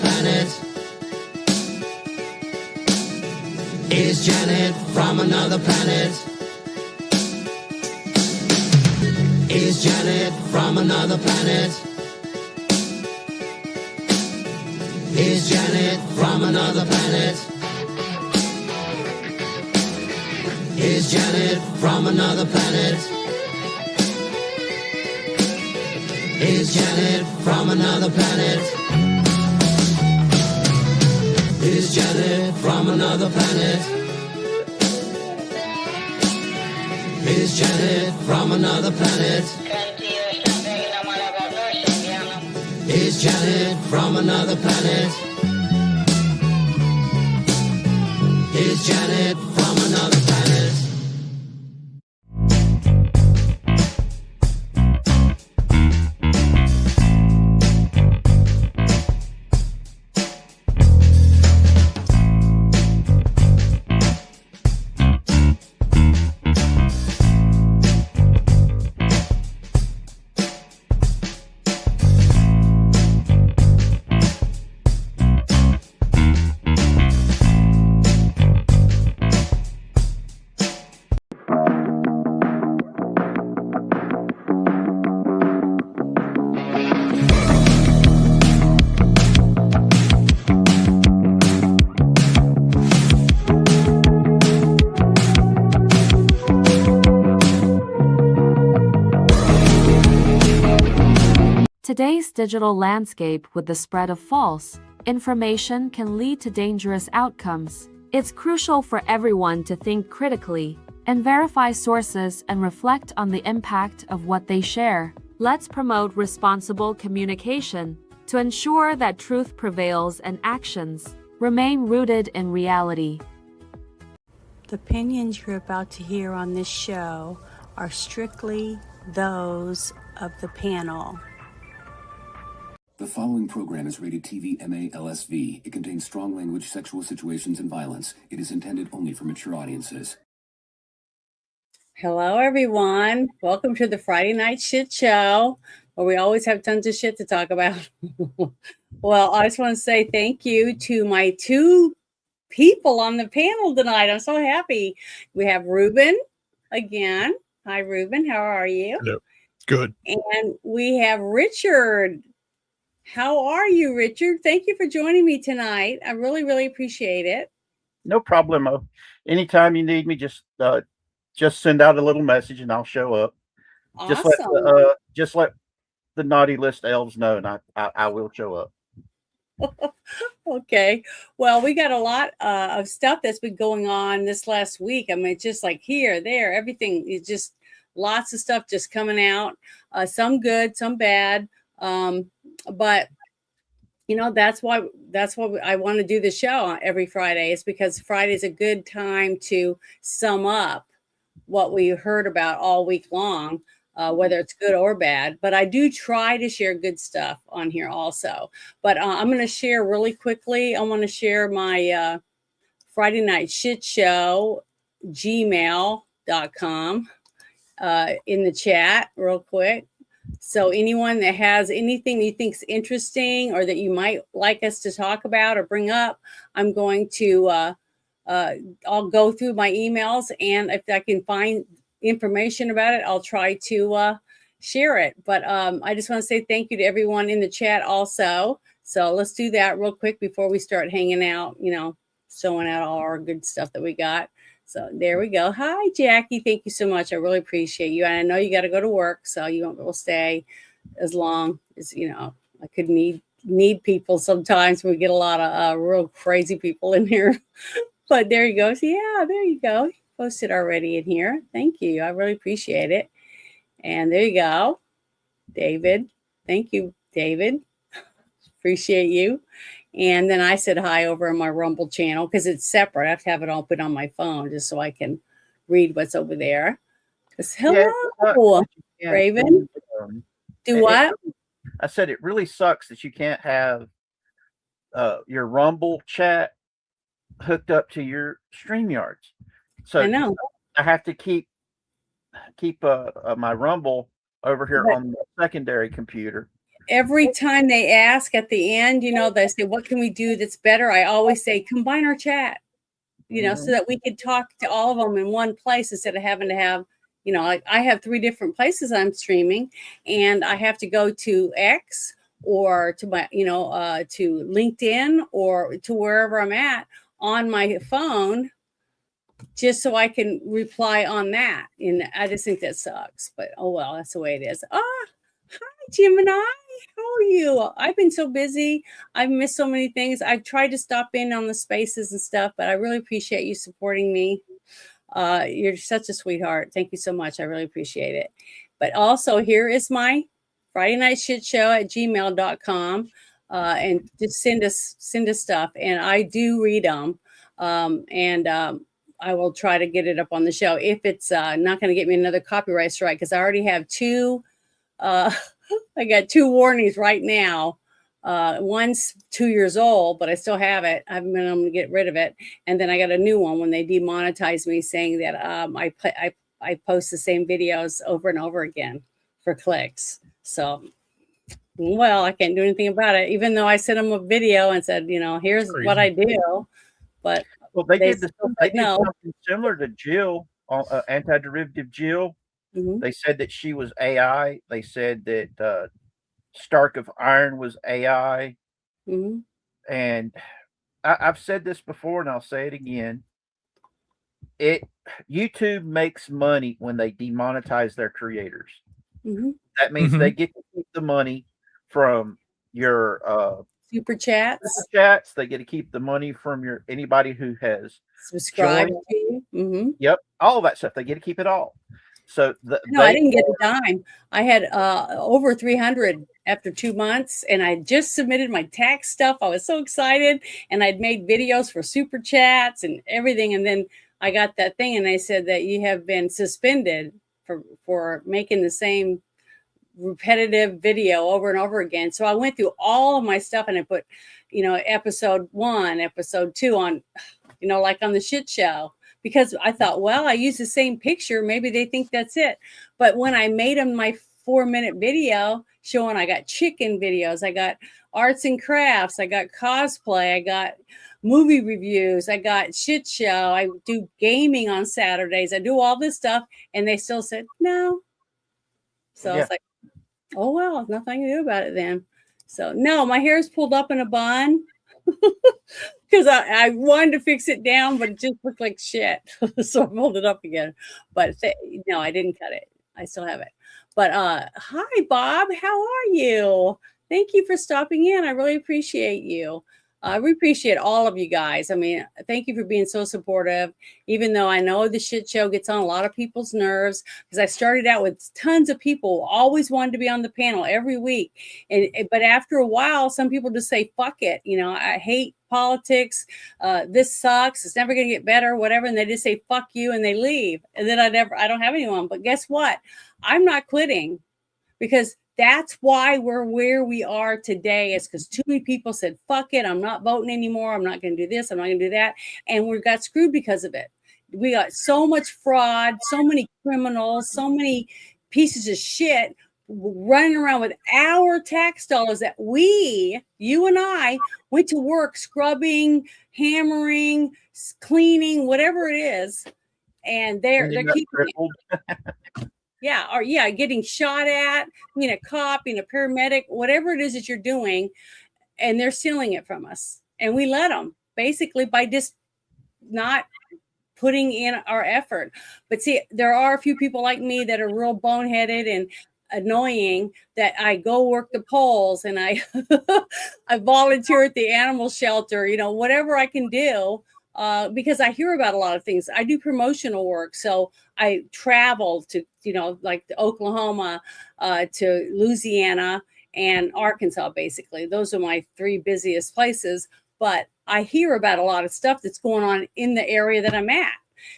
planet? Is Janet from another planet? Is Janet from another planet? Is Janet from another planet? Is Janet from another planet? Is Janet from another planet? Is Janet from another planet? Is Janet from another planet? Is Janet from another planet? Is Janet from another planet? Today's digital landscape with the spread of false information can lead to dangerous outcomes. It's crucial for everyone to think critically and verify sources and reflect on the impact of what they share. Let's promote responsible communication to ensure that truth prevails and actions remain rooted in reality. The opinions you're about to hear on this show are strictly those of the panel. The following program is rated TV MA LSV. It contains strong language, sexual situations, and violence. It is intended only for mature audiences. Hello, everyone. Welcome to the Friday Night Shit Show, where we always have tons of shit to talk about. Well, I just want to say thank you to my two people on the panel tonight. I'm so happy. We have Ruben again. Hi, Ruben. How are you? Hello. Good. And we have Richard. How are you, Richard? Thank you for joining me tonight. I really, really appreciate it. No problemo. Anytime you need me, just send out a little message and I'll show up. Awesome. Just let the naughty list elves know, and I will show up. Okay. Well, we got a lot of stuff that's been going on this last week. I mean, it's just like here, there, everything is just lots of stuff just coming out. Some good, some bad. But you know, that's why I want to do the show every Friday. It's because Friday is a good time to sum up what we heard about all week long, whether it's good or bad. But I do try to share good stuff on here also. But I'm going to share really quickly. I want to share my Friday Night Shit Show gmail.com in the chat real quick. So anyone that has anything you think is interesting or that you might like us to talk about or bring up, I'm going to, I'll go through my emails, and if I can find information about it, I'll try to share it. But I just want to say thank you to everyone in the chat also. So let's do that real quick before we start hanging out, you know, showing out all our good stuff that we got. So there we go. Hi, Jackie. Thank you so much. I really appreciate you. And I know you got to go to work, so you won't be able to stay as long as, you know, I could need people sometimes. We get a lot of real crazy people in here. But there you go. So, yeah, there you go. Posted already in here. Thank you. I really appreciate it. And there you go. David. Thank you, David. Appreciate you. And then I said hi over on my Rumble channel because it's separate. I have to have it open on my phone just so I can read what's over there. Hello, Raven. Do what? I said it really sucks that you can't have your Rumble chat hooked up to your StreamYards. So I know. I have to keep my Rumble over here on the secondary computer. every time they ask at the end, they say, what can we do that's better? I always say, combine our chat, so that we could talk to all of them in one place instead of having to have, like I have 3 different places I'm streaming, and I have to go to X or to my, to LinkedIn or to wherever I'm at on my phone, just so I can reply on that. And I just think that sucks, but oh well, that's the way it is. Hi, Gemini. How are you? I've been so busy. I've missed so many things. I've tried to stop in on the spaces and stuff, but I really appreciate you supporting me. You're such a sweetheart. Thank you so much. I really appreciate it. But also, here is my Friday Night Shit Show at gmail.com. And just send us stuff. And I do read them. I will try to get it up on the show if it's not going to get me another copyright strike, because I already have 2. I got 2 warnings right now. One's 2 years old, but I still have it. I haven't been able to get rid of it. And then I got a new one when they demonetize me, saying that I post the same videos over and over again for clicks. So, well, I can't do anything about it, even though I sent them a video and said, here's what I do. But they they did no. something similar to Jill, anti-derivative Jill. Mhm. They said that she was AI. They said that Stark of Iron was AI. Mhm. And I've said this before, and I'll say it again. YouTube makes money when they demonetize their creators. Mhm. That means they get to keep the money from your Super chats. They get to keep the money from anybody who has Subscribe joined. to you. Mhm. Yep, all of that stuff. They get to keep it all. So No, I didn't get a dime. I had over 300 after 2 months, and I just submitted my tax stuff. I was so excited, and I'd made videos for super chats and everything. And then I got that thing, and they said that you have been suspended for making the same repetitive video over and over again. So I went through all of my stuff, and I put, episode 1, episode 2 on, like on the shit show, because I thought, well, I use the same picture. Maybe they think that's it. But when I made them my 4-minute video showing, I got chicken videos, I got arts and crafts, I got cosplay, I got movie reviews, I got shit show, I do gaming on Saturdays, I do all this stuff. And they still said no. So I was like, oh, well, nothing I can do about it then. So no, my hair is pulled up in a bun. Because I wanted to fix it down, but it just looked like shit. So I pulled it up again. But no, I didn't cut it. I still have it. But hi, Bob. How are you? Thank you for stopping in. I really appreciate you. We appreciate all of you guys. I mean, thank you for being so supportive, even though I know the shit show gets on a lot of people's nerves, because I started out with tons of people who always wanted to be on the panel every week. But after a while, some people just say, fuck it. I hate politics. This sucks. It's never going to get better, whatever. And they just say, fuck you, and they leave. And then I don't have anyone. But guess what? I'm not quitting, because that's why we're where we are today. It's because too many people said, fuck it, I'm not voting anymore. I'm not going to do this. I'm not going to do that. And we got screwed because of it. We got so much fraud, so many criminals, so many pieces of shit running around with our tax dollars that you and I, went to work scrubbing, hammering, cleaning, whatever it is. And they're keeping it. Yeah, getting shot at, being a cop, being a paramedic, whatever it is that you're doing, and they're stealing it from us. And we let them, basically, by just not putting in our effort. But see, there are a few people like me that are real boneheaded and annoying, that I go work the polls, and I I volunteer at the animal shelter, whatever I can do. Because I hear about a lot of things. I do promotional work. So I travel to, like to Oklahoma, to Louisiana and Arkansas, basically. Those are my 3 busiest places. But I hear about a lot of stuff that's going on in the area that I'm at.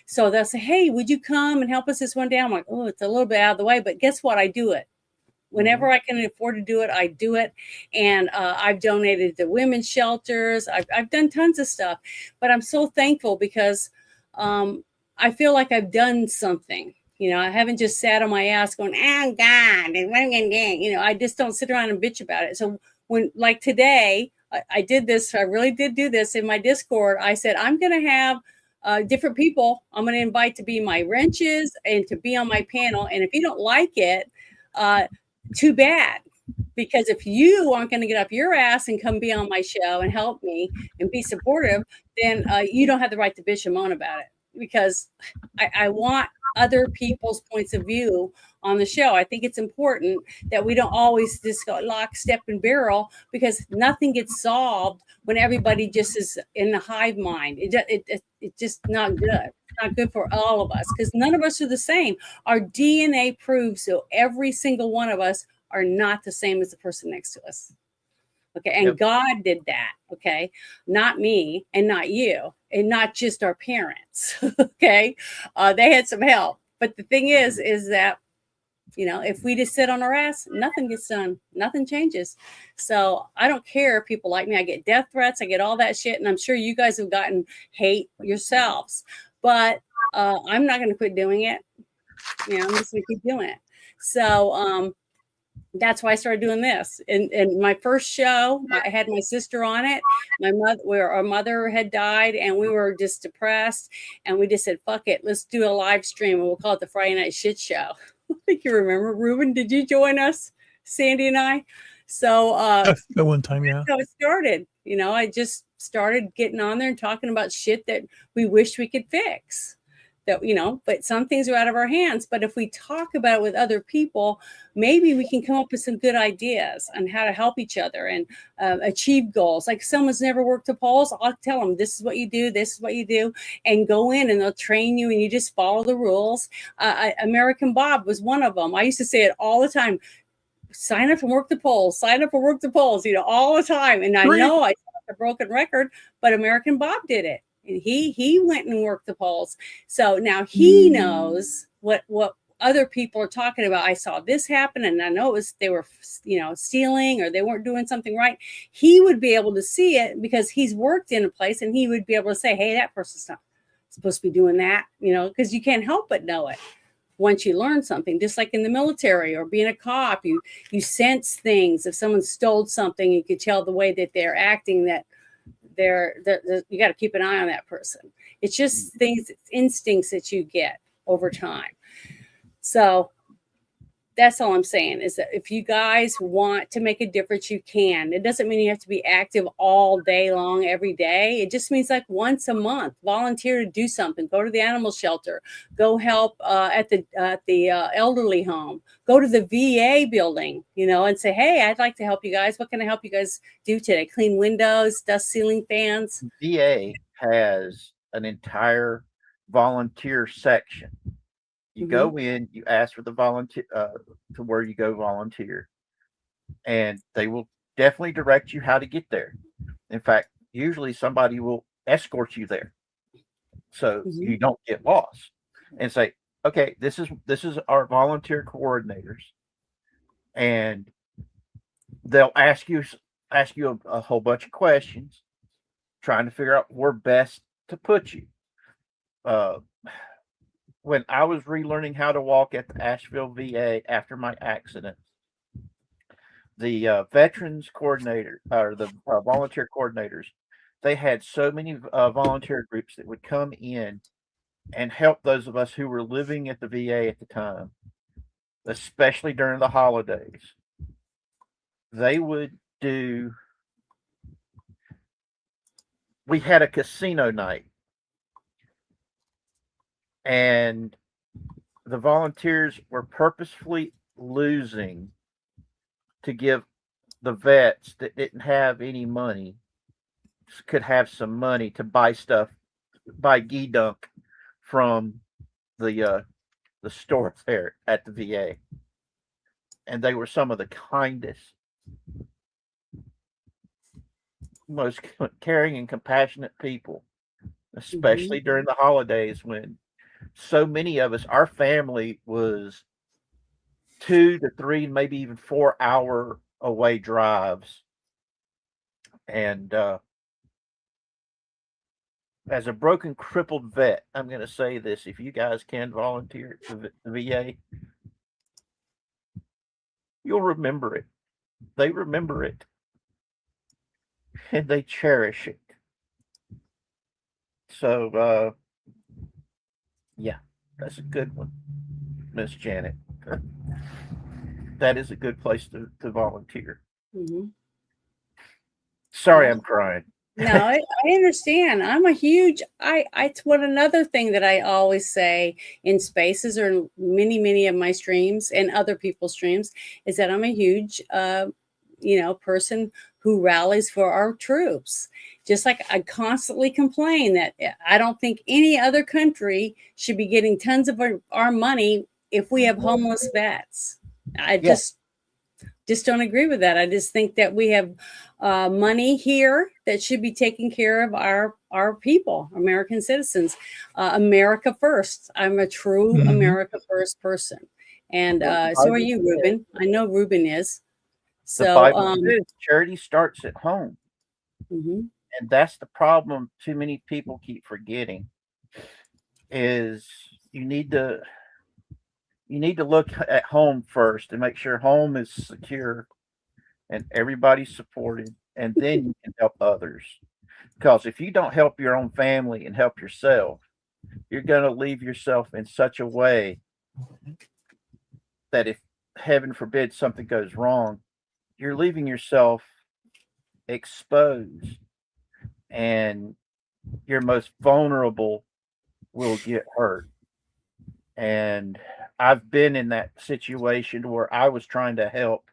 So they'll say, hey, would you come and help us this one day? I'm like, oh, it's a little bit out of the way. But guess what? I do it. Whenever I can afford to do it, I do it. And I've donated to women's shelters. I've done tons of stuff. But I'm so thankful, because I feel like I've done something. You know, I haven't just sat on my ass going, oh God, you know, I just don't sit around and bitch about it. So when, like today, I did this, I really did do this in my Discord. I said, I'm going to have different people I'm going to invite to be my wrenches and to be on my panel. And if you don't like it, too bad. Because if you aren't going to get up your ass and come be on my show and help me and be supportive, then you don't have the right to bitch and moan about it. Because I want other people's points of view on the show. I think it's important that we don't always just go lock, step, and barrel, because nothing gets solved when everybody just is in the hive mind. It's just not good. It's not good for all of us, because none of us are the same. Our DNA proves so every single one of us are not the same as the person next to us. Okay. And God did that. Okay. Not me and not you and not just our parents. Okay. They had some help. But the thing is that, you know, if we just sit on our ass, nothing gets done. Nothing changes. So I don't care if people like me. I get death threats. I get all that shit. And I'm sure you guys have gotten hate yourselves. But I'm not going to quit doing it. You know, I'm just going to keep doing it. So, that's why I started doing this. And my first show, I had my sister on it. Our mother had died, and we were just depressed. And we just said, "Fuck it, let's do a live stream, and we'll call it the Friday Night Shit Show." I think you remember, Ruben. Did you join us, Sandy and I? So At one time, yeah. that's how it started. You know, I just started getting on there and talking about shit that we wish we could fix. That, you know, but some things are out of our hands. But if we talk about it with other people, maybe we can come up with some good ideas on how to help each other and achieve goals. Like someone's never worked the polls, I'll tell them, this is what you do, this is what you do, and go in and they'll train you and you just follow the rules. American Bob was one of them. I used to say it all the time. Sign up and work the polls, sign up and work the polls, you know, all the time. And I know I a broken record, but American Bob did it. And he went and worked the polls. So now he knows what other people are talking about. I saw this happen, and I know they were, you know, stealing or they weren't doing something right. He would be able to see it because he's worked in a place, and he would be able to say, "Hey, that person's not supposed to be doing that," you know, because you can't help but know it once you learn something. Just like in the military or being a cop, you sense things. If someone stole something, you could tell the way that they're acting that. You got to keep an eye on that person. It's just things, instincts that you get over time. So that's all I'm saying is that if you guys want to make a difference, you can. It doesn't mean you have to be active all day long, every day. It just means like once a month, volunteer to do something. Go to the animal shelter. Go help at the elderly home. Go to the VA building, you know, and say, "Hey, I'd like to help you guys. What can I help you guys do today? Clean windows, dust ceiling fans." VA has an entire volunteer section. You go in, you ask for the volunteer to where you go volunteer, and they will definitely direct you how to get there. In fact, usually somebody will escort you there, so you don't get lost. And say, "Okay, this is our volunteer coordinators," and they'll ask you a whole bunch of questions, trying to figure out where best to put you. When I was relearning how to walk at the Asheville VA after my accident, the veterans coordinator or the volunteer coordinators, they had so many volunteer groups that would come in and help those of us who were living at the VA at the time, especially during the holidays. They would do, we had a casino night. And the volunteers were purposefully losing to give the vets that didn't have any money could have some money to buy stuff, buy ghee dunk from the store there at the VA. And they were some of the kindest, most caring and compassionate people, especially during the holidays when so many of us, our family was 2 to 3, maybe even 4-hour away drives. And as a broken, crippled vet, I'm going to say this: if you guys can volunteer at the VA, you'll remember it. They remember it, and they cherish it. So, yeah, that's a good one, Miss Janet. That is a good place to volunteer. Mhm. Sorry, I'm crying. No, I understand. I'm a huge it's what another thing that I always say in spaces or many of my streams and other people's streams is that I'm a huge person who rallies for our troops. Just like I constantly complain that I don't think any other country should be getting tons of our money if we have homeless vets. I Yeah. just don't agree with that. I just think that we have money here that should be taking care of our people, American citizens. America first. I'm a true America first person, and so are you, Ruben. I know Ruben is. The So, Bible says charity starts at home, mhm, and that's the problem. Too many people keep forgetting is you need to look at home first and make sure home is secure and everybody's supported, and then you can help others. Because if you don't help your own family and help yourself, you're going to leave yourself in such a way that if heaven forbid something goes wrong, you're leaving yourself exposed, and your most vulnerable will get hurt. And I've been in that situation where I was trying to help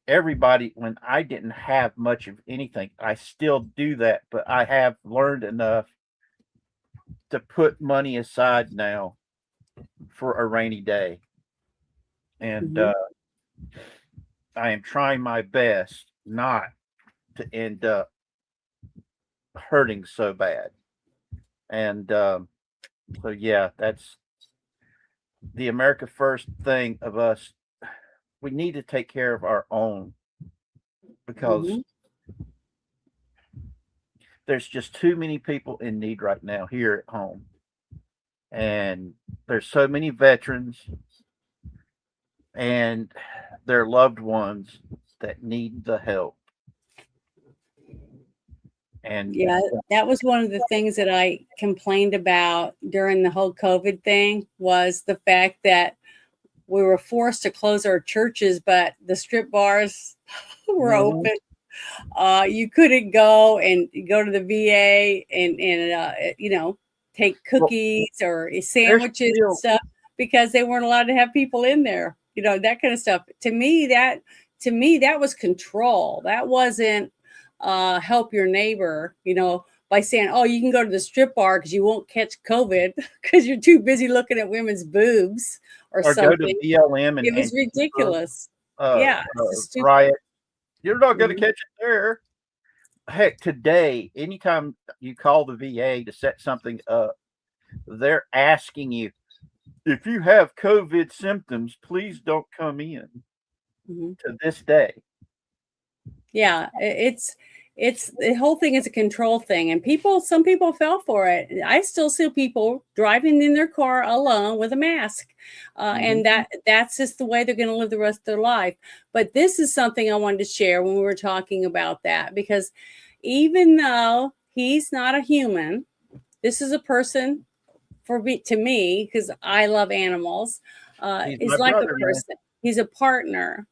everybody when I didn't have much of anything. I still do that, but I have learned enough to put money aside now for a rainy day. And mhm. I am trying my best not to end up hurting so bad. And so, yeah, that's the America First thing of us. We need to take care of our own because Mhm. there's just too many people in need right now here at home. And there's so many veterans and their loved ones that need the help. And Yeah, that was one of the things that I complained about during the whole COVID thing was the fact that we were forced to close our churches, but the strip bars were Mhm. open. You couldn't go to the VA and take Well, cookies or there's sandwiches and still stuff because they weren't allowed to have people in there. That kind of stuff. To me, that was control. That wasn't help your neighbor. By saying, "Oh, you can go to the strip bar because you won't catch COVID because you're too busy looking at women's boobs or or go to something." BLM and It was Antifa ridiculous. Yeah, it's stupid. riot. You're not going to Mhm. catch it there. Heck, today, anytime you call the VA to set something up, they're asking you, if you have COVID symptoms, please don't come in. Mhm. To this day. Yeah, it's the whole thing is a control thing, and some people fell for it. I still see people driving in their car alone with a mask, and Mhm. that's just the way they're going to live the rest of their life. But this is something I wanted to share when we were talking about that because even though he's not a human, this is a person to me because I love animals. He's Is my like a brother, man. person. He's a partner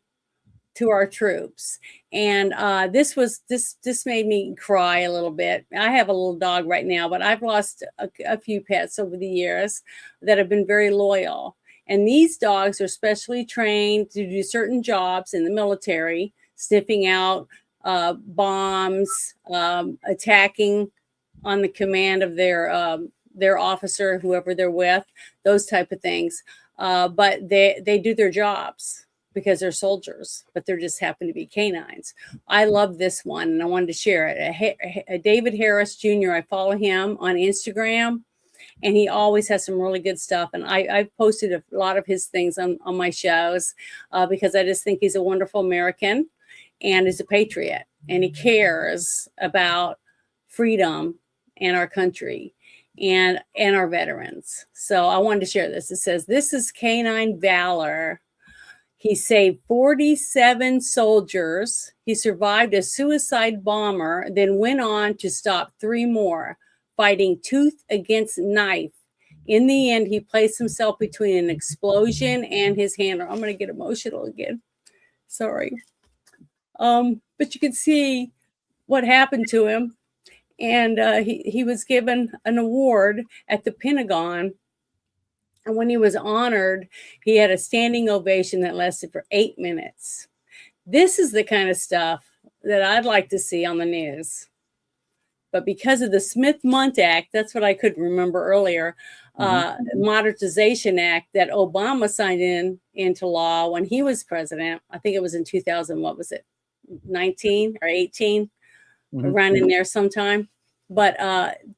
to our troops, and this made me cry a little bit. I have a little dog right now, but I've lost a few pets over the years that have been very loyal, and these dogs are specially trained to do certain jobs in the military, sniffing out bombs, attacking on the command of their officer, whoever they're with, those type of things. But they do their jobs because they're soldiers, but they're just happen to be canines. I love this one, and I wanted to share it. David Harris Jr. I follow him on Instagram, and he always has some really good stuff. And I've posted a lot of his things on my shows because I just think he's a wonderful American and is a patriot, and he cares about freedom and our country and our veterans. So I wanted to share this. It says, this is Canine Valor. He saved 47 soldiers. He survived a suicide bomber, then went on to stop 3 more, fighting tooth against knife. In the end, he placed himself between an explosion and his handler. I'm going to get emotional again. Sorry. But you can see what happened to him. And he was given an award at the Pentagon. And when he was honored, he had a standing ovation that lasted for 8 minutes. This is the kind of stuff that I'd like to see on the news. But because of the Smith-Mundt Act, that's what I couldn't remember earlier, Modernization Act that Obama signed into law when he was president. I think it was in 2000, what was it, 19 or 18, around in there sometime. But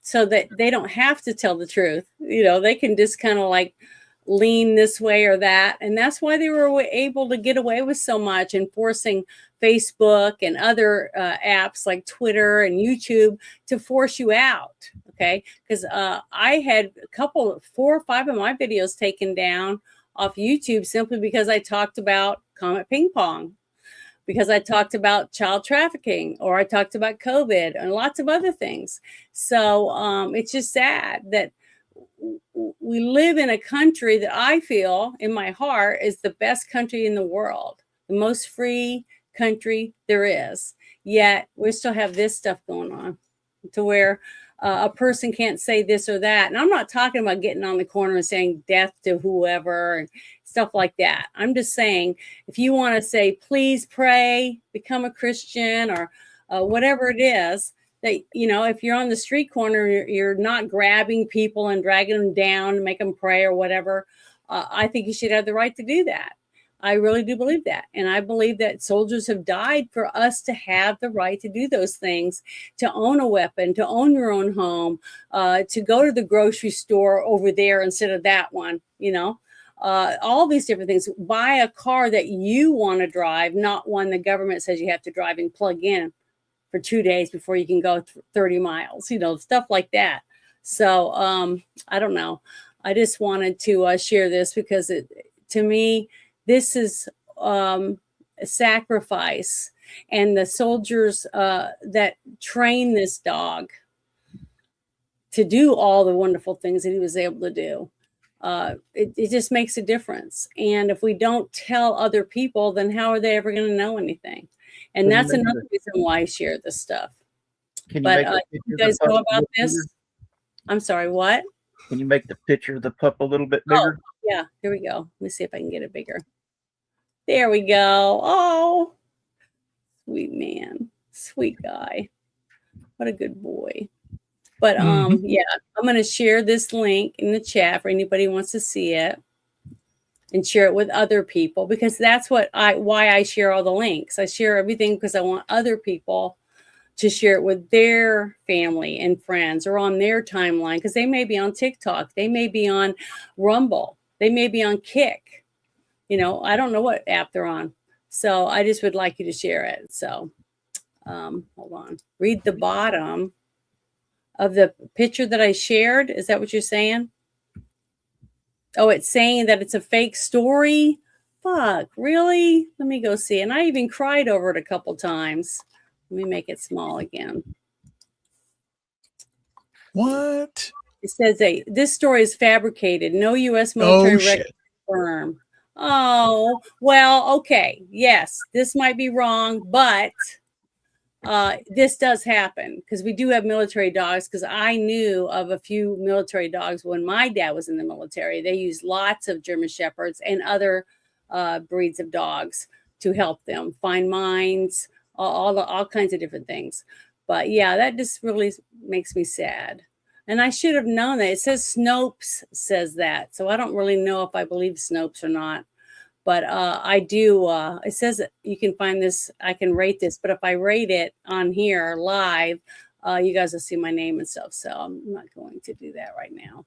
so that they don't have to tell the truth, you know, they can just kind of like lean this way or that. And that's why they were able to get away with so much, enforcing Facebook and other apps like Twitter and YouTube to force you out. Okay. Because I had 4 or 5 of my videos taken down off YouTube simply because I talked about Comet Ping Pong, because I talked about child trafficking, or I talked about COVID and lots of other things. So it's just sad that we live in a country that I feel in my heart is the best country in the world, the most free country there is. Yet we still have this stuff going on to where a person can't say this or that. And I'm not talking about getting on the corner and saying death to whoever and stuff like that. I'm just saying, if you want to say, please pray, become a Christian, or whatever it is, that, you know, if you're on the street corner, you're not grabbing people and dragging them down to make them pray or whatever. I think you should have the right to do that. I really do believe that. And I believe that soldiers have died for us to have the right to do those things, to own a weapon, to own your own home, to go to the grocery store over there instead of that one, you know. All these different things. Buy a car that you want to drive, not one the government says you have to drive and plug in for 2 days before you can go 30 miles, you know, stuff like that. So I don't know. I just wanted to share this because to me, this is a sacrifice. And the soldiers that train this dog to do all the wonderful things that he was able to do, it just makes a difference. And if we don't tell other people, then how are they ever going to know anything? And that's another reason why I share this stuff. But you guys know about this? I'm sorry, what? Can you make the picture of the pup a little bit bigger? Oh, yeah, here we go. Let me see if I can get it bigger. There we go. Oh, sweet man. Sweet guy. What a good boy. But yeah, I'm going to share this link in the chat for anybody who wants to see it, and share it with other people, because that's why I share all the links. I share everything because I want other people to share it with their family and friends, or on their timeline, because they may be on TikTok, they may be on Rumble, they may be on Kick. You know, I don't know what app they're on. So I just would like you to share it. So hold on. Read the bottom of the picture that I shared. Is that what you're saying? Oh, it's saying that it's a fake story? Fuck, really? Let me go see. And I even cried over it a couple times. Let me make it small again. What? It says this story is fabricated. No U.S. military record confirmed. Oh, well, okay. Yes, this might be wrong, but this does happen because we do have military dogs, because I knew of a few military dogs when my dad was in the military. They used lots of German Shepherds and other breeds of dogs to help them find mines, all kinds of different things. But yeah, that just really makes me sad. And I should have known that. It says Snopes says that. So I don't really know if I believe Snopes or not. But I do. It says that you can find this. I can rate this. But if I rate it on here live, you guys will see my name and stuff. So I'm not going to do that right now.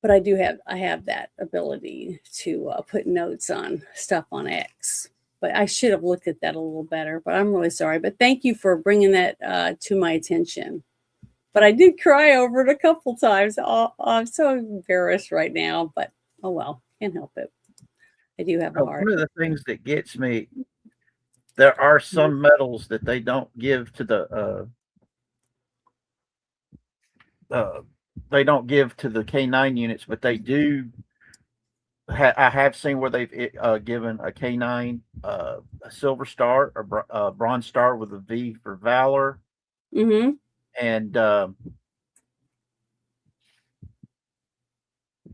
But I have that ability to put notes on stuff on X. But I should have looked at that a little better. But I'm really sorry. But thank you for bringing that to my attention. but I did cry over it a couple times. Oh, I'm so embarrassed right now, but oh well, can't help it. I do have a heart. One of the things that gets me, there are some medals that they don't give to they don't give to the K9 units, but they do. I have seen where they've given a K9 a silver star or a bronze star with a V for valor, Mm-hmm.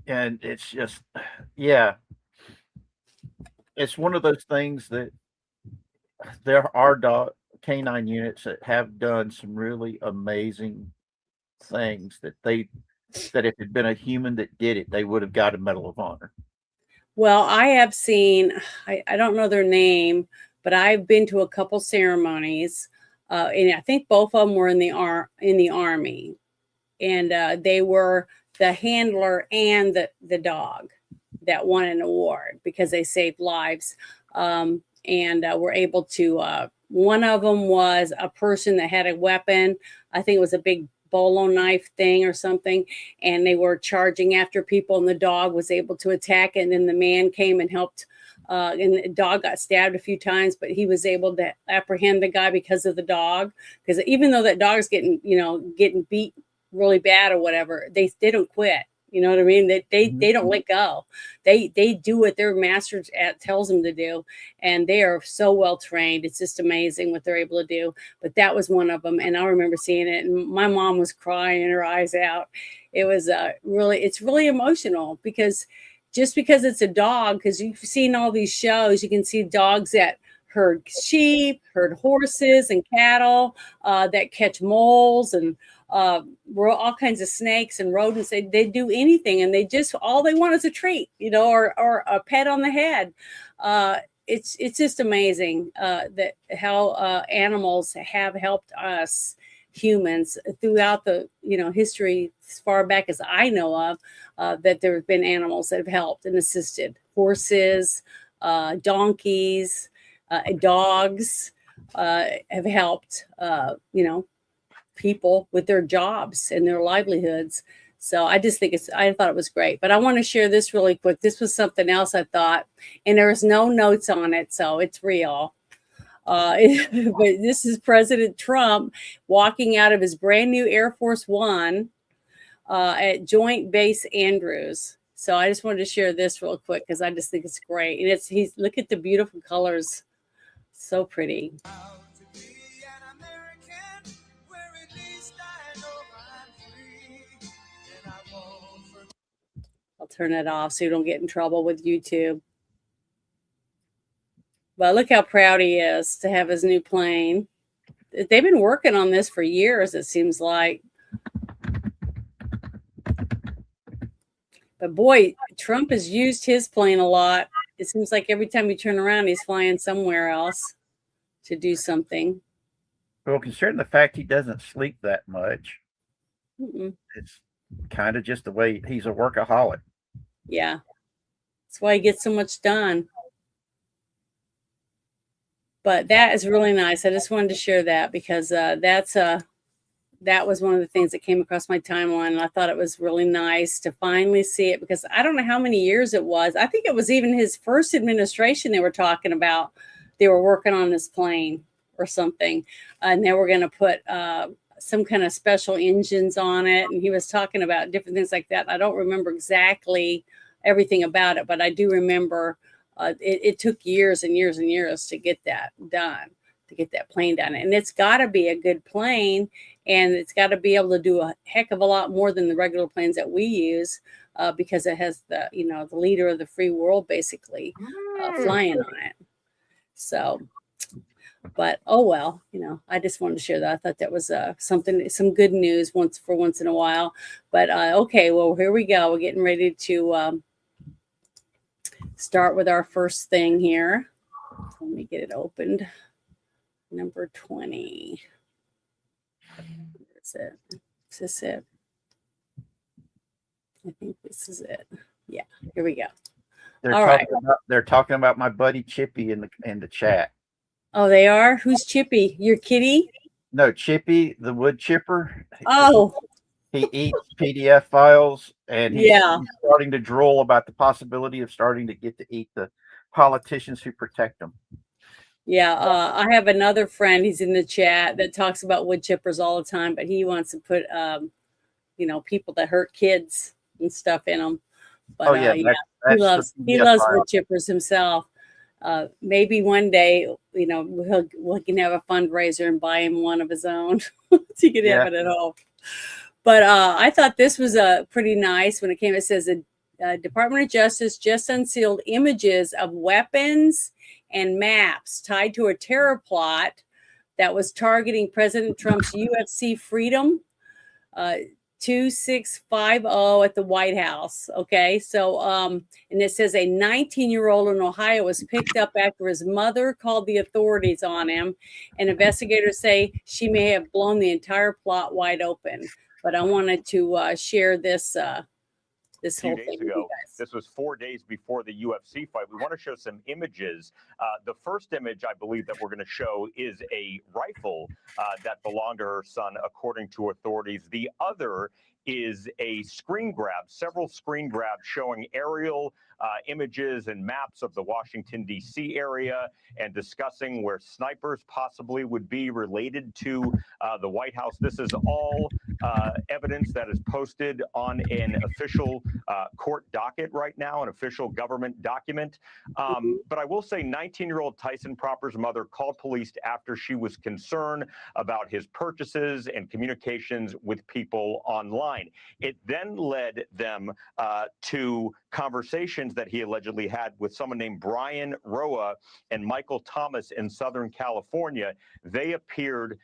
and it's just, yeah, it's one of those things that there are K9 units that have done some really amazing things that if it had been a human that did it, they would have got a Medal of Honor. Well, I have seen, I don't know their name, but I've been to a couple ceremonies, and I think both of them were in the Army, and they were the handler and the dog that won an award because they saved lives, and were able to. One of them was a person that had a weapon. I think it was a big bolo knife thing or something, and they were charging after people, and the dog was able to attack it, and then the man came and helped, and the dog got stabbed a few times, but he was able to apprehend the guy because of the dog, because even though that dog's getting beat really bad or whatever, they don't quit. You know what I mean? They don't let go. They do what their master tells them to do, and they are so well trained. It's just amazing what they're able to do. But that was one of them, and I remember seeing it, and my mom was crying her eyes out. It was it's really emotional because just because it's a dog, because you've seen all these shows, you can see dogs that herd sheep, herd horses and cattle, that catch moles and all kinds of snakes and rodents. They do anything, and all they want is a treat, or a pet on the head. It's just amazing that how animals have helped us humans throughout the history, as far back as I know of, that there have been animals that have helped and assisted. Horses, donkeys, dogs have helped people with their jobs and their livelihoods. So I thought it was great. But I want to share this really quick. This was something else I thought, and there was no notes on it, so it's real. But this is President Trump walking out of his brand new Air Force One at Joint Base Andrews. So I just wanted to share this real quick because I just think it's great. And look at the beautiful colors. So pretty. I'll turn it off so you don't get in trouble with YouTube. But look how proud he is to have his new plane. They've been working on this for years, it seems like. But boy, Trump has used his plane a lot. It seems like every time you turn around, he's flying somewhere else to do something. Well, considering the fact he doesn't sleep that much, it's kind of just the way he's a workaholic. Yeah. That's why he gets so much done. But that is really nice. I just wanted to share that because that was one of the things that came across my timeline. And I thought it was really nice to finally see it because I don't know how many years it was. I think it was even his first administration they were talking about. They were working on this plane or something. And they were going to put some kind of special engines on it. And he was talking about different things like that. I don't remember exactly everything about it, but I do remember it took years and years and years to get that done, to get that plane done. And it's got to be a good plane, and it's got to be able to do a heck of a lot more than the regular planes that we use, because it has the leader of the free world basically flying on it. So, but oh well, I just wanted to share that. I thought that was some good news once in a while. But okay, well, here we go. We're getting ready to start with our first thing here. Let me get it opened. Number 20. Is this it? I think this is it. Yeah, here we go. They're talking about my buddy Chippy in the chat. Oh, they are? Who's Chippy? Your kitty? No, Chippy, the wood chipper. Oh, He eats PDF files, and yeah. he's starting to drool about the possibility of starting to get to eat the politicians who protect them. Yeah, I have another friend. He's in the chat that talks about wood chippers all the time, but he wants to put, people that hurt kids and stuff in them. But Oh yeah, yeah, that's the he PDF loves file. wood chippers himself. Maybe one day, we can have a fundraiser and buy him one of his own, so he could have Yeah. it at home. But I thought this was pretty nice when it came. It says the Department of Justice just unsealed images of weapons and maps tied to a terror plot that was targeting President Trump's UFC Freedom 2650 at the White House. Okay, so and it says a 19-year-old in Ohio was picked up after his mother called the authorities on him, and investigators say she may have blown the entire plot wide open. But I wanted to share this this whole few thing days with you ago. guys. This was 4 days before the UFC fight. We want to show some images. The first image I believe that we're going to show is a rifle that belonged to her son, according to authorities. The other is a screen grab, several screen grabs showing aerial images and maps of the Washington, D.C. area, and discussing where snipers possibly would be related to the White House. This is all evidence that is posted on an official court docket right now, an official government document. But I will say 19-year-old Tyson Proper's mother called police after she was concerned about his purchases and communications with people online. It then led them to conversations that he allegedly had with someone named Brian Roa and Michael Thomas in Southern California. They appeared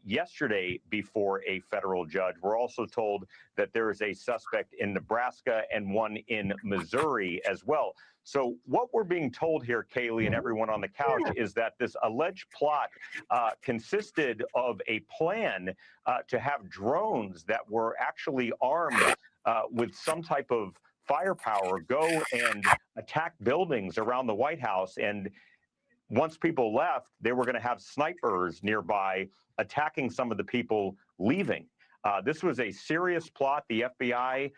yesterday before a federal judge. We're also told that there is a suspect in Nebraska and one in Missouri as well. So what we're being told here, Kaylee and everyone on the couch, is that this alleged plot consisted of a plan to have drones that were actually armed with some type of firepower go and attack buildings around the White House. And once people left, they were going to have snipers nearby attacking some of the people leaving. This was a serious plot. The FBI,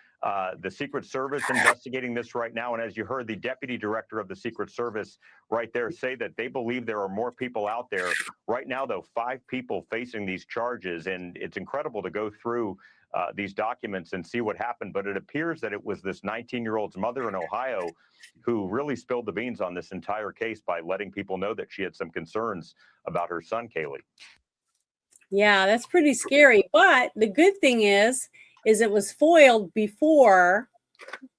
the Secret Service investigating this right now. And as you heard the deputy director of the Secret Service right there say that they believe there are more people out there. Right now, though, 5 people facing these charges. And it's incredible to go through these documents and see what happened. But it appears that it was this 19-year-old's mother in Ohio who really spilled the beans on this entire case by letting people know that she had some concerns about her son, Kaylee. Yeah, that's pretty scary. But the good thing is it was foiled before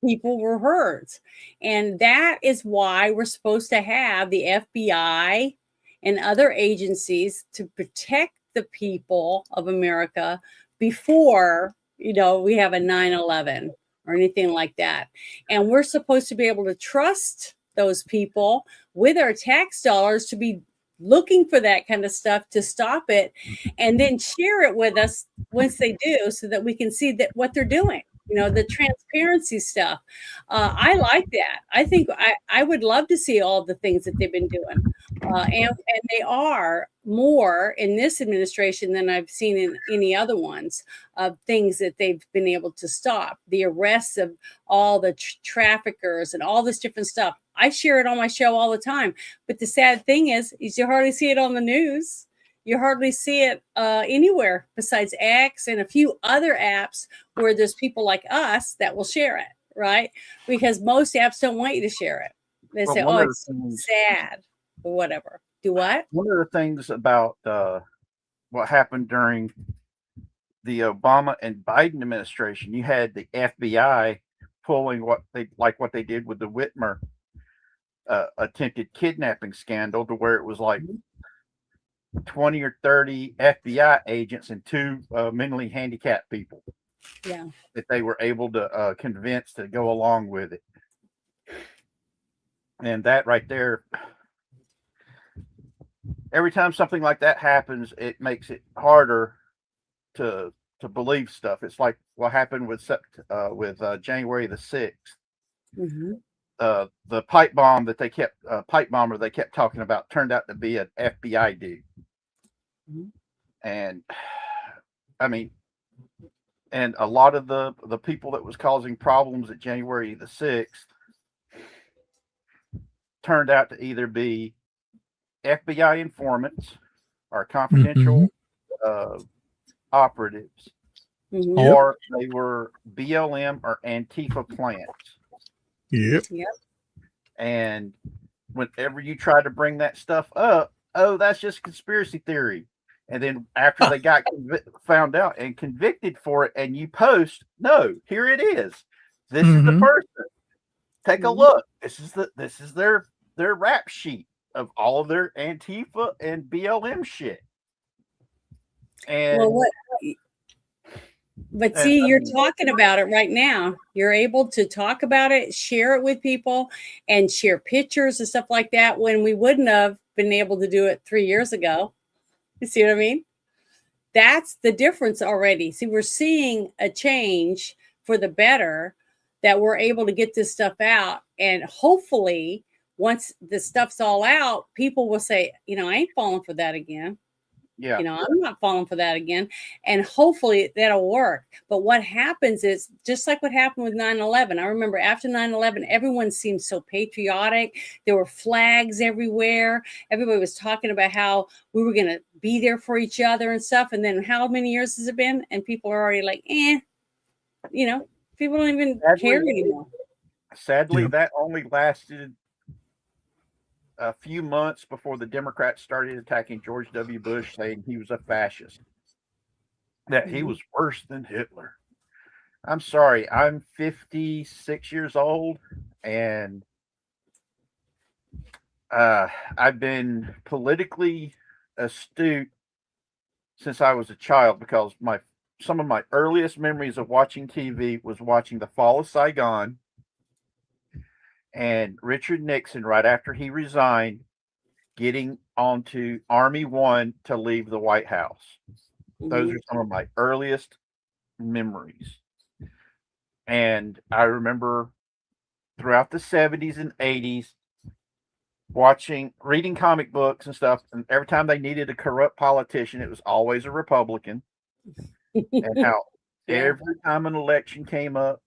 people were hurt. And that is why we're supposed to have the FBI and other agencies to protect the people of America before, we have a 9/11 or anything like that. And we're supposed to be able to trust those people with our tax dollars to be looking for that kind of stuff to stop it, and then share it with us once they do, so that we can see that what they're doing, the transparency stuff. I like that. I think I would love to see all the things that they've been doing. And they are more in this administration than I've seen in any other ones, of things that they've been able to stop. The arrests of all the traffickers and all this different stuff. I share it on my show all the time. But the sad thing is you hardly see it on the news. You hardly see it anywhere besides X and a few other apps where there's people like us that will share it, right? Because most apps don't want you to share it. They say, oh, it's sad or whatever. Do what? One of the things about what happened during the Obama and Biden administration, you had the FBI pulling what they did with the Whitmer attempted kidnapping scandal, to where it was like 20 or 30 FBI agents and 2 mentally handicapped people. Yeah. That they were able to convince to go along with it. And that right there, every time something like that happens, it makes it harder to believe stuff. It's like what happened with January the 6th. Mm-hmm. The pipe bomber they kept talking about turned out to be an FBI dude. Mm-hmm. And I mean, and a lot of the people that was causing problems at January the 6th turned out to either be FBI informants or confidential operatives, Mhm. or they were BLM or Antifa plants. Yep. And whenever you try to bring that stuff up, oh, that's just conspiracy theory. And then after they got found out and convicted for it, and you post, no, here it is. This is the person. Take a look. This is their rap sheet of all of their Antifa and BLM shit. And Well, but see, you're talking about it right now. You're able to talk about it, share it with people, and share pictures and stuff like that when we wouldn't have been able to do it 3 years ago. You see what I mean? That's the difference already. See, we're seeing a change for the better, that we're able to get this stuff out. And hopefully, once the stuff's all out, people will say, I ain't falling for that again. Yeah. I'm not falling for that again. And hopefully that'll work. But what happens is just like what happened with 9/11. I remember after 9/11, everyone seemed so patriotic. There were flags everywhere. Everybody was talking about how we were going to be there for each other and stuff. And then how many years has it been? And people are already like, people don't even care anymore. Sadly, that only lasted a few months before the Democrats started attacking George W. Bush, saying he was a fascist, that he was worse than Hitler. I'm sorry, I'm 56 years old, and I've been politically astute since I was a child, because some of my earliest memories of watching TV was watching the fall of Saigon and Richard Nixon, right after he resigned, getting onto Army One to leave the White House. Those are some of my earliest memories. And I remember throughout the 70s and 80s reading comic books and stuff, and every time they needed a corrupt politician, it was always a Republican. And how every time an election came up,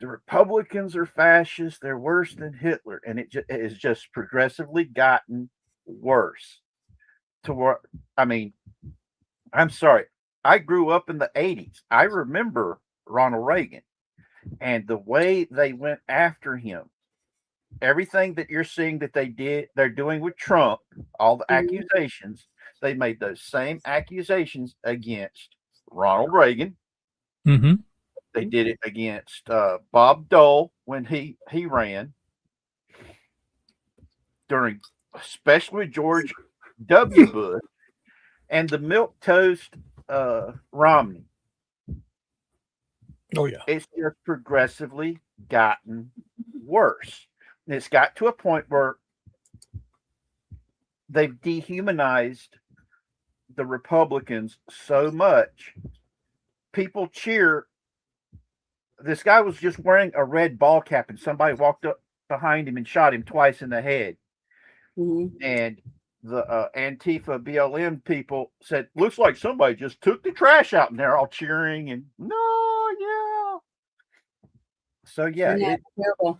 the Republicans are fascists, they're worse than Hitler. And it has just progressively gotten worse. To where, I'm sorry, I grew up in the 80s. I remember Ronald Reagan and the way they went after him. Everything that you're seeing that they're doing with Trump, all the accusations, they made those same accusations against Ronald Reagan. They did it against Bob Dole when he ran, during especially George W. Bush, and the milquetoast Romney. Oh yeah. It's just progressively gotten worse. And it's got to a point where they've dehumanized the Republicans so much. People cheer. This guy was just wearing a red ball cap, and somebody walked up behind him and shot him twice in the head. And the Antifa BLM people said, looks like somebody just took the trash out, and they're all cheering and So That's terrible.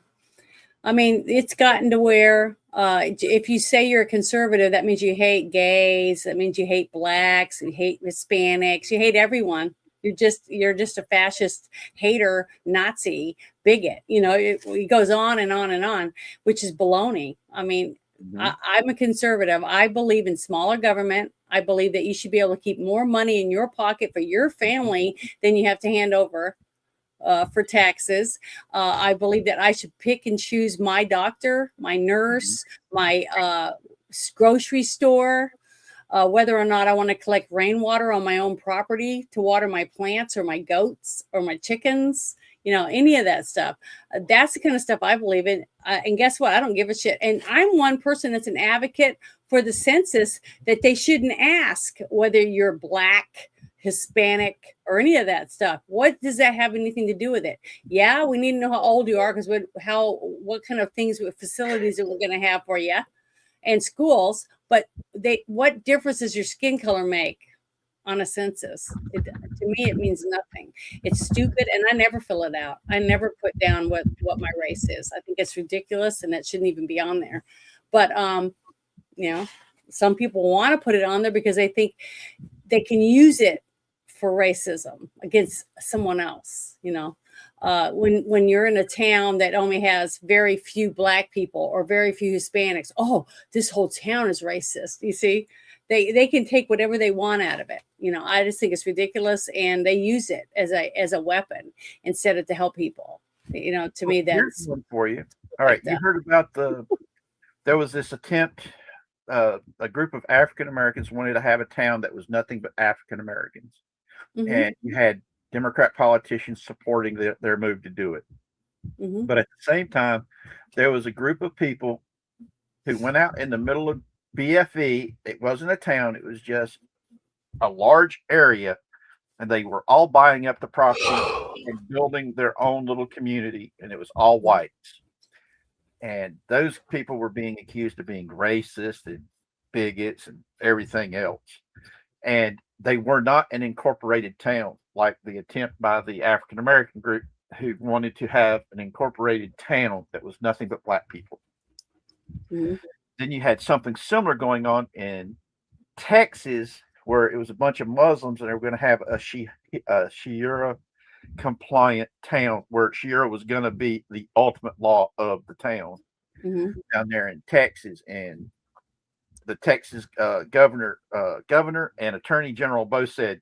It's gotten to where if you say you're a conservative, that means you hate gays. That means you hate blacks, you hate Hispanics, you hate everyone. You're just a fascist, hater, Nazi, bigot. It goes on and on and on, which is baloney. I'm a conservative. I believe in smaller government. I believe that you should be able to keep more money in your pocket for your family than you have to hand over for taxes. I believe that I should pick and choose my doctor, my nurse, my grocery store, whether or not I want to collect rainwater on my own property to water my plants or my goats or my chickens, any of that stuff. That's the kind of stuff I believe in. And guess what? I don't give a shit. And I'm one person that's an advocate for the census, that they shouldn't ask whether you're black, Hispanic, or any of that stuff. What does that have anything to do with it? Yeah, we need to know how old you are, because what kind of things, facilities that we're going to have for you, and schools. But what difference does your skin color make? on a census. To me, it means nothing. It's stupid, and I never fill it out. I never put down what my race is. I think it's ridiculous, and it shouldn't even be on there. But some people want to put it on there because they think they can use it for racism against someone else. When you're in a town that only has very few Black people or very few Hispanics, oh, this whole town is racist. You see, they can take whatever they want out of it. I just think it's ridiculous, and they use it as a weapon instead of to help people. To me, Here's that's one for you. All right, you heard about there was this attempt. A group of African Americans wanted to have a town that was nothing but African Americans, and you had Democrat politicians supporting their move to do it. But at the same time, there was a group of people who went out in the middle of BFE. It wasn't a town, it was just a large area, and they were all buying up the property and building their own little community, and it was all whites. And those people were being accused of being racist and bigots and everything else. And they were not an incorporated town like the attempt by the African American group who wanted to have an incorporated town that was nothing but Black people. Then you had something similar going on in Texas, where it was a bunch of Muslims and they were going to have a Sharia compliant town where Sharia was going to be the ultimate law of the town down there in Texas. And the Texas governor and attorney general both said,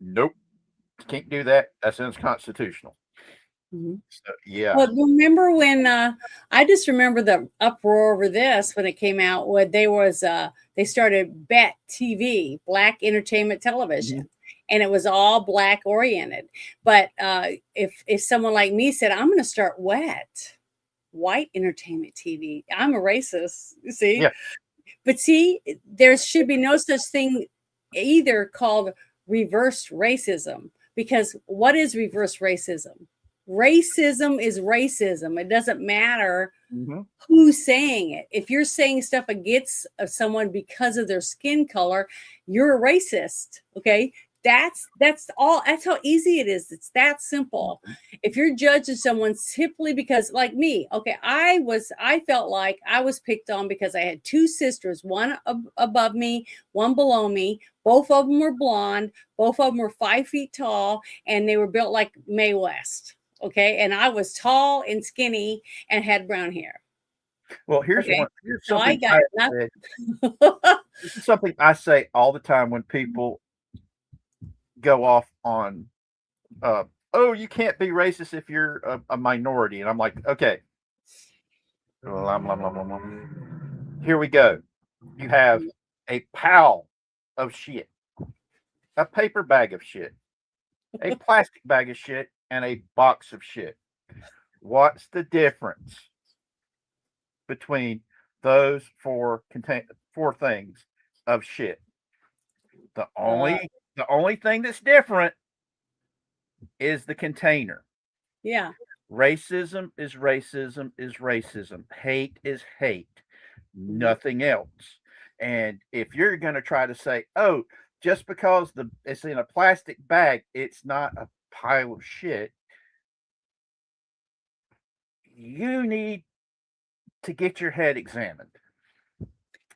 nope, can't do that. That's unconstitutional. So, yeah. Well, remember when I just remember the uproar over this when it came out, when they started BET TV, Black Entertainment Television, and it was all Black oriented. But if someone like me said, I'm going to start White Entertainment TV, I'm a racist. You see, Yeah. But see, there should be no such thing either called reverse racism, because what is reverse racism? Racism is racism. It doesn't matter who's saying it. If you're saying stuff against someone because of their skin color, you're a racist. Okay. That's all. That's how easy it is. It's that simple. If you're judging someone simply because, like me, okay, I felt like I was picked on because I had two sisters, one above me, one below me. Both of them were blonde. Both of them were 5 feet tall, and they were built like Mae West. Okay, and I was tall and skinny and had brown hair. Well, here's something this is something I say all the time when people go off on, oh, you can't be racist if you're a minority. And I'm like, okay, here we go. You have a pile of shit, a paper bag of shit, a plastic bag of shit, and a box of shit. What's the difference between those four things of shit? The only thing that's different is the container. Yeah. Racism is racism is racism. Hate is hate. Nothing else. And if you're going to try to say, oh, just because it's in a plastic bag, it's not a pile of shit, you need to get your head examined.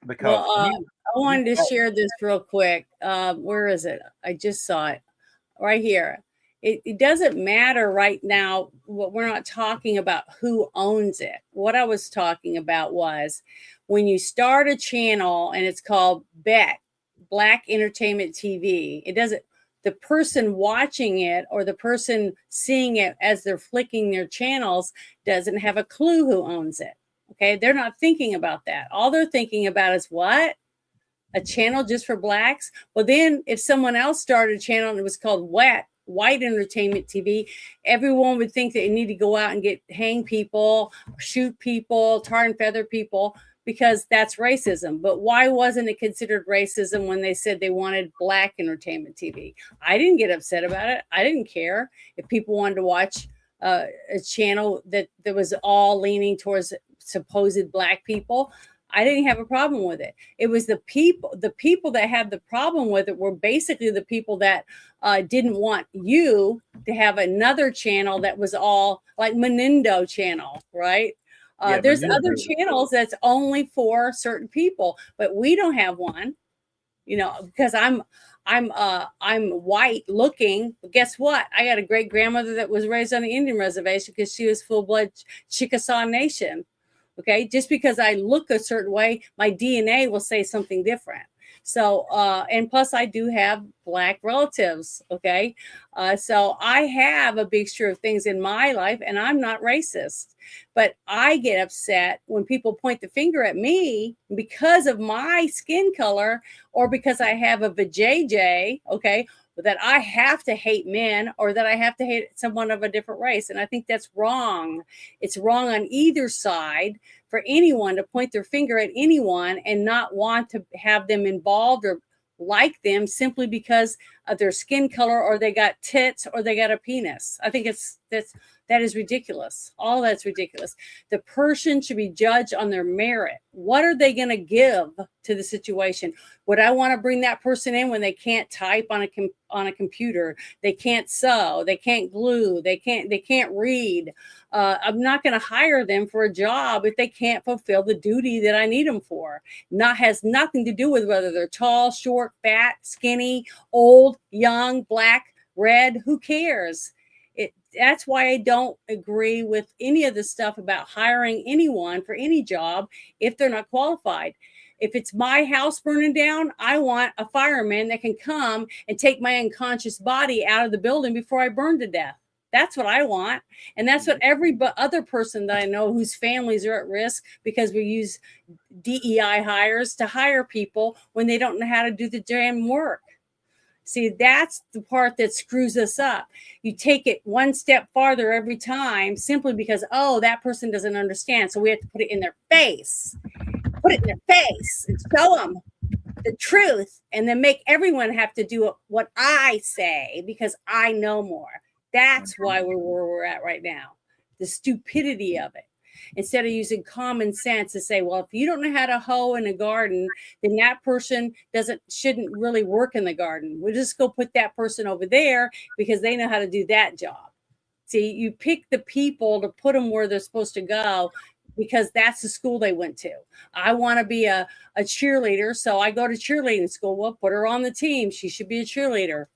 Because I wanted to share this real quick. Where is it? I just saw it right here. It doesn't matter right now. We're not talking about who owns it. What I was talking about was when you start a channel and it's called BET, Black Entertainment TV. The person watching it or the person seeing it as they're flicking their channels doesn't have a clue who owns it. Okay, they're not thinking about that. All they're thinking about is what? A channel just for Blacks? Well, then if someone else started a channel and it was called White Entertainment TV, everyone would think that you need to go out and hang people, shoot people, tar and feather people, because that's racism. But why wasn't it considered racism when they said they wanted Black Entertainment TV? I didn't get upset about it. I didn't care if people wanted to watch a channel that was all leaning towards supposed Black people. I didn't have a problem with it. It was the people that had the problem with it were basically the people that didn't want you to have another channel that was all like Menendo channel, right? Yeah, There's Menendo. other channels that's only for certain people, but we don't have one, you know, because I'm white looking, but guess what? I got a great grandmother that was raised on the Indian reservation because she was full blood Chickasaw Nation. Okay, just because I look a certain way, my DNA will say something different. So, and plus, I do have Black relatives. Okay, so I have a mixture of things in my life, and I'm not racist. But I get upset when people point the finger at me because of my skin color or because I have a vajayjay. Okay, that I have to hate men or that I have to hate someone of a different race. And I think that's wrong. It's wrong on either side for anyone to point their finger at anyone and not want to have them involved or like them simply because of their skin color or they got tits or they got a penis. I think that is ridiculous. All that's ridiculous. The person should be judged on their merit. What are they going to give to the situation? Would I want to bring that person in when they can't type on a computer? They can't sew. They can't glue. They can't read. I'm not going to hire them for a job if they can't fulfill the duty that I need them for. Has nothing to do with whether they're tall, short, fat, skinny, old, young, black, red. Who cares? That's why I don't agree with any of the stuff about hiring anyone for any job if they're not qualified. If it's my house burning down, I want a fireman that can come and take my unconscious body out of the building before I burn to death. That's what I want. And that's what every other person that I know whose families are at risk because we use DEI hires to hire people when they don't know how to do the damn work. See, that's the part that screws us up. You take it one step farther every time simply because, oh, that person doesn't understand. So we have to put it in their face. Put it in their face and show them the truth and then make everyone have to do what I say because I know more. That's why we're where we're at right now. The stupidity of it. Instead of using common sense to say, well, if you don't know how to hoe in a garden, then that person shouldn't really work in the garden. We'll just go put that person over there because they know how to do that job. See, you pick the people to put them where they're supposed to go because that's the school they went to. I want to be a cheerleader, so I go to cheerleading school. Well, put her on the team. She should be a cheerleader.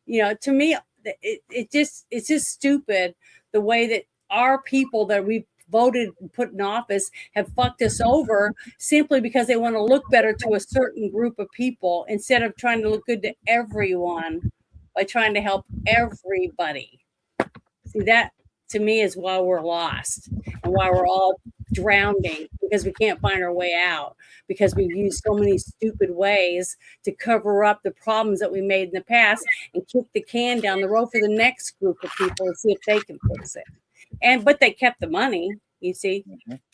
You know, to me, it's just stupid the way that our people that we've voted and put in office have fucked us over simply because they want to look better to a certain group of people instead of trying to look good to everyone by trying to help everybody. See, that to me is why we're lost and why we're all drowning because we can't find our way out because we've used so many stupid ways to cover up the problems that we made in the past and kick the can down the road for the next group of people and see if they can fix it. But they kept the money, you see.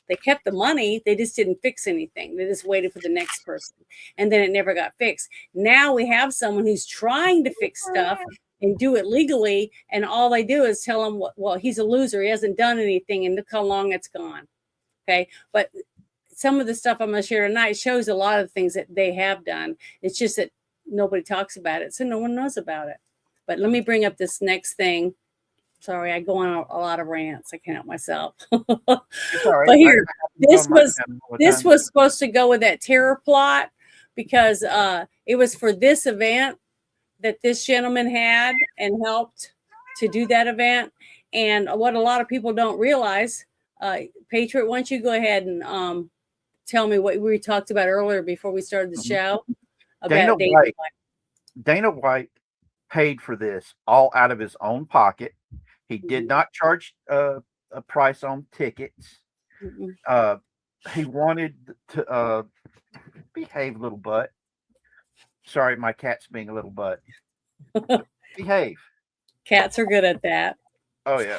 They kept the money. They just didn't fix anything. They just waited for the next person. And then it never got fixed. Now we have someone who's trying to fix stuff and do it legally. And all they do is tell him, well, he's a loser. He hasn't done anything. And look how long it's gone. Okay. But some of the stuff I'm going to share tonight shows a lot of things that they have done. It's just that nobody talks about it. So no one knows about it. But let me bring up this next thing. Sorry, I go on a lot of rants. I can't help myself. But here, this was supposed to go with that terror plot because it was for this event that this gentleman had and helped to do that event. And what a lot of people don't realize, Patriot, why don't you go ahead and tell me what we talked about earlier before we started the show about Dana White paid for this all out of his own pocket. He did not charge a price on tickets. He wanted to behave, little butt. Sorry, my cat's being a little butt. Behave. Cats are good at that. Oh yeah.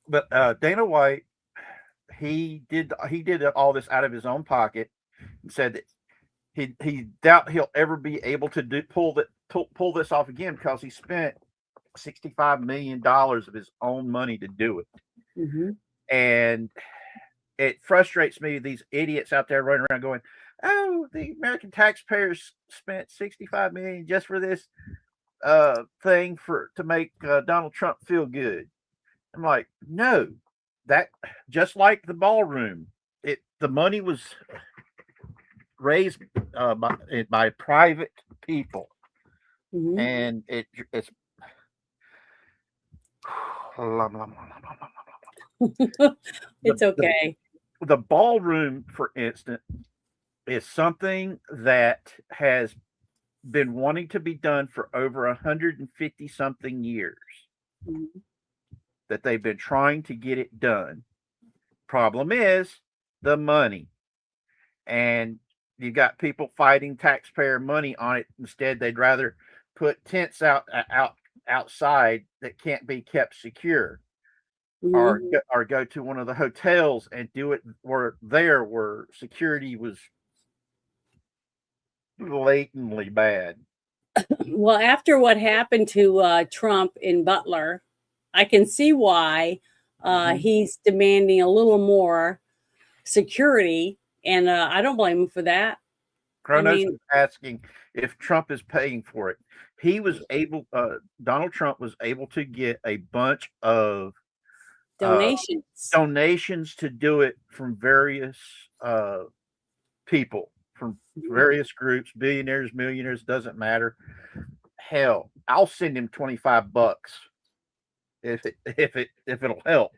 But Dana White, he did all this out of his own pocket. And said that he doubt he'll ever be able to pull this off again because he spent $65 million of his own money to do it. And it frustrates me, these idiots out there running around going, oh, the American taxpayers spent 65 million just for this thing to make Donald Trump feel good. I'm like, no, that just like the ballroom, the money was raised by private people, Mhm. and it's It's okay. the ballroom, for instance, is something that has been wanting to be done for over 150 something years, Mhm. that they've been trying to get it done. Problem is the money. And you got people fighting taxpayer money on it. Instead, they'd rather put tents outside that can't be kept secure, or Mhm. go to one of the hotels and do it where security was blatantly bad. Well, after what happened to Trump in Butler, I can see why Mhm. he's demanding a little more security, and I don't blame him for that. I Kronos mean, is asking if Trump is paying for it. Donald Trump was able to get a bunch of donations. donations to do it from various people, from various groups, billionaires, millionaires, doesn't matter. Hell, I'll send him $25 if it'll help.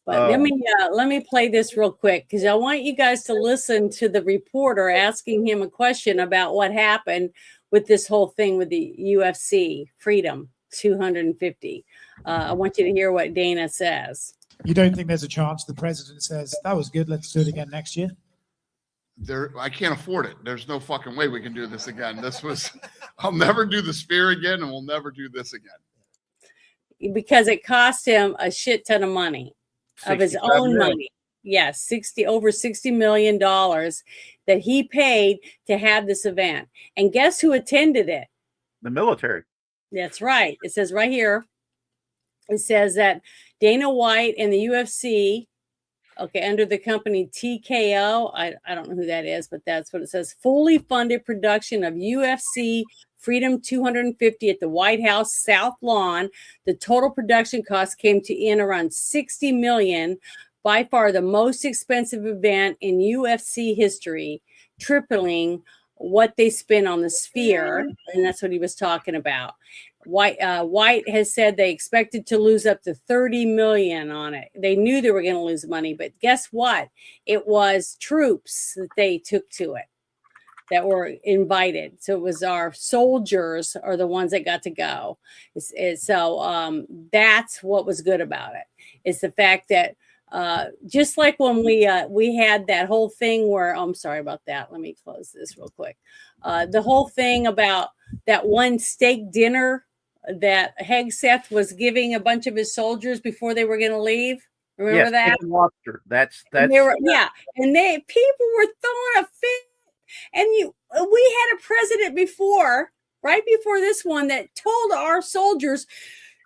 But let me play this real quick because I want you guys to listen to the reporter asking him a question about what happened with this whole thing with the UFC Freedom 250. I want you to hear what Dana says. You don't think there's a chance the president says, that was good, let's do it again next year? I can't afford it. There's no fucking way we can do this again. I'll never do the Sphere again, and we'll never do this again. Because it cost him a shit ton of money. Of his 65 own million. money. Yes, over $60 million that he paid to have this event. And guess who attended it? The military. That's right. It says right here, it says that Dana White and the UFC, okay, under the company TKO, I don't know who that is, but that's what it says, fully funded production of UFC Freedom 250 at the White House South Lawn. The total production cost came to in around $60 million, by far the most expensive event in UFC history, tripling what they spent on the Sphere, and that's what he was talking about. White has said they expected to lose up to $30 million on it. They knew they were going to lose money, but guess what? It was troops that they took to it, that were invited. So it was our soldiers are the ones that got to go. So that's what was good about it. Is the fact that just like when we had that whole thing where, I'm sorry about that. Let me close this real quick. The whole thing about that one steak dinner that Hegseth was giving a bunch of his soldiers before they were going to leave. Remember that? Chicken lobster. That's and people were throwing a fit. And we had a president before, right before this one, that told our soldiers,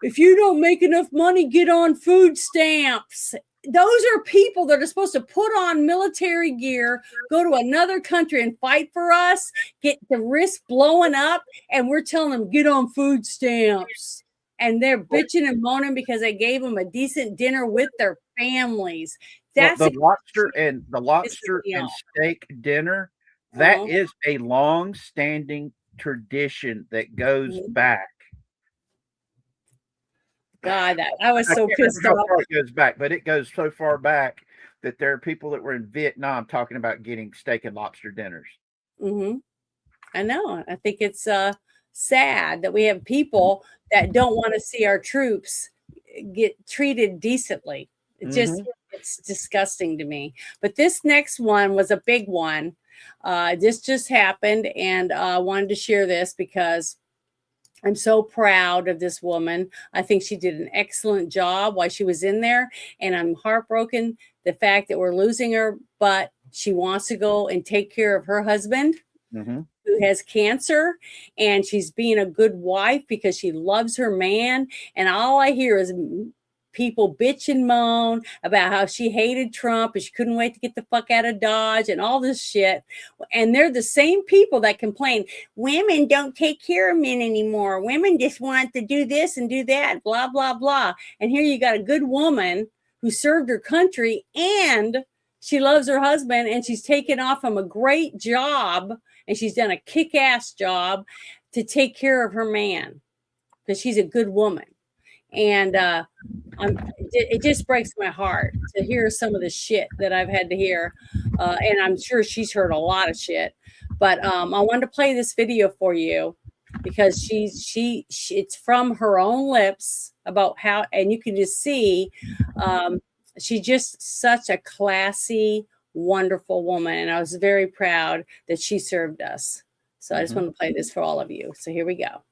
if you don't make enough money, get on food stamps. Those are people that are supposed to put on military gear, go to another country and fight for us, get the risk blowing up, and we're telling them, get on food stamps. And they're bitching and moaning because they gave them a decent dinner with their families. That's the lobster and steak dinner. That is a long-standing tradition that goes back. God, I was so pissed off. How far it goes back, but it goes so far back that there are people that were in Vietnam talking about getting steak and lobster dinners. Mm-hmm. I know. I think it's sad that we have people that don't want to see our troops get treated decently. It's disgusting to me. But this next one was a big one. This just happened, and I wanted to share this because I'm so proud of this woman. I think she did an excellent job while she was in there, and I'm heartbroken the fact that we're losing her, but she wants to go and take care of her husband who has cancer, and she's being a good wife because she loves her man. And all I hear is people bitch and moan about how she hated Trump and she couldn't wait to get the fuck out of Dodge and all this shit. And they're the same people that complain, women don't take care of men anymore. Women just want to do this and do that, blah, blah, blah. And here you got a good woman who served her country and she loves her husband and she's taken off from a great job and she's done a kick-ass job to take care of her man because she's a good woman. And it just breaks my heart to hear some of the shit that I've had to hear. And I'm sure she's heard a lot of shit. But I wanted to play this video for you because it's from her own lips about how, and you can just see she's just such a classy, wonderful woman. And I was very proud that she served us. So I just want to play this for all of you. So here we go.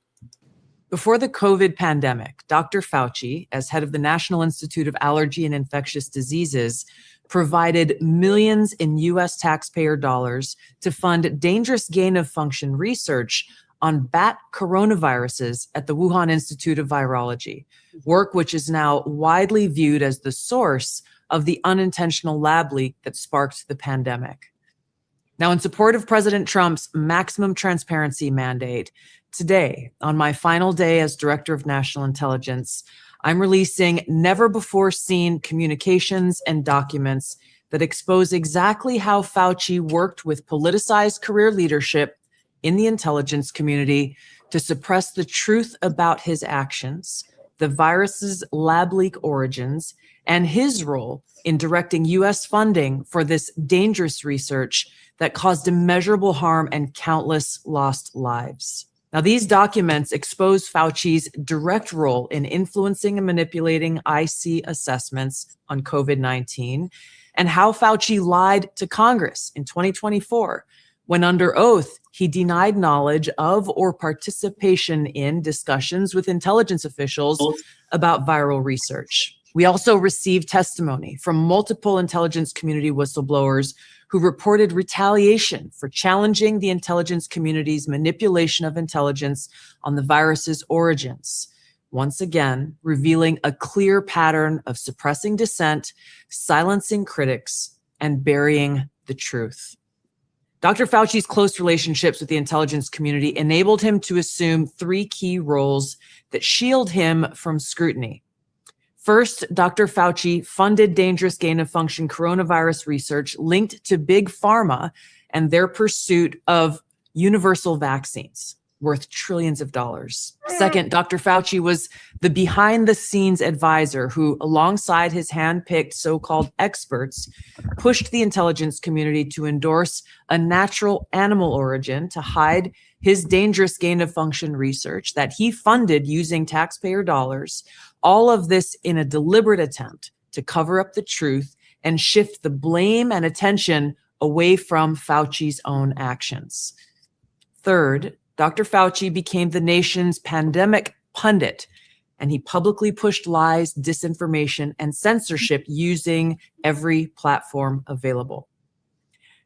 Before the COVID pandemic, Dr. Fauci, as head of the National Institute of Allergy and Infectious Diseases, provided millions in U.S. taxpayer dollars to fund dangerous gain-of-function research on bat coronaviruses at the Wuhan Institute of Virology, work which is now widely viewed as the source of the unintentional lab leak that sparked the pandemic. Now, in support of President Trump's maximum transparency mandate, today, on my final day as Director of National Intelligence, I'm releasing never-before-seen communications and documents that expose exactly how Fauci worked with politicized career leadership in the intelligence community to suppress the truth about his actions, the virus's lab leak origins, and his role in directing U.S. funding for this dangerous research that caused immeasurable harm and countless lost lives. Now, these documents expose Fauci's direct role in influencing and manipulating IC assessments on COVID-19 and how Fauci lied to Congress in 2024 when under oath, he denied knowledge of or participation in discussions with intelligence officials about viral research. We also received testimony from multiple intelligence community whistleblowers who reported retaliation for challenging the intelligence community's manipulation of intelligence on the virus's origins, once again revealing a clear pattern of suppressing dissent, silencing critics, and burying the truth. Dr. Fauci's close relationships with the intelligence community enabled him to assume three key roles that shield him from scrutiny. First, Dr. Fauci funded dangerous gain-of-function coronavirus research linked to big pharma and their pursuit of universal vaccines worth trillions of dollars. Second, Dr. Fauci was the behind-the-scenes advisor who, alongside his hand-picked so-called experts, pushed the intelligence community to endorse a natural animal origin to hide his dangerous gain-of-function research that he funded using taxpayer dollars, all of this in a deliberate attempt to cover up the truth and shift the blame and attention away from Fauci's own actions. Third, Dr. Fauci became the nation's pandemic pundit, and he publicly pushed lies, disinformation, and censorship using every platform available.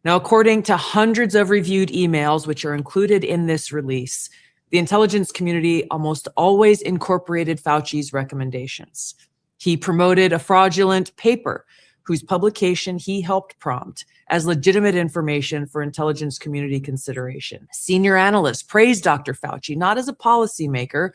Now, according to hundreds of reviewed emails, which are included in this release, the intelligence community almost always incorporated Fauci's recommendations. He promoted a fraudulent paper whose publication he helped prompt as legitimate information for intelligence community consideration. Senior analysts praised Dr. Fauci not as a policymaker,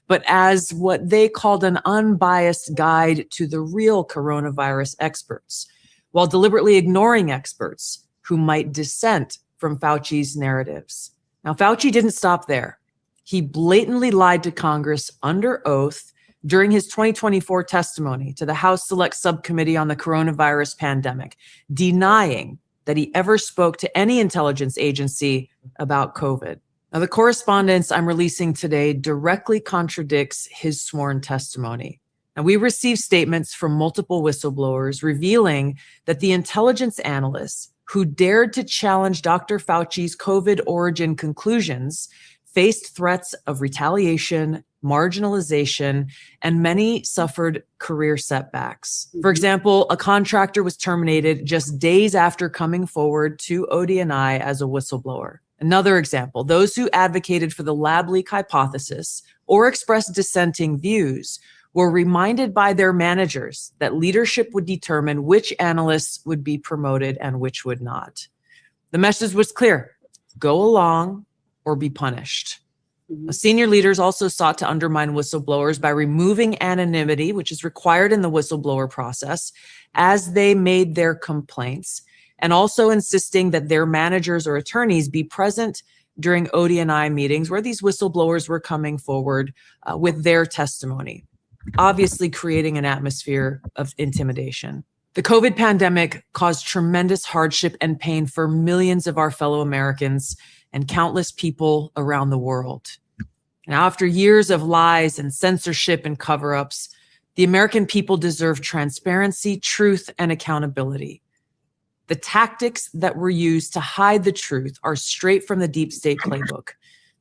but as what they called an unbiased guide to the real coronavirus experts, while deliberately ignoring experts who might dissent from Fauci's narratives. Now, Fauci didn't stop there. He blatantly lied to Congress under oath during his 2024 testimony to the House Select Subcommittee on the Coronavirus Pandemic, denying that he ever spoke to any intelligence agency about COVID. Now, the correspondence I'm releasing today directly contradicts his sworn testimony. Now, we received statements from multiple whistleblowers revealing that the intelligence analysts who dared to challenge Dr. Fauci's COVID origin conclusions faced threats of retaliation, marginalization, and many suffered career setbacks. For example, a contractor was terminated just days after coming forward to ODNI as a whistleblower. Another example, those who advocated for the lab leak hypothesis or expressed dissenting views were reminded by their managers that leadership would determine which analysts would be promoted and which would not. The message was clear: go along or be punished. Senior leaders also sought to undermine whistleblowers by removing anonymity, which is required in the whistleblower process, as they made their complaints, and also insisting that their managers or attorneys be present during ODNI meetings where these whistleblowers were coming forward with their testimony, obviously creating an atmosphere of intimidation. The COVID pandemic caused tremendous hardship and pain for millions of our fellow Americans and countless people around the world. Now, after years of lies and censorship and cover-ups, the American people deserve transparency, truth, and accountability. The tactics that were used to hide the truth are straight from the deep state playbook.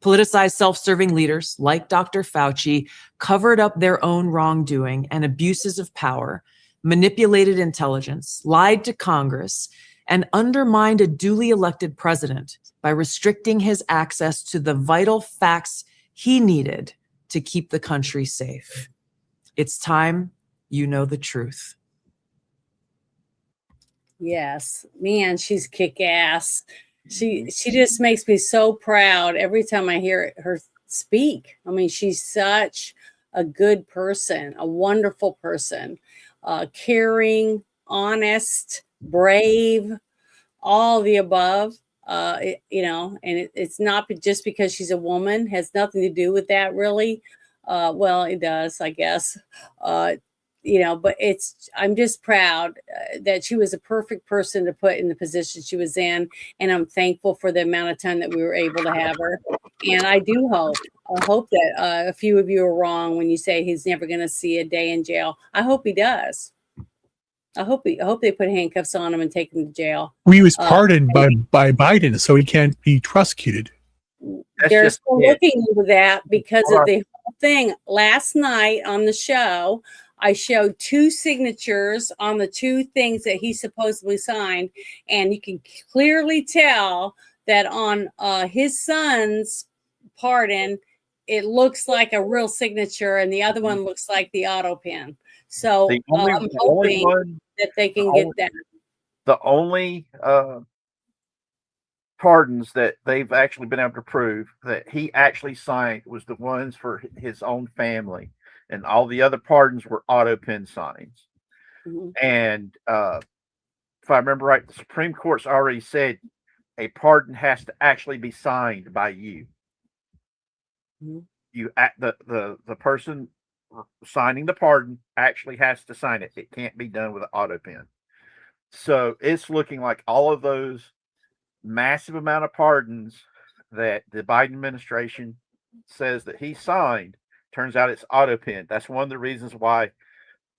Politicized, self-serving leaders like Dr. Fauci covered up their own wrongdoing and abuses of power, manipulated intelligence, lied to Congress, and undermined a duly elected president by restricting his access to the vital facts he needed to keep the country safe. It's time you know the truth. Yes, man, she's kick-ass. She just makes me so proud every time I hear her speak. I mean, she's such a good person, a wonderful person, caring, honest, brave, all the above. And it's not just because she's a woman, has nothing to do with that really. Well, it does, I guess. But I'm just proud that she was a perfect person to put in the position she was in. And I'm thankful for the amount of time that we were able to have her. And I hope that a few of you are wrong when you say he's never going to see a day in jail. I hope he does. I hope they put handcuffs on him and take him to jail. He was pardoned by Biden, so he can't be prosecuted. They're still looking into that because of the whole thing. Last night on the show, I showed 2 signatures on the 2 things that he supposedly signed, and you can clearly tell that on his son's pardon, it looks like a real signature, and the other one looks like the auto pen. So I'm hoping that they can get that. The only pardons that they've actually been able to prove that he actually signed was the ones for his own family, and all the other pardons were auto pen signs. Mm-hmm. And if I remember right, the Supreme Court's already said a pardon has to actually be signed by you. Mm-hmm. The person signing the pardon actually has to sign it. It can't be done with an auto pen. So it's looking like all of those massive amount of pardons that the Biden administration says that he signed, turns out it's auto pen. That's one of the reasons why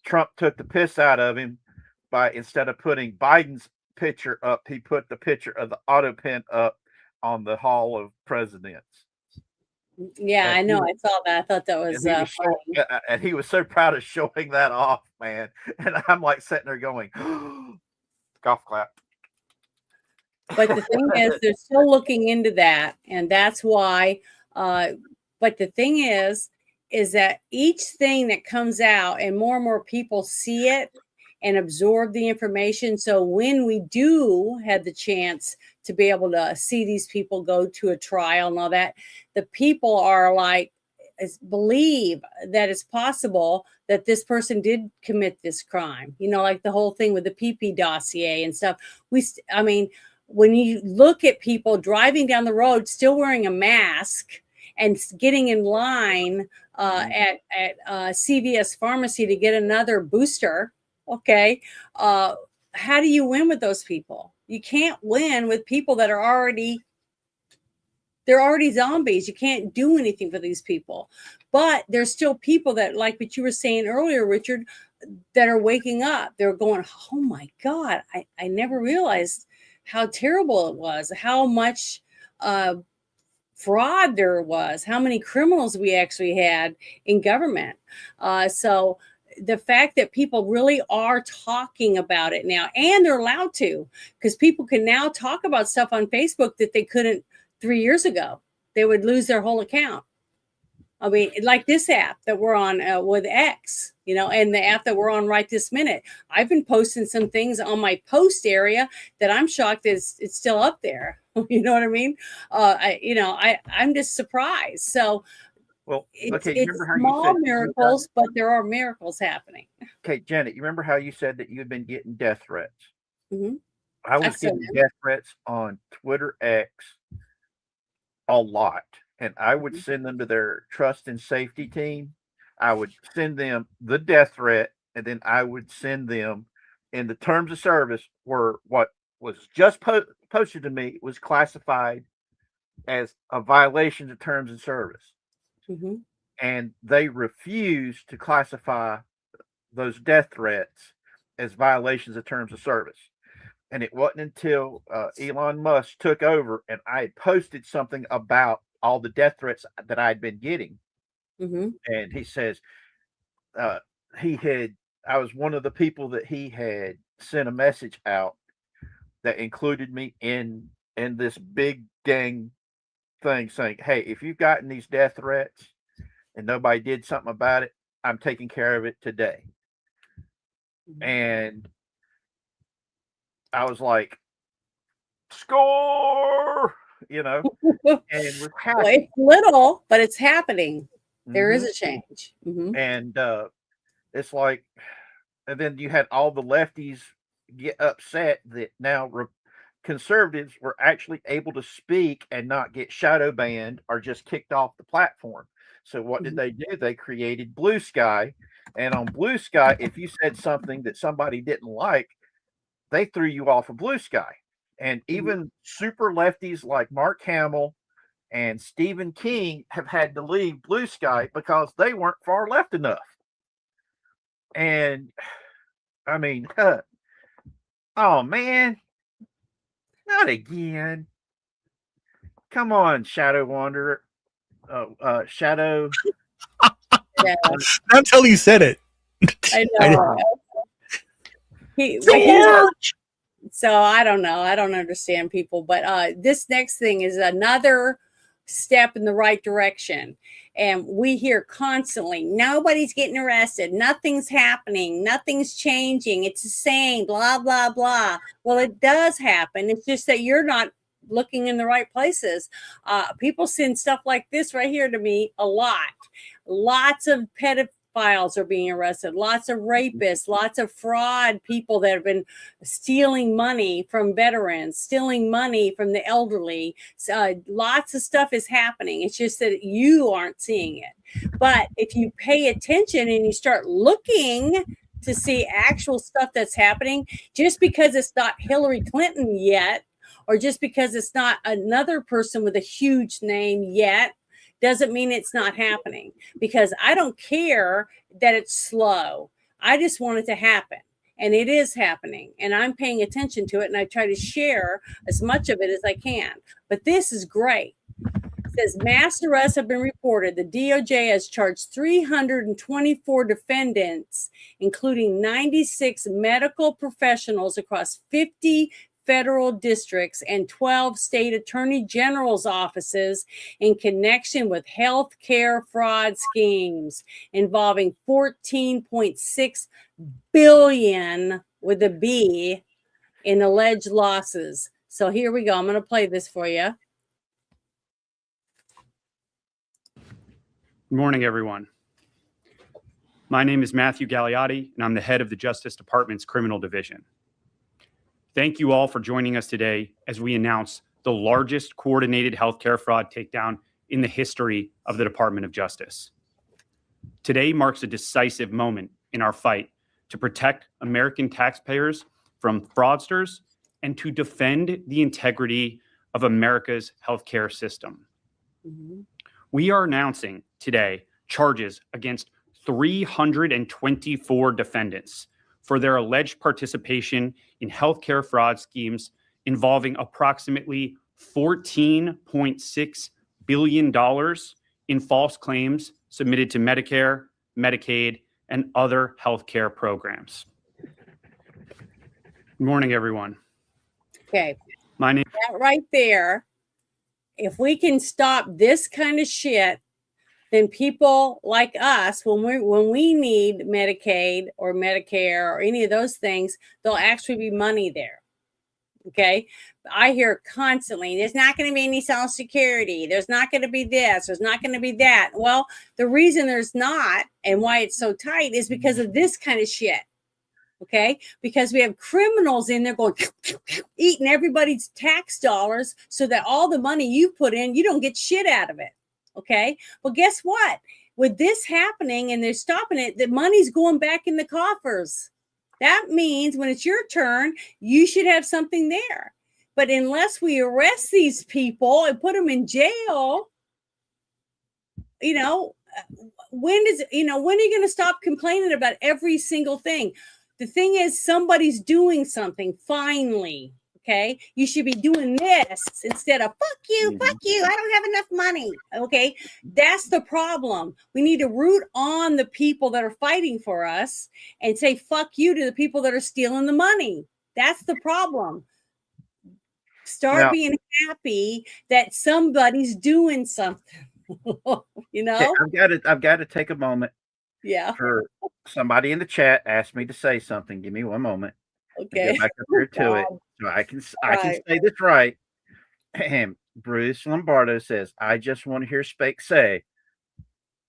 Trump took the piss out of him by, instead of putting Biden's picture up, he put the picture of the auto pen up on the Hall of Presidents. Yeah, I know. I saw that. I thought that was funny. And he was so proud of showing that off, man. And I'm like sitting there going, golf clap. But the thing is, they're still looking into that. And that's why. But the thing is that each thing that comes out and more people see it and absorb the information. So when we do have the chance to be able to see these people go to a trial and all that, the people are like, believe that it's possible that this person did commit this crime. Like the whole thing with the PP dossier and stuff. When you look at people driving down the road, still wearing a mask and getting in line at CVS pharmacy to get another booster. Okay. How do you win with those people? You can't win with people that are already zombies. You can't do anything for these people. But there's still people that, like what you were saying earlier, Richard, that are waking up. They're going, oh my God, I never realized how terrible it was, how much fraud there was, how many criminals we actually had in government. So the fact that people really are talking about it now, and they're allowed to, because people can now talk about stuff on Facebook that they couldn't 3 years ago. They would lose their whole account. I mean, like this app that we're on with X, you know, and the app that we're on right this minute. I've been posting some things on my post area that I'm shocked it's still up there. You know what I mean? I'm just surprised. So Well, it's okay, you remember how you small said miracles, but there are miracles happening. okay, Janet, you remember how you said that you had been getting death threats? Mm-hmm. I was still getting am. death threats on Twitter X a lot, and I would send them to their trust and safety team. I would send them the death threat, and then I would send them in the terms of service where what was just posted to me was classified as a violation of terms of service. Mm-hmm. And they refused to classify those death threats as violations of terms of service. And it wasn't until Elon Musk took over and I had posted something about all the death threats that I'd been getting. Mm-hmm. And he says I was one of the people that he had sent a message out that included me in this big gang thing saying, hey, if you've gotten these death threats and nobody did something about it, I'm taking care of it today. And I was like, score, you know, and we're Well, happy. it's little, but it's happening. There is Mhm. a change. Mm-hmm. And it's like, and then you had all the lefties get upset that now conservatives were actually able to speak and not get shadow banned or just kicked off the platform. So what did they do? They created Blue Sky. And on Blue Sky, if you said something that somebody didn't like, they threw you off of Blue Sky. And even super lefties like Mark Hamill and Stephen King have had to leave Blue Sky because they weren't far left enough. And I mean, oh man, not again. Come on, Shadow Wanderer. Shadow. Yeah, Not until you said it. I I know. So I don't know. I don't understand people, but this next thing is another step in the right direction. And we hear constantly, nobody's getting arrested. Nothing's happening. Nothing's changing. It's the same, blah, blah, blah. Well, it does happen. It's just that you're not looking in the right places. People send stuff like this right here to me a lot. Lots of pedophiles are being arrested, lots of rapists, lots of fraud people that have been stealing money from veterans, stealing money from the elderly. Lots of stuff is happening. It's just that you aren't seeing it. But if you pay attention and you start looking to see actual stuff that's happening, just because it's not Hillary Clinton yet, or just because it's not another person with a huge name yet, doesn't mean it's not happening, because I don't care that it's slow. I just want it to happen, and it is happening, and I'm paying attention to it, and I try to share as much of it as I can. But this is great. It says mass arrests have been reported. The DOJ has charged 324 defendants, including 96 medical professionals across 50 federal districts and 12 state attorney general's offices in connection with health care fraud schemes involving 14.6 billion with a B in alleged losses. So here we go. I'm going to play this for you. Good morning, everyone. My name is Matthew Gagliotti, and I'm the head of the Justice Department's Criminal Division. Thank you all for joining us today as we announce the largest coordinated healthcare fraud takedown in the history of the Department of Justice. Today marks a decisive moment in our fight to protect American taxpayers from fraudsters and to defend the integrity of America's healthcare system. We are announcing today charges against 324 defendants for their alleged participation in healthcare fraud schemes involving approximately $14.6 billion in false claims submitted to Medicare, Medicaid, and other healthcare programs. Good morning, everyone. Okay. My name That right there. If we can stop this kind of shit then people like us, when we need Medicaid or Medicare or any of those things, there'll actually be money there. Okay. I hear constantly, there's not going to be any Social Security. There's not going to be this. There's not going to be that. Well, the reason there's not and why it's so tight is because of this kind of shit. Okay. Because we have criminals in there going, eating everybody's tax dollars so that all the money you put in, you don't get shit out of it. Okay. Well, guess what? With this happening and they're stopping it, the money's going back in the coffers. That means when it's your turn, you should have something there. But unless we arrest these people and put them in jail, when are you going to stop complaining about every single thing? The thing is, somebody's doing something finally. Okay. You should be doing this instead of fuck you. I don't have enough money. Okay. That's the problem. We need to root on the people that are fighting for us and say fuck you to the people that are stealing the money. That's the problem. Start being happy that somebody's doing something. I've got to take a moment. Yeah. For somebody in the chat asked me to say something. Give me one moment. Okay. Go back up here to it. So I can say this right. Bruce Lombardo says, I just want to hear Spake say,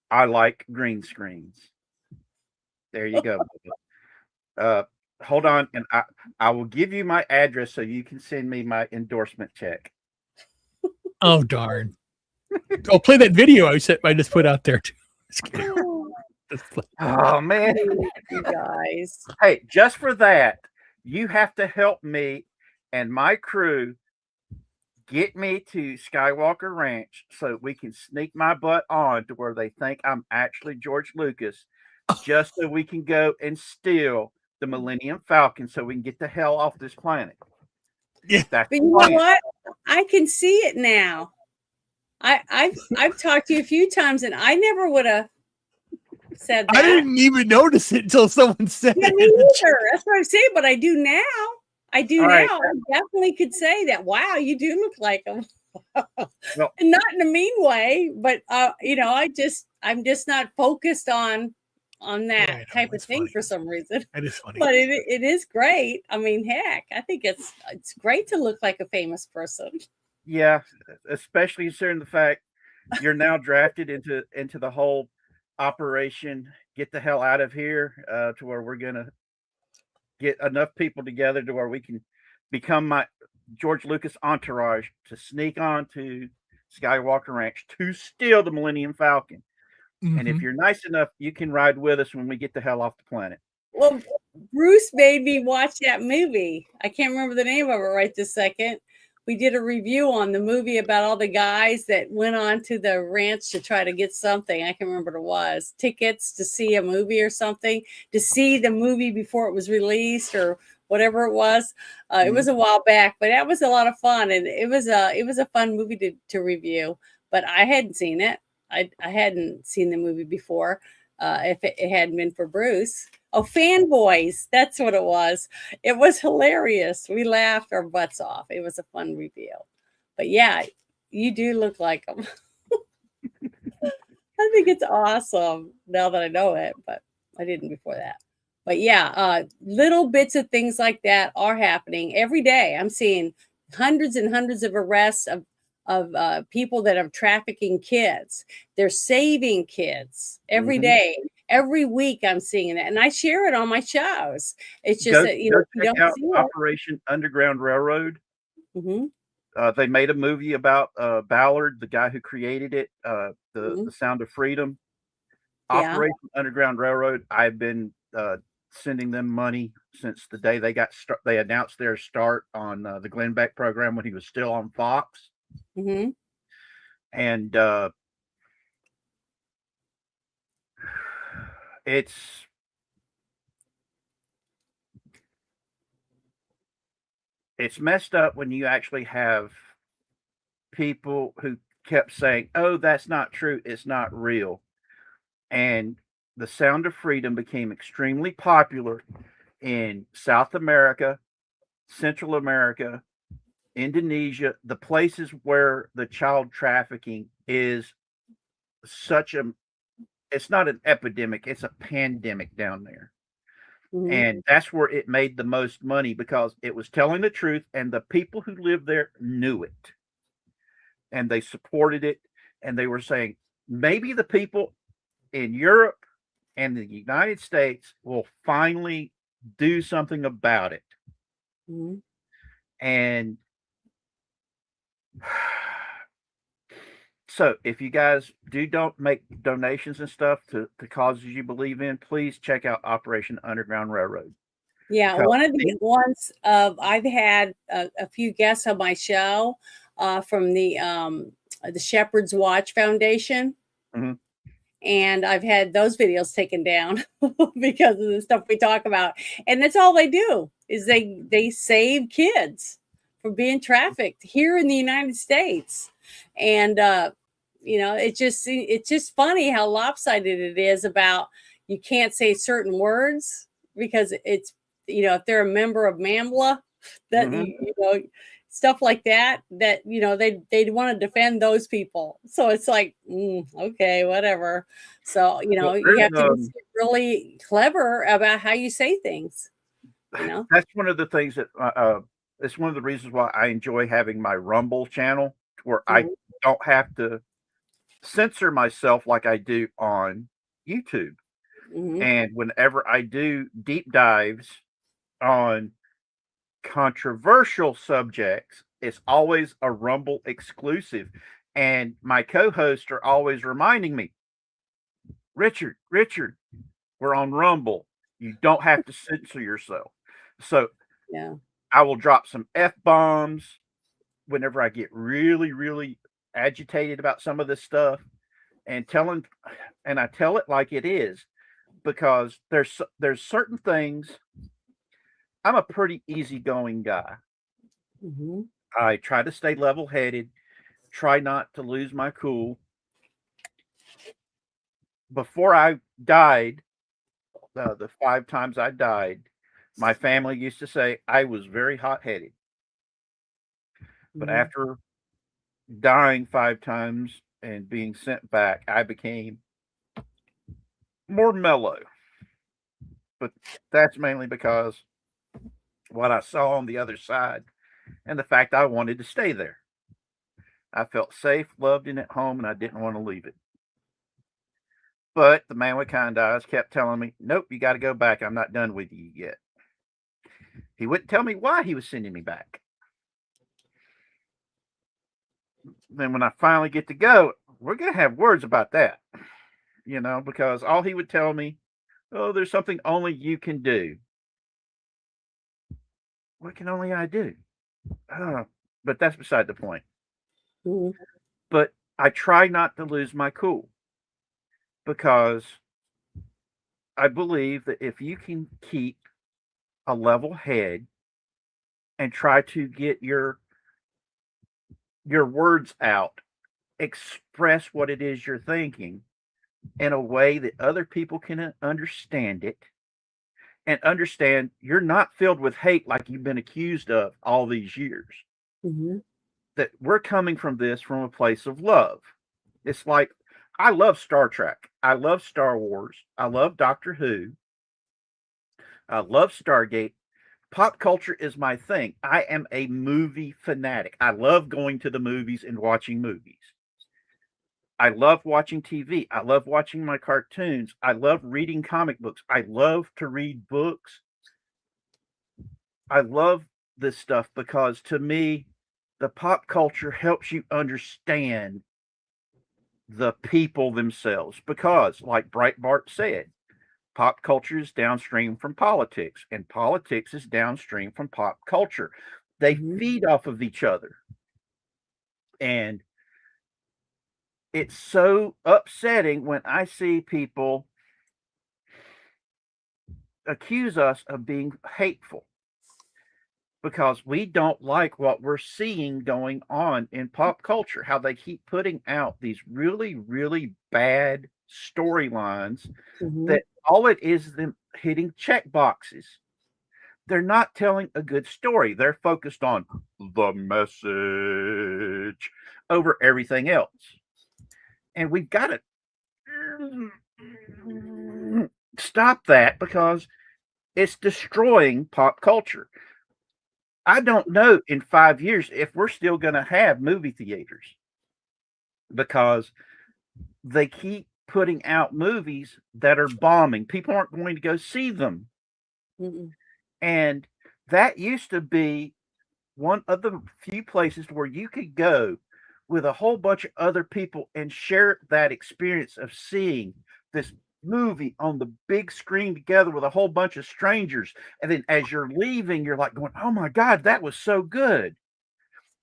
I like green screens. There you go. Hold on, and I will give you my address so you can send me my endorsement check. Oh darn. Oh, play that video I just put out there too. Oh man. You guys. Hey, just for that, you have to help me and my crew get me to Skywalker Ranch so we can sneak my butt on to where they think I'm actually George Lucas, just so we can go and steal the Millennium Falcon so we can get the hell off this planet. Yeah. But you know what? I can see it now. I've talked to you a few times and I never would have said that. I didn't even notice it until someone said me it. either. That's what I'm saying, but I do now. I do All now. right. I definitely could say that. Wow, you do look like him. Well, And not in a mean way, but I'm just not focused on that Yeah, I know, type of it's thing funny. for some reason. That is funny. But it is great. I mean, heck, I think it's great to look like a famous person. yeah, especially considering the fact you're now drafted into the whole operation. Get the hell out of here, to where we're gonna get enough people together to where we can become my George Lucas entourage to sneak onto Skywalker Ranch to steal the Millennium Falcon. And if Mhm. you're nice enough, you can ride with us when we get the hell off the planet. Well, Bruce made me watch that movie. I can't remember the name of it right this second. We did a review on the movie about all the guys that went on to the ranch to try to get something. I can't remember what it was. Tickets to see a movie or something, to see the movie before it was released or whatever it was. It was a while back, but that was a lot of fun. And it was a fun movie to review, but I hadn't seen it. I hadn't seen the movie before. If it hadn't been for Bruce. Oh, Fanboys. That's what it was. It was hilarious. We laughed our butts off. It was a fun review. But yeah, you do look like him. I think it's awesome now that I know it, but I didn't before that. But yeah, little bits of things like that are happening every day. I'm seeing hundreds and hundreds of arrests of people that are trafficking kids. They're saving kids every day. Every week I'm seeing that. And I share it on my shows. It's just that, you check don't out see it. Operation Underground Railroad. Mm-hmm. They made a movie about Ballard, the guy who created it, the Sound of Freedom. Yeah. Operation Underground Railroad. I've been sending them money since the day they announced their start on the Glenn Beck program when he was still on Fox. Mm-hmm. And it's messed up when you actually have people who kept saying, "Oh, that's not true. It's not real." And the Sound of Freedom became extremely popular in South America, Central America, Indonesia, the places where the child trafficking is such a, it's not an epidemic, it's a pandemic down there. Mhm. And that's where it made the most money because it was telling the truth and the people who lived there knew it. And they supported it. And they were saying, maybe the people in Europe and the United States will finally do something about it. Mhm. And so if you guys don't make donations and stuff to causes you believe in, please check out Operation Underground Railroad. Yeah, Because one of the ones I've had a few guests on my show from the Shepherd's Watch Foundation, Mhm. and I've had those videos taken down because of the stuff we talk about. And that's all they do is they save kids from being trafficked here in the United States. And it's just funny how lopsided it is about you can't say certain words because it's if they're a member of MAMBLA, that Mhm. stuff like that they want to defend those people. So it's like okay, whatever. So Well, you there's, have to be really clever about how you say things. that's one of the things that it's one of the reasons why I enjoy having my Rumble channel, where I Mhm. don't have to censor myself like I do on YouTube. Mhm. And whenever I do deep dives on controversial subjects, it's always a Rumble exclusive. And my co-hosts are always reminding me, Richard, we're on Rumble. You don't have to censor yourself. So Yeah. I will drop some F-bombs whenever I get really, really agitated about some of this stuff and I tell it like it is because there's certain things. I'm a pretty easygoing guy. Mhm. I try to stay level-headed, try not to lose my cool. Before I died, the 5 times I died, my family used to say I was very hot-headed. But Mhm. after dying 5 times and being sent back, I became more mellow. But that's mainly because what I saw on the other side and the fact I wanted to stay there. I felt safe, loved, and at home, and I didn't want to leave it. But the man with kind eyes kept telling me, nope, you got to go back. I'm not done with you yet. He wouldn't tell me why he was sending me back. Then when I finally get to go, we're going to have words about that, because all he would tell me, oh, there's something only you can do. What can only I do? But that's beside the point. Mhm. But I try not to lose my cool because I believe that if you can keep a level head and try to get your words out, express what it is you're thinking in a way that other people can understand it and understand you're not filled with hate like you've been accused of all these years. Mhm. That we're coming from this from a place of love. It's like I love Star Trek. I love Star Wars. I love Doctor Who. I love Stargate. Pop culture is my thing. I am a movie fanatic. I love going to the movies and watching movies. I love watching TV. I love watching my cartoons. I love reading comic books. I love to read books. I love this stuff because to me, the pop culture helps you understand the people themselves. Because, like Breitbart said, pop culture is downstream from politics, and politics is downstream from pop culture. They Mhm. feed off of each other. And it's so upsetting when I see people accuse us of being hateful because we don't like what we're seeing going on in pop culture, how they keep putting out these really, really bad storylines Mhm. that all it is them hitting check boxes. They're not telling a good story. They're focused on the message over everything else. And we've got to stop that because it's destroying pop culture. I don't know in 5 years if we're still going to have movie theaters because they keep putting out movies that are bombing. People aren't going to go see them. Mm-mm. And that used to be one of the few places where you could go with a whole bunch of other people and share that experience of seeing this movie on the big screen together with a whole bunch of strangers. And then as you're leaving, you're like going, oh my God, that was so good.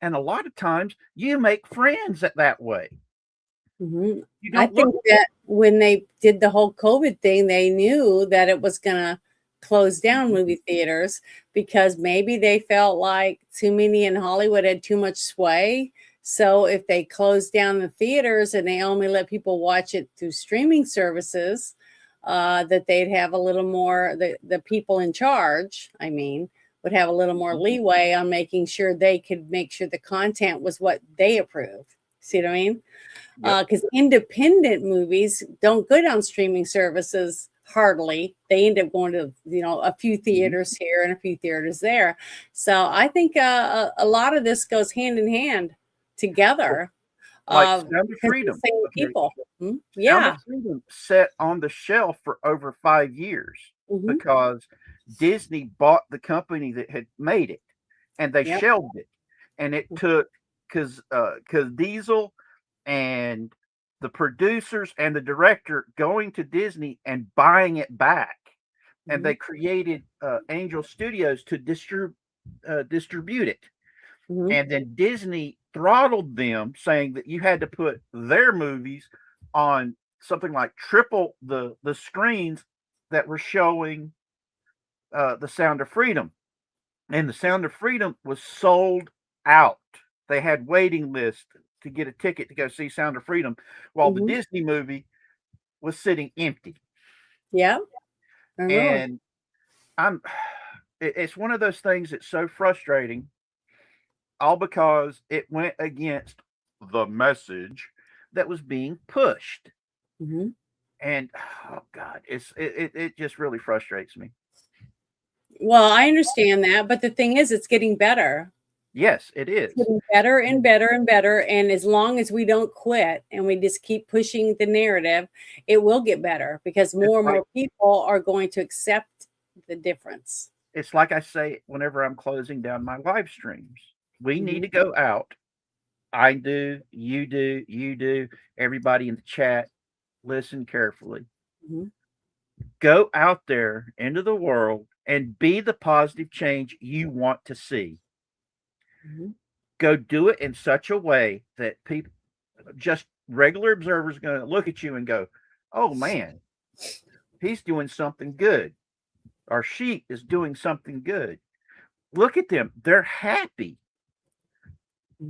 And a lot of times you make friends that way. Mhm. You I don't think look that when they did the whole COVID thing, they knew that it was going to close down movie theaters because maybe they felt like too many in Hollywood had too much sway. So if they closed down the theaters and they only let people watch it through streaming services, that they'd have a little more, the people in charge, I mean, would have a little more leeway on making sure they could make sure the content was what they approved. See what I mean? Because independent movies don't go down streaming services hardly. They end up going to, a few theaters here and a few theaters there. So I think a lot of this goes hand in hand together. like Sound of Because the Freedom. same Okay. people. Sound Yeah. of Freedom sat on the shelf for over 5 years Mhm. because Disney bought the company that had made it, and they Yep. shelved it. And it took because Diesel and the producers and the director going to Disney and buying it back, and they created Angel Studios to distribute it. Mhm. And then Disney throttled them, saying that you had to put their movies on something like triple the screens that were showing the Sound of Freedom. And the Sound of Freedom was sold out. They had waiting lists to get a ticket to go see Sound of Freedom, while the Mhm. Disney movie was sitting empty. Yeah. I know. And it's one of those things that's so frustrating, all because it went against the message that was being pushed. Mhm. And oh God, it just really frustrates me. Well, I understand that, but the thing is, it's getting better. Yes, it is. It's getting better and better and better. And as long as we don't quit and we just keep pushing the narrative, it will get better because more and like- more people are going to accept the difference. It's like I say whenever I'm closing down my live streams. We need to go out. I do, you do, everybody in the chat, listen carefully. Mhm. Go out there into the world and be the positive change you want to see. Mhm. Go do it in such a way that people, just regular observers, are going to look at you and go, oh man, he's doing something good. Or she is doing something good. Look at them. They're happy.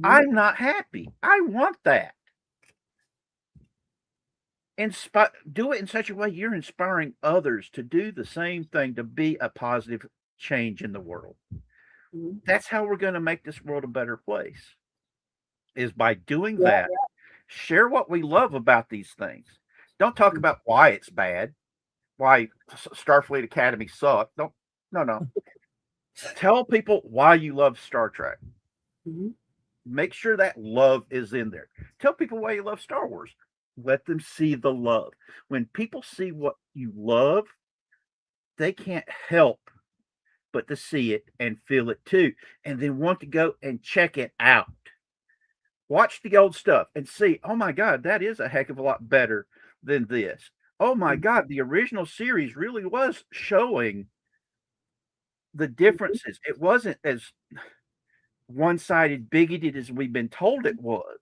I'm not happy. I want that. Do it in such a way you're inspiring others to do the same thing, to be a positive change in the world. Mhm. That's how we're going to make this world a better place, is by doing Yeah. that. Share what we love about these things. Don't talk about why it's bad, why Starfleet Academy sucked. No. Tell people why you love Star Trek. Mhm. Make sure that love is in there. Tell people why you love Star Wars. Let them see the love. When people see what you love, they can't help but to see it and feel it too, and then want to go and check it out. Watch the old stuff and see, oh my God, that is a heck of a lot better than this. Oh my God, the original series really was showing the differences. It wasn't as one-sided, bigoted as we've been told it was.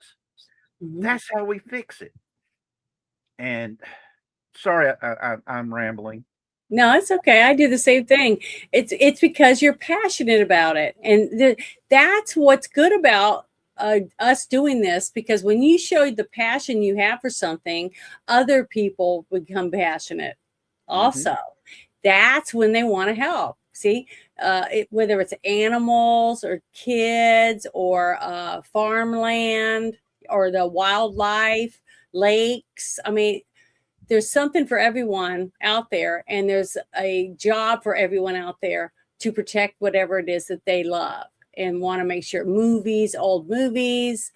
That's how we fix it. And sorry, I'm rambling. No, it's okay. I do the same thing. It's because you're passionate about it, and that's what's good about us doing this. Because when you show the passion you have for something, other people become passionate. Also, that's when they want to help. See, whether it's animals or kids or farmland or the wildlife, lakes. I mean, there's something for everyone out there, and there's a job for everyone out there to protect whatever it is that they love and want to make sure. Movies, old movies,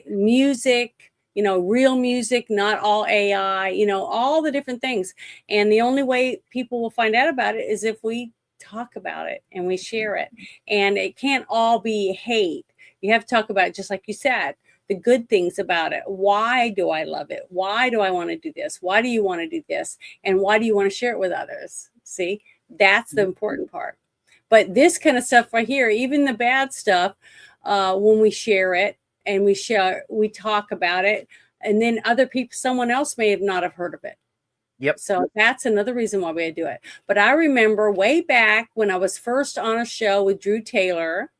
music, you know, real music, not all AI, you know, all the different things. And the only way people will find out about it is if we talk about it and we share it. And it can't all be hate. You have to talk about it, just like you said, the good things about it. Why do I love it? Why do I want to do this? Why do you want to do this? And why do you want to share it with others? See, that's the important part. But this kind of stuff right here, even the bad stuff, when we share it and we talk about it, and then other people, someone else may not have heard of it. Yep. So that's another reason why we do it. But I remember way back when I was first on a show with Drew Taylor,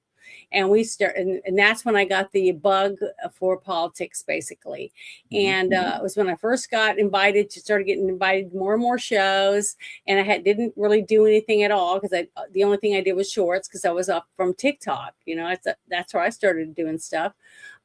and we started, and that's when I got the bug for politics, basically. And it was when I first got invited to start getting invited to more and more shows. And I didn't really do anything at all, because the only thing I did was shorts, because I was up from TikTok. You know, that's where I started doing stuff.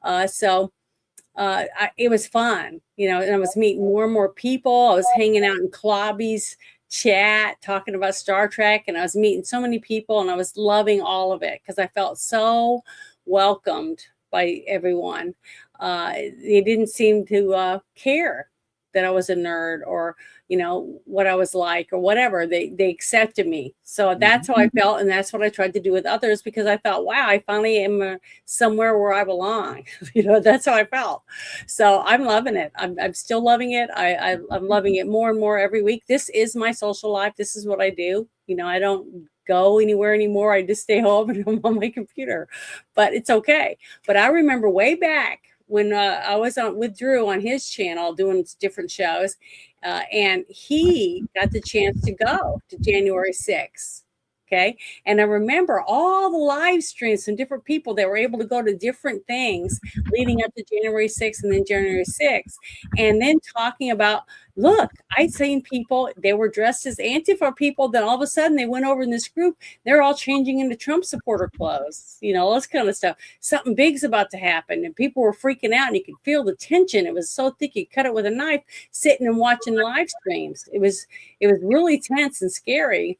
It was fun, you know, and I was meeting more and more people. I was hanging out in Klobby's chat talking about Star Trek, and I was meeting so many people, and I was loving all of it because I felt so welcomed by everyone. They didn't seem to care that I was a nerd, or, you know, what I was like, or whatever. They accepted me. So that's how I felt, and that's what I tried to do with others, because I thought, wow, I finally am somewhere where I belong. You know, that's how I felt. So I'm loving it. I'm still loving it. I'm loving it more and more every week. This is my social life. This is what I do. You know, I don't go anywhere anymore. I just stay home and I'm on my computer, but it's okay. But I remember way back when I was with Drew on his channel doing different shows, and he got the chance to go to January 6th. Okay. And I remember all the live streams from different people that were able to go to different things leading up to January 6th and then January 6th. And then talking about, look, I'd seen people, they were dressed as Antifa people. Then all of a sudden they went over in this group. They're all changing into Trump supporter clothes, you know, all this kind of stuff. Something big's about to happen. And people were freaking out, and you could feel the tension. It was so thick, you cut it with a knife, sitting and watching live streams. It was really tense and scary.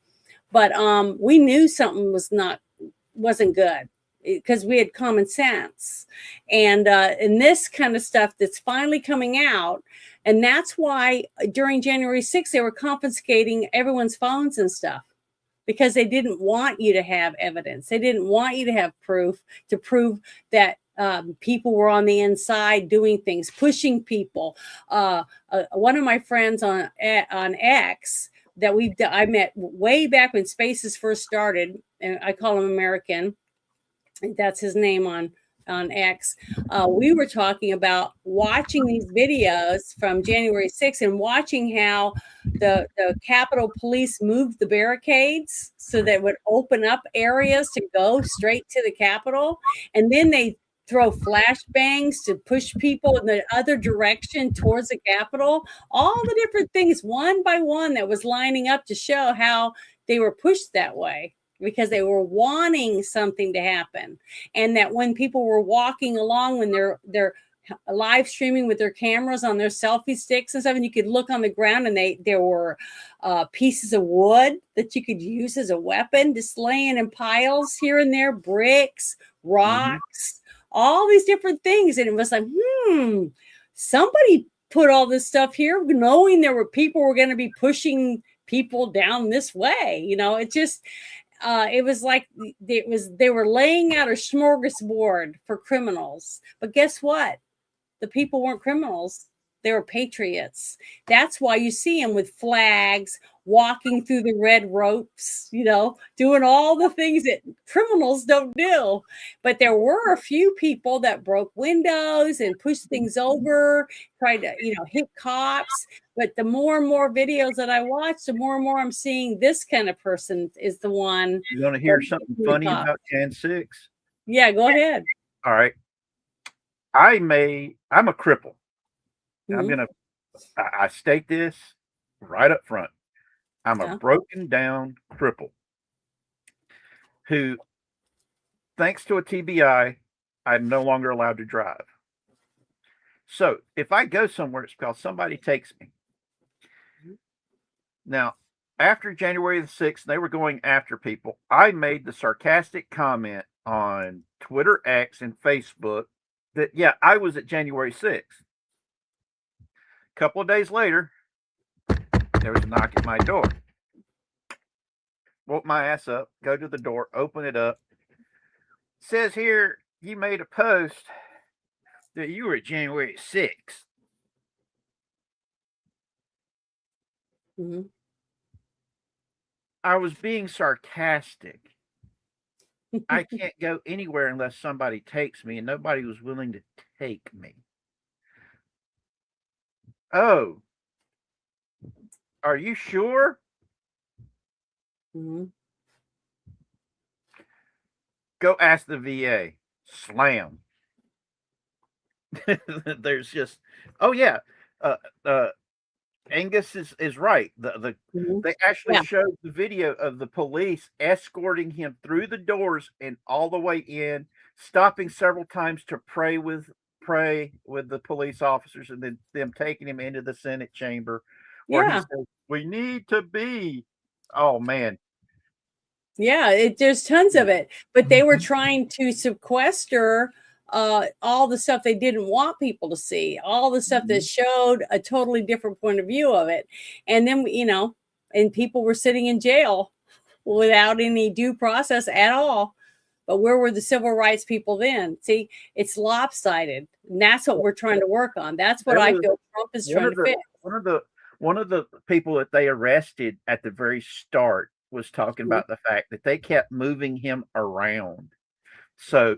But we knew something wasn't good, because we had common sense. And this kind of stuff that's finally coming out. And that's why during January 6th, they were confiscating everyone's phones and stuff, because they didn't want you to have evidence. They didn't want you to have proof to prove that people were on the inside doing things, pushing people. One of my friends on X that I met way back when Spaces first started, and I call him American. That's his name on X. We were talking about watching these videos from January 6th and watching how the Capitol Police moved the barricades so that it would open up areas to go straight to the Capitol. And then they throw flashbangs to push people in the other direction towards the Capitol. All the different things, one by one, that was lining up to show how they were pushed that way, because they were wanting something to happen. And that when people were walking along, when they're live streaming with their cameras on their selfie sticks and stuff, and you could look on the ground, and there were pieces of wood that you could use as a weapon, just laying in piles here and there, bricks, rocks, all these different things. And it was like, somebody put all this stuff here, knowing there were people were going to be pushing people down this way. You know, it just, it was like they were laying out a smorgasbord for criminals. But guess what? The people weren't criminals. They were patriots. That's why you see them with flags, walking through the red ropes, you know, doing all the things that criminals don't do. But there were a few people that broke windows and pushed things over, tried to, you know, hit cops. But the more and more videos that I watch, the more and more I'm seeing this kind of person is the one. You want to hear something funny about Jan 6? Yeah, go ahead. All right. I'm a cripple. I state this right up front. I'm a broken down cripple who, thanks to a TBI, I'm no longer allowed to drive. So if I go somewhere, it's because somebody takes me. Now, after January the 6th, they were going after people. I made the sarcastic comment on Twitter X and Facebook that, yeah, I was at January 6th. A couple of days later, there was a knock at my door. Woke my ass up, go to the door, open it up. Says here, you made a post that you were at January 6th. Mm-hmm. I was being sarcastic. I can't go anywhere unless somebody takes me, and nobody was willing to take me. Oh, are you sure? Mm-hmm. Go ask the VA. Slam. There's just, oh yeah, Angus is right. They actually showed the video of the police escorting him through the doors and all the way in, stopping several times to pray with the police officers, and then them taking him into the Senate chamber where he said, "We need to be." Oh man. Yeah, there's tons of it, but they were trying to sequester all the stuff they didn't want people to see, all the stuff that showed a totally different point of view of it. And then, and people were sitting in jail without any due process at all. But where were the civil rights people then? See, it's lopsided. And that's what we're trying to work on. That's what I feel Trump is trying to fix. One of the people that they arrested at the very start was talking about the fact that they kept moving him around. So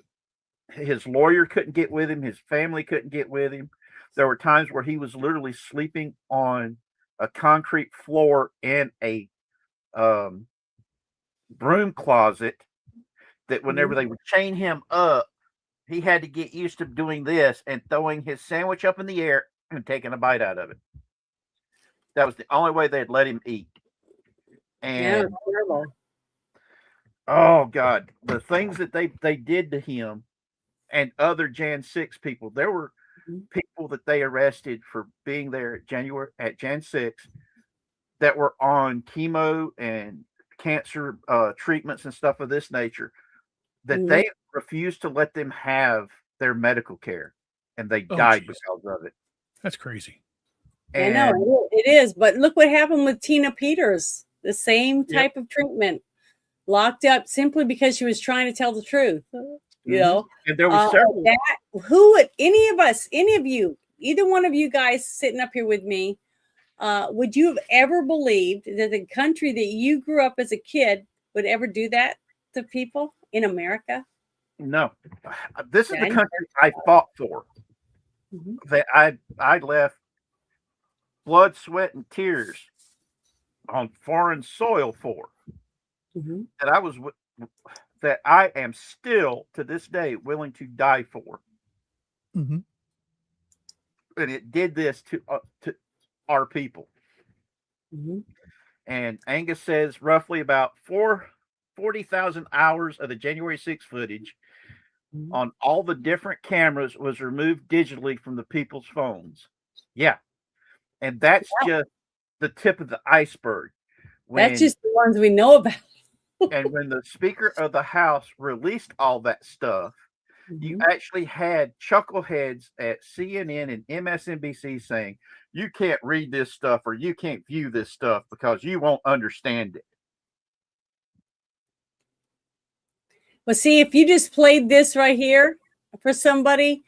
his lawyer couldn't get with him. His family couldn't get with him. There were times where he was literally sleeping on a concrete floor in a broom closet, that whenever they would chain him up, he had to get used to doing this and throwing his sandwich up in the air and taking a bite out of it. That was the only way they'd let him eat. And oh God, the things that they did to him and other Jan 6 people. There were people that they arrested for being there at Jan 6 that were on chemo and cancer treatments and stuff of this nature, that they refused to let them have their medical care, and they died because of it. That's crazy. And I know it is, but look what happened with Tina Peters. The same type of treatment, locked up simply because she was trying to tell the truth. You know, and there was several. Who would any of you, either one of you guys sitting up here with me, would you have ever believed that the country that you grew up as a kid would ever do that to people in America? No, this is the country I fought for. That I left blood, sweat, and tears on foreign soil for. That I am still to this day willing to die for. And it did this to our people. And Angus says roughly about 40,000 hours of the January 6th footage on all the different cameras was removed digitally from the people's phones. Yeah. And that's just the tip of the iceberg. That's just the ones we know about. And when the Speaker of the House released all that stuff, you actually had chuckleheads at CNN and MSNBC saying, you can't read this stuff or you can't view this stuff because you won't understand it. Well, see, if you just played this right here for somebody,